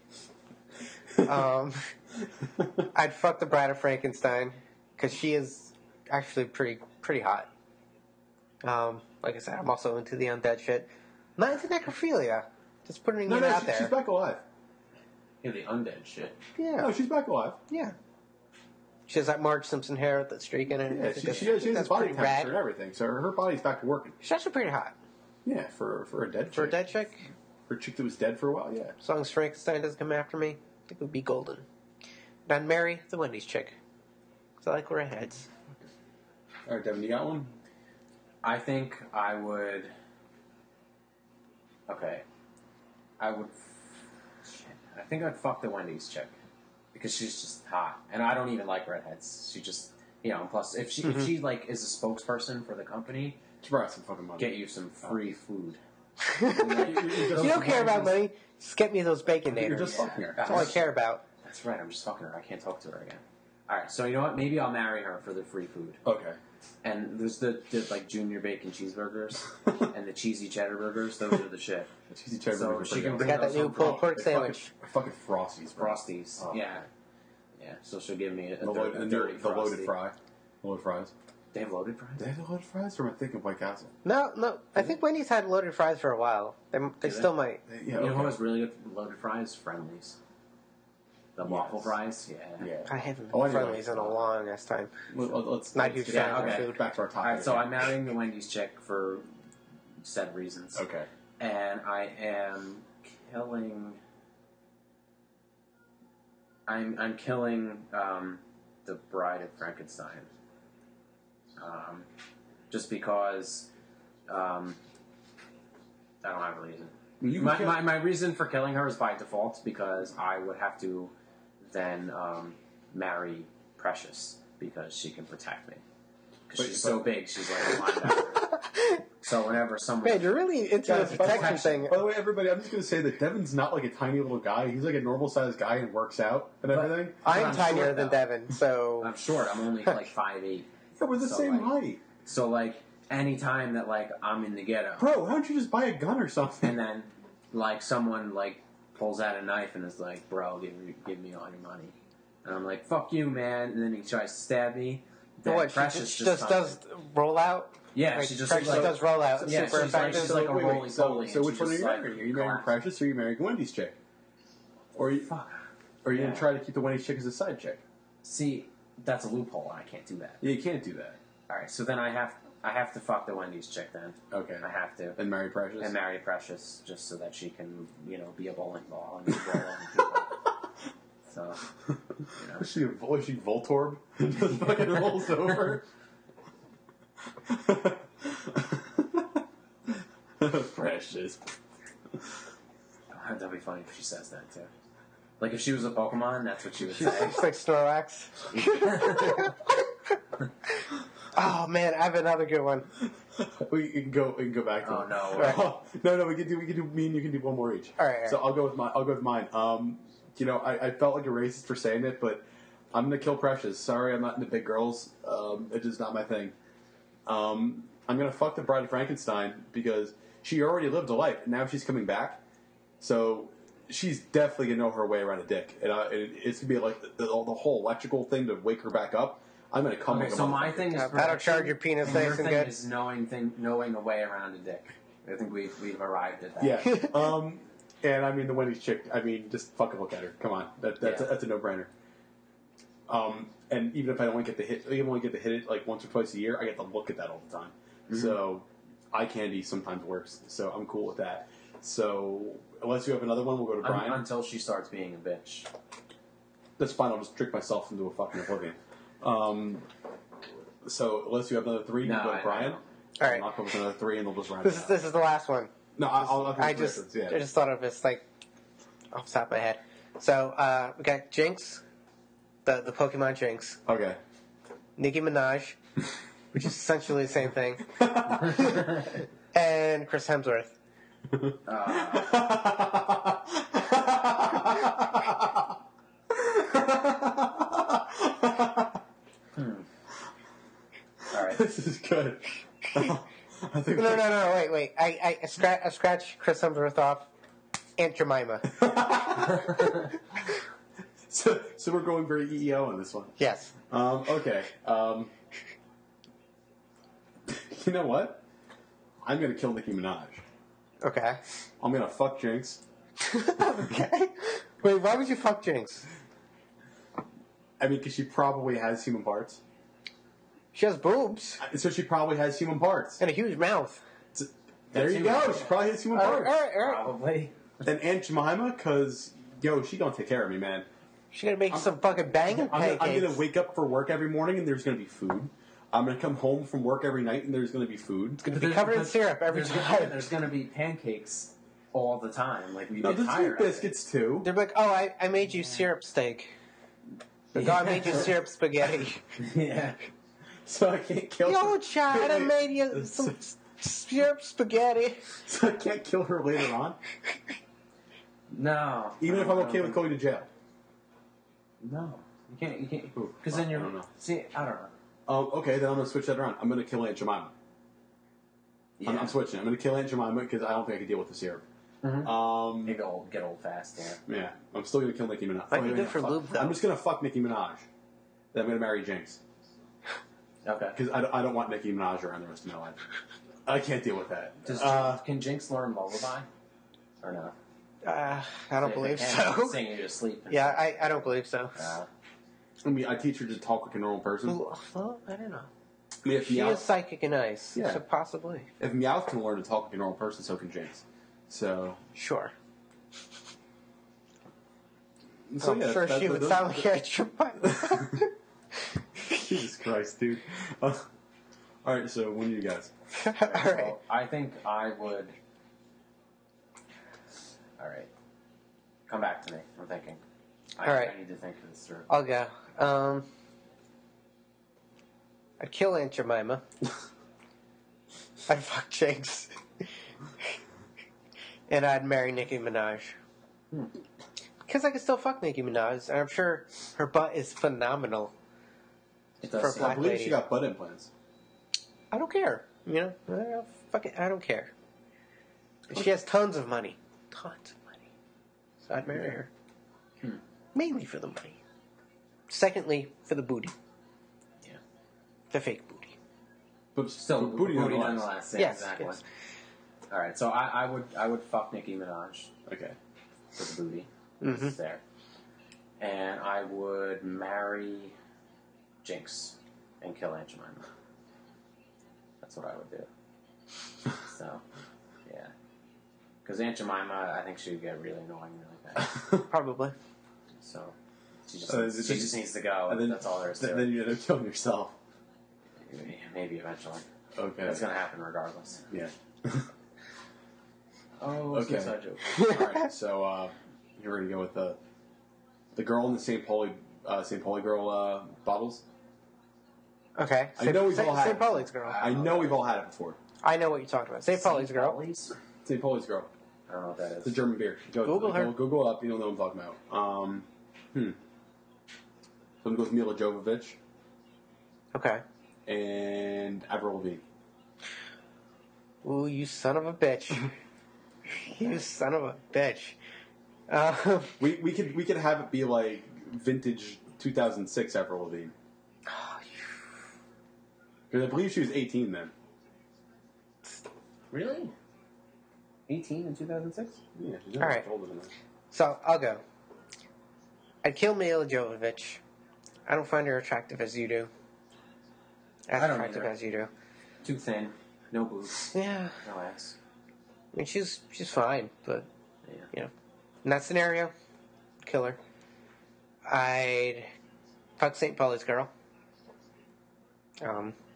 S2: I'd fuck the Bride of Frankenstein because she is actually pretty hot. Like I said, I'm also into the undead shit. Not into necrophilia. Just putting it out there.
S3: She's back alive.
S1: Yeah, the undead shit.
S2: Yeah,
S3: No, she's back alive.
S2: yeah. She has that Marge Simpson hair with that streak in it.
S3: Yeah,
S2: I think
S3: she has a
S2: that's
S3: body
S2: pretty
S3: temperature
S2: rad.
S3: and everything, so her body's back to working.
S2: She's actually pretty hot
S3: Yeah, for a dead chick.
S2: for a dead chick.
S3: For a chick that was dead for a while, yeah.
S2: As long as Frankenstein doesn't come after me, I think it would be golden. And I'd marry the Wendy's chick because I like redheads.
S3: Alright, Devin, you got one?
S1: I think I would. Okay. I would. Shit. I think I'd fuck the Wendy's chick because she's just hot, and I don't even like redheads. She just, and plus, if she like is a spokesperson for the company,
S3: She brought some fucking money.
S1: get you some free food.
S2: You don't care about money. Just get me those bacon
S3: You're
S2: naters.
S3: just fucking her.
S2: That's all I care about.
S1: That's right. I'm just fucking her. I can't talk to her again. All right. So you know what? Maybe I'll marry her for the free food.
S3: Okay.
S1: And there's the like junior bacon cheeseburgers and the cheesy cheddar burgers. Those are the shit.
S3: The cheesy cheddar
S1: So
S3: burgers are
S1: she can
S3: pretty
S1: bring
S2: Got that
S1: those
S2: new
S1: home
S2: pulled pork
S3: good.
S2: sandwich.
S3: Fucking Frosties, bro.
S1: Frosties.
S3: Oh.
S1: Yeah. So she'll give me a
S3: The
S1: dirty
S3: loaded
S1: Frosty.
S3: fry. The loaded fries.
S1: They have loaded fries?
S3: They have the loaded fries, or am I thinking White Castle?
S2: No. I think Wendy's had loaded fries for a while. They
S1: they?
S2: still might.
S3: Yeah,
S1: You know who has really good loaded fries? Friendlies. The waffle fries? Yeah.
S3: Yeah.
S2: I haven't
S3: Oh,
S2: been
S3: anyway.
S2: friendlies in a long ass time.
S3: Let's
S2: Not huge
S3: get
S2: fan
S1: of
S3: back,
S1: their
S2: food.
S3: back to our topic.
S1: Alright, so I'm marrying the Wendy's chick for said reasons.
S3: Okay.
S1: And I am killing... I'm killing the Bride of Frankenstein. Just because I don't have a reason.
S3: You
S1: My reason for killing her is by default because I would have to then marry Precious because she can protect me. Because she's so big, she's like a linebacker. So whenever someone...
S2: Man, you're really into the protection thing.
S3: By the way, everybody, I'm just going to say that Devon's not like a tiny little guy. He's like a normal-sized guy and works out and everything.
S2: I'm tinier than Devon, so...
S1: I'm short. I'm only like 5'8".
S3: Yeah, we're the same height.
S1: So, like, any time that, like, I'm in the ghetto...
S3: Bro, why don't you just buy a gun or something?
S1: And then, like, someone, like, pulls out a knife and is like, bro, give me all your money. And I'm like, fuck you, man. And then he tries to stab me. Then
S2: what,
S1: Precious
S2: she just does roll out?
S1: Yeah,
S2: like,
S1: she just
S2: Precious does roll out.
S1: Yeah,
S2: super effective.
S1: she's like a roly-poly.
S3: So which one are you marrying? Are you marrying Precious or are you marrying Wendy's chick? Or are you going to try to keep the Wendy's chick as a side chick?
S1: See, that's a loophole. I can't do that.
S3: Yeah, you can't do that.
S1: All right, so then I have to fuck the Wendy's chick then.
S3: Okay.
S1: I have to.
S3: And marry Precious?
S1: And marry Precious just so that she can, be a bowling ball and roll on people. So,
S3: Is she Voltorb? Just fucking rolls over? Precious.
S1: That'd be funny if she says that too. Like if she was a Pokemon, that's what she would say.
S2: She's like Snorlax. Oh man, I have another good one.
S3: We can go back to it.
S1: No.
S3: Right. No, we can do me and you can do one more each.
S2: All right.
S3: So I'll go with mine. I felt like a racist for saying it, but I'm gonna kill Precious. Sorry, I'm not into big girls. It's just not my thing. I'm gonna fuck the Bride of Frankenstein because she already lived a life, and now she's coming back. So she's definitely gonna know her way around a dick, and it's gonna be like the whole electrical thing to wake her back up. I'm gonna come.
S1: Okay, so my thing is
S2: that'll charge your penis
S1: and your
S2: nice and
S1: thing
S2: good.
S1: is knowing a way around a dick. I think we've arrived at that.
S3: Yeah. And I mean the Wendy's chick. I mean, just fucking look at her. Come on, that's a no-brainer. And even if I don't get to hit it like once or twice a year, I get to look at that all the time. Mm-hmm. So eye candy sometimes works. So I'm cool with that. So unless you have another one, we'll go to Brian.
S1: Until she starts being a bitch.
S3: That's fine. I'll just trick myself into a fucking oblivion. So unless you have another three, we'll go to Brian.
S2: All right.
S3: I'll come with another three, and we'll just round
S2: This is the last one.
S3: No,
S2: I just thought of this like off the top of my head. So we got Jinx, the Pokemon Jinx.
S3: Okay.
S2: Nicki Minaj, which is essentially the same thing, and Chris Hemsworth.
S1: All right.
S3: This is good.
S2: I think no, wait. I scratch Chris Hemsworth off. Aunt Jemima.
S3: So we're going very EEO on this one.
S2: Yes.
S3: Okay. You know what? I'm gonna kill Nicki Minaj.
S2: Okay.
S3: I'm gonna fuck Jinx.
S2: Okay. Wait, why would you fuck Jinx?
S3: I mean, because she probably has human parts.
S2: She has boobs.
S3: So she probably has human parts.
S2: And a huge mouth.
S3: There you go. She probably has human parts.
S2: All right.
S1: Probably.
S3: And Aunt Jemima, because, she gonna take care of me, man.
S2: She's gonna make some fucking banging pancakes.
S3: I'm gonna wake up for work every morning and there's gonna be food. I'm gonna come home from work every night and there's gonna be food.
S2: It's gonna be covered in syrup every time.
S1: There's gonna be pancakes all the time. Like we
S3: No,
S1: get
S3: there's
S1: tired.
S3: biscuits too.
S2: They're like, oh, I made you syrup steak. Like, oh, I made you syrup spaghetti.
S1: Yeah.
S3: So I can't kill her.
S2: Yo, child, I made you some syrup spaghetti.
S3: So I can't kill her later on?
S1: No.
S3: Even if I'm okay with going to jail?
S1: No. You can't. Because then you're...
S3: I don't know.
S1: See, I don't know.
S3: Okay, then I'm going to switch that around. I'm going to kill Aunt Jemima.
S1: Yeah.
S3: I'm switching. I'm going to kill Aunt Jemima because I don't think I can deal with the syrup.
S1: Mm-hmm. Maybe get old fast, yeah.
S3: Yeah. I'm still going to kill Nicki Minaj.
S2: Might be good for lube, though.
S3: I'm just going to fuck Nicki Minaj. Then I'm going to marry Jinx.
S1: Okay.
S3: Because I don't want Nicki Minaj around the rest of my life. I can't deal with that.
S1: Can Jinx learn lullaby? Or no?
S2: I don't believe so.
S1: Sing you to sleep.
S2: Yeah, I don't believe so.
S3: I mean, I teach her to talk like a normal person.
S2: Well, I don't know.
S3: I mean, if
S2: She is psychic and nice.
S3: Yeah.
S2: So possibly.
S3: If Meowth can learn to talk like a normal person, so can Jinx. So...
S2: Sure.
S3: So,
S2: I'm sure she would sound like Aunt Jemima.
S3: Jesus Christ, dude. Alright, so when are you guys?
S2: Alright.
S1: Well, I think I would... Alright. Come back to me. I'm thinking.
S2: Alright.
S1: I need to think this through.
S2: I'll go. I'd kill Aunt Jemima. I'd fuck Jinx. And I'd marry Nicki Minaj. Because I could still fuck Nicki Minaj, and I'm sure her butt is phenomenal.
S1: It
S2: For a
S1: does.
S2: black
S3: I believe
S2: lady.
S3: she got butt implants.
S2: I don't care. You know? I don't care. She has tons of money. Tons of money. So I'd marry her. Mainly for the money. Secondly, for the booty.
S1: Yeah.
S2: The fake booty.
S3: But
S1: Still,
S3: booty
S1: nonetheless. Yeah,
S2: Yes,
S1: exactly.
S2: yes.
S1: All right, so I would fuck Nicki Minaj
S3: Okay.
S1: for the booty.
S2: Mm-hmm.
S1: It's there. And I would marry Jinx and kill Aunt Jemima. That's what I would do. So, yeah. Because Aunt Jemima, I think she would get really annoying really fast.
S2: Probably.
S1: So, she just needs to go.
S3: And then,
S1: That's all there is to
S3: then
S1: it.
S3: you end up killing yourself.
S1: Maybe eventually.
S3: Okay.
S1: That's going to happen regardless.
S3: Yeah.
S1: Oh,
S3: Okay.
S1: suicide joke.
S3: Alright, so you're going to go with the girl in the St. Pauli girl bottles?
S2: Okay.
S3: I know we've all had
S2: St.
S3: it.
S2: Pauli's girl.
S3: I know we've all had it before.
S2: I know what you're talking about. St. Pauli's girl.
S1: Pauli's?
S3: St. Pauli's girl.
S1: I don't know what that
S3: It's a
S1: is.
S3: German beer.
S2: Google her.
S3: Google it up. You don't know what I'm talking about. So I'm going to go with Mila Jovovich
S2: Okay.
S3: and Avril Lavigne.
S2: Ooh, you son of a bitch. You son of a bitch.
S3: We could have it be like vintage 2006 Avril Lavigne. Because I believe she was 18 then.
S1: Really? 18 in 2006?
S3: Yeah, she's
S2: All right.
S3: older than that.
S2: So, I'll go. I'd kill Mila Jovovich. I don't find her attractive as you do. As
S1: I don't
S2: attractive
S1: either.
S2: as you do.
S1: Too thin. No boobs.
S2: Yeah.
S1: No ass.
S2: I mean, she's fine, but,
S1: Yeah.
S2: you know. In that scenario, kill her. I'd fuck St. Pauli's girl.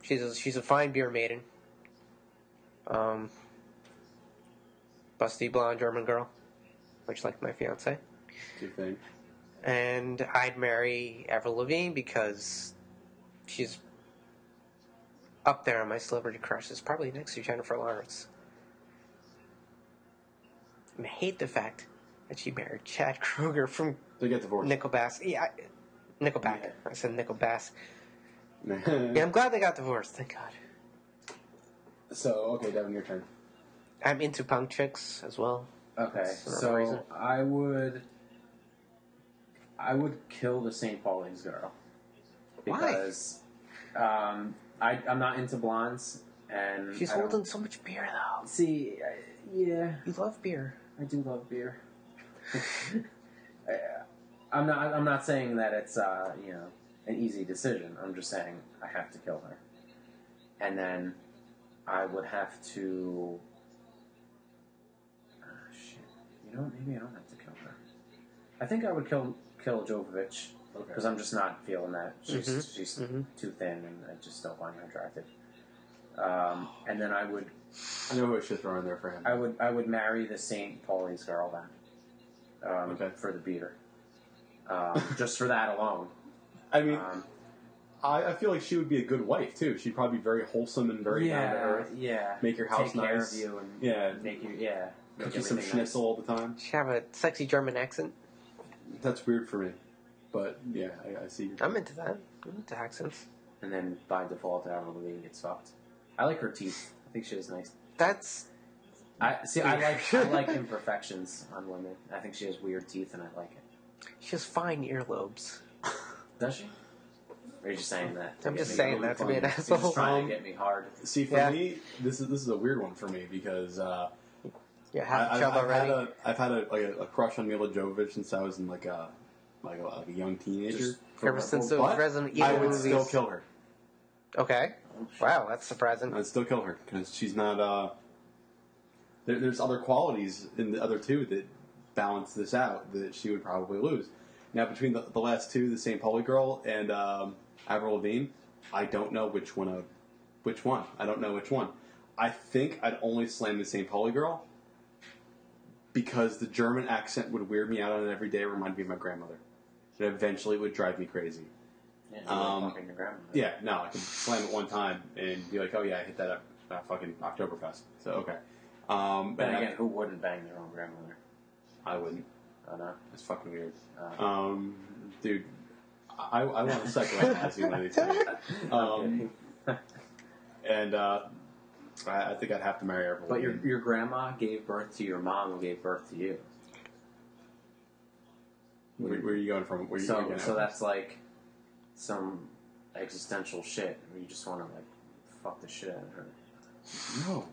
S2: She's a fine beer maiden. Busty blonde German girl, much like my fiance.
S3: Do you think?
S2: And I'd marry Avril Lavigne because she's up there on my celebrity crushes, probably next to Jennifer Lawrence. And I hate the fact that she married Chad Kroeger from
S3: They get divorced.
S2: Nickelback. Yeah, Nickelback.
S1: Yeah.
S2: I said Nickelback. Yeah, I'm glad they got divorced. Thank God.
S3: So, okay, Devon, your turn.
S2: I'm into punk chicks as well.
S1: Okay,
S2: That's another
S1: so
S2: reason.
S1: I would kill the St. Pauli's girl.
S2: Why?
S1: Because I'm not into blondes, and
S2: She's
S1: I don't-
S2: holding so much beer, though.
S1: See, yeah,
S2: You love beer.
S1: I do love beer. I'm not saying that it's an easy decision. I'm just saying I have to kill her, and then I would have to. Shit, maybe I don't have to kill her. I think I would kill Jovovich
S3: Okay.
S1: because I'm just not feeling that. She's
S2: Mhm.
S1: too thin, and I just don't find her attractive. And then I would
S3: I know who I should throw in there for him.
S1: I would marry the St. Pauli's girl then.
S3: Okay.
S1: For the beer. Just for that alone.
S3: I mean,
S1: Um,
S3: I feel like she would be a good wife, too. She'd probably be very wholesome and very down to earth.
S1: Yeah.
S3: Make your house
S1: Take care
S3: nice.
S1: of you and
S3: Yeah.
S1: make you
S3: Cook you some
S1: everything
S3: schnitzel all the time.
S2: She have a sexy German accent.
S3: That's weird for me. But, yeah, I see your
S2: I'm into that. I'm into accents.
S1: nice. And then by default, Avril Lavigne gets fucked. I like her teeth. I think she has nice.
S2: That's
S1: I like imperfections on women. I think she has weird teeth, and I like it.
S2: she has fine earlobes.
S1: Does she? Or are you just saying that?
S2: I'm just
S1: Get me
S2: saying
S1: going?
S2: that to be an
S3: You're
S1: You're
S2: asshole.
S1: just trying to get me hard.
S3: See, for
S2: Yeah.
S3: me, this is a weird one for me because
S2: Yeah, half a chub already.
S3: I've had a crush on Mila Jovovich since I was in like a young teenager.
S1: Just
S2: Ever since those
S3: But
S2: Resident
S3: I
S2: Evil
S3: would
S2: movies.
S3: still kill her.
S2: Okay. Wow, that's surprising.
S3: I'd still kill her because she's not. There's other qualities in the other two that balance this out that she would probably lose. Now between the last two, the St. Pauli girl and Avril Lavigne, I don't know which one. I don't know which one. I think I'd only slam the St. Pauli girl because the German accent would weird me out on it every day. Remind me of my grandmother. It eventually would drive me crazy.
S1: Yeah, you like fucking your grandmother.
S3: Yeah, no, I can slam it one time and be like, oh yeah, I hit that at fucking Oktoberfest. So, okay.
S1: But again, who wouldn't bang their own grandmother?
S3: I wouldn't.
S1: Oh, no?
S3: That's fucking weird. Dude, I want to psychoanalyze you one of these days. And I think I'd have to marry everyone.
S1: But your grandma gave birth to your mom, who gave birth to you.
S3: Where are you going from?
S1: So that's like some existential shit where you just want to like fuck the shit out of her.
S3: No.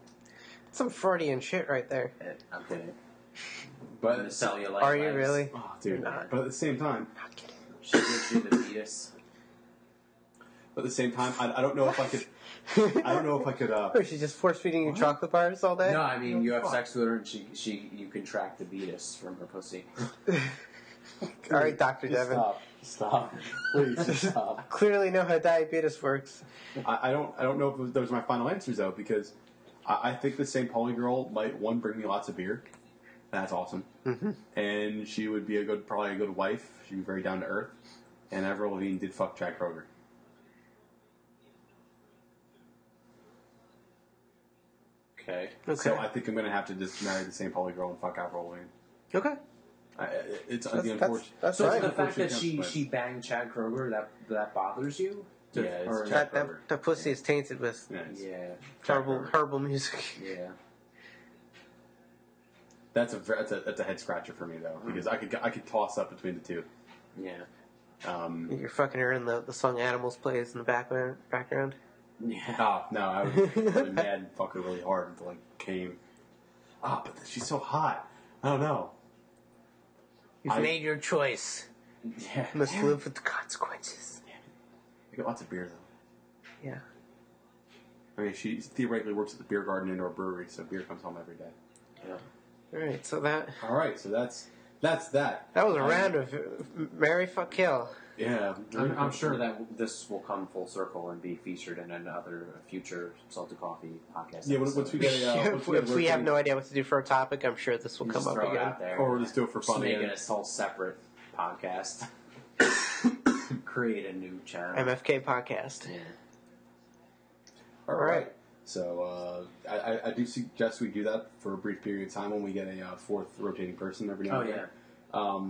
S2: Some Freudian shit right there.
S1: I'm kidding.
S3: But
S1: Cellulite
S2: are you
S1: legs.
S2: really?
S3: Oh, dude.
S2: Not.
S3: But at the same time,
S2: Not kidding.
S1: She gives you the fetus.
S3: But at the same time, I don't know if I could. I don't know if I could.
S2: Or she's just force feeding you chocolate bars all day?
S1: No, I mean you have sex with her and you contract the fetus from her pussy.
S2: All right, Dr. Devon.
S3: Stop. Please stop.
S2: Clearly know how diabetes works.
S3: I don't know if those are my final answers though, because I think the St. Pauli girl might bring me lots of beer. That's awesome.
S2: Mm-hmm.
S3: And she would be probably a good wife. She'd be very down to earth. And Avril Lavigne did fuck Chad Kroger.
S1: Okay.
S3: So I think I'm going to have to just marry the St. Pauli girl and fuck Avril Lavigne.
S2: Okay.
S3: It's
S2: That's
S3: the unfortunate.
S2: That's
S1: So
S2: right.
S1: the fact that she banged Chad Kroger that bothers you?
S3: Yeah, it's
S2: That,
S3: Kroger.
S2: that pussy is tainted with
S3: Yeah,
S2: herbal music.
S1: Yeah.
S3: that's a head scratcher for me though, because I could toss up between the two.
S1: Yeah.
S2: You're fucking her and the song Animals plays in the background.
S1: Yeah.
S3: Oh no, I would be really mad and fuck her really hard until I came. But she's so hot. I don't know.
S2: You've made your choice.
S1: Yeah.
S2: You must live with the consequences.
S3: I got lots of beer though.
S2: Yeah.
S3: I mean, she theoretically works at the beer garden indoor brewery, so beer comes home every day.
S1: Yeah.
S2: All right, so that
S3: So that's that.
S2: that was a round of marry, fuck, kill.
S3: Yeah,
S1: I'm sure that this will come full circle and be featured in another future Salted Coffee podcast.
S3: Yeah, once we get
S2: If we have no idea what to do for a topic, I'm sure this will
S1: You
S2: come
S1: just
S2: up
S1: throw it
S2: again.
S1: out there.
S3: or we'll just do it for
S1: Just
S3: fun.
S1: make
S3: again.
S1: it a whole separate podcast. Create a new channel.
S2: M.F.K. podcast.
S1: Yeah.
S3: All right. So I do suggest we do that for a brief period of time when we get a fourth rotating person every now and then.
S1: Yeah.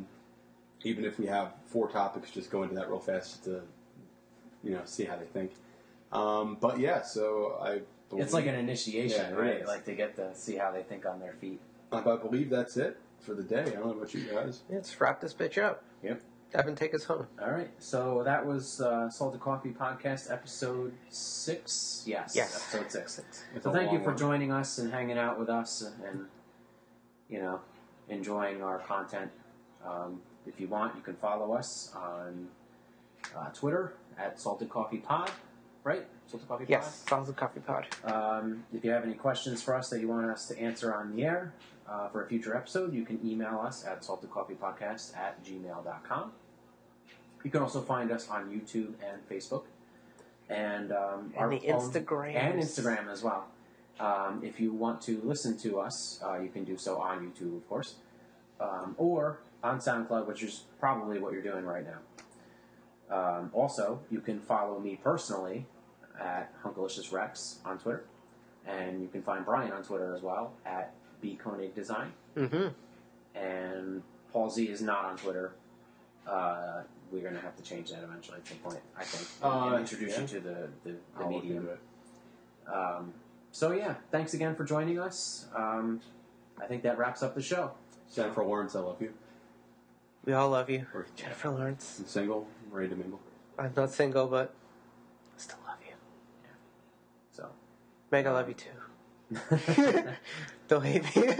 S3: Even if we have 4 topics, just go into that real fast to, see how they think. But yeah, so I believe,
S1: It's like an initiation,
S3: Yeah, it
S1: right?
S3: is.
S1: Like to get to see how they think on their feet.
S3: I believe that's it for the day. I don't know about you guys.
S2: Let's wrap this bitch up.
S1: Yep.
S2: Devon, take us home.
S1: All right. So that was Salted Coffee Podcast, episode 6. Yes. Episode 6.
S3: It's
S1: So
S3: a
S1: thank you
S3: long
S1: for
S3: one.
S1: joining us and hanging out with us and enjoying our content. If you want, you can follow us on Twitter at Salted Coffee Pod, right? Salted Coffee Pod?
S2: Yes, Salted Coffee Pod.
S1: If you have any questions for us that you want us to answer on the air for a future episode, you can email us at saltedcoffeepodcast@gmail.com. You can also find us on YouTube and Facebook. And
S2: Instagram.
S1: And Instagram as well. If you want to listen to us, you can do so on YouTube, of course. Or on SoundCloud, which is probably what you're doing right now. Also, you can follow me personally at HunkaliciousRex on Twitter. And you can find Brian on Twitter as well at Koenig Design.
S2: Mm-hmm.
S1: And Paul Z is not on Twitter. We're going to have to change that eventually at some point, I think. And introduce you to the
S3: I'll look
S1: medium.
S3: into it.
S1: So, yeah, thanks again for joining us. I think that wraps up the show.
S3: Jennifer Lawrence, I love you.
S2: We all love you.
S3: Or-
S2: Jennifer Lawrence.
S3: I'm single, ready to mingle.
S2: I'm not single, but I still love you.
S1: So,
S2: Meg, I love you too. Don't hate me.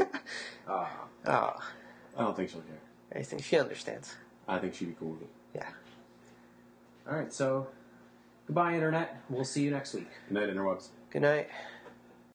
S2: Oh,
S3: I don't think she'll care.
S2: I think she understands.
S3: I think she'd be cool with it.
S2: Yeah.
S1: all right, so goodbye, Internet. We'll see you next week.
S3: Good night, interwebs.
S2: Good night.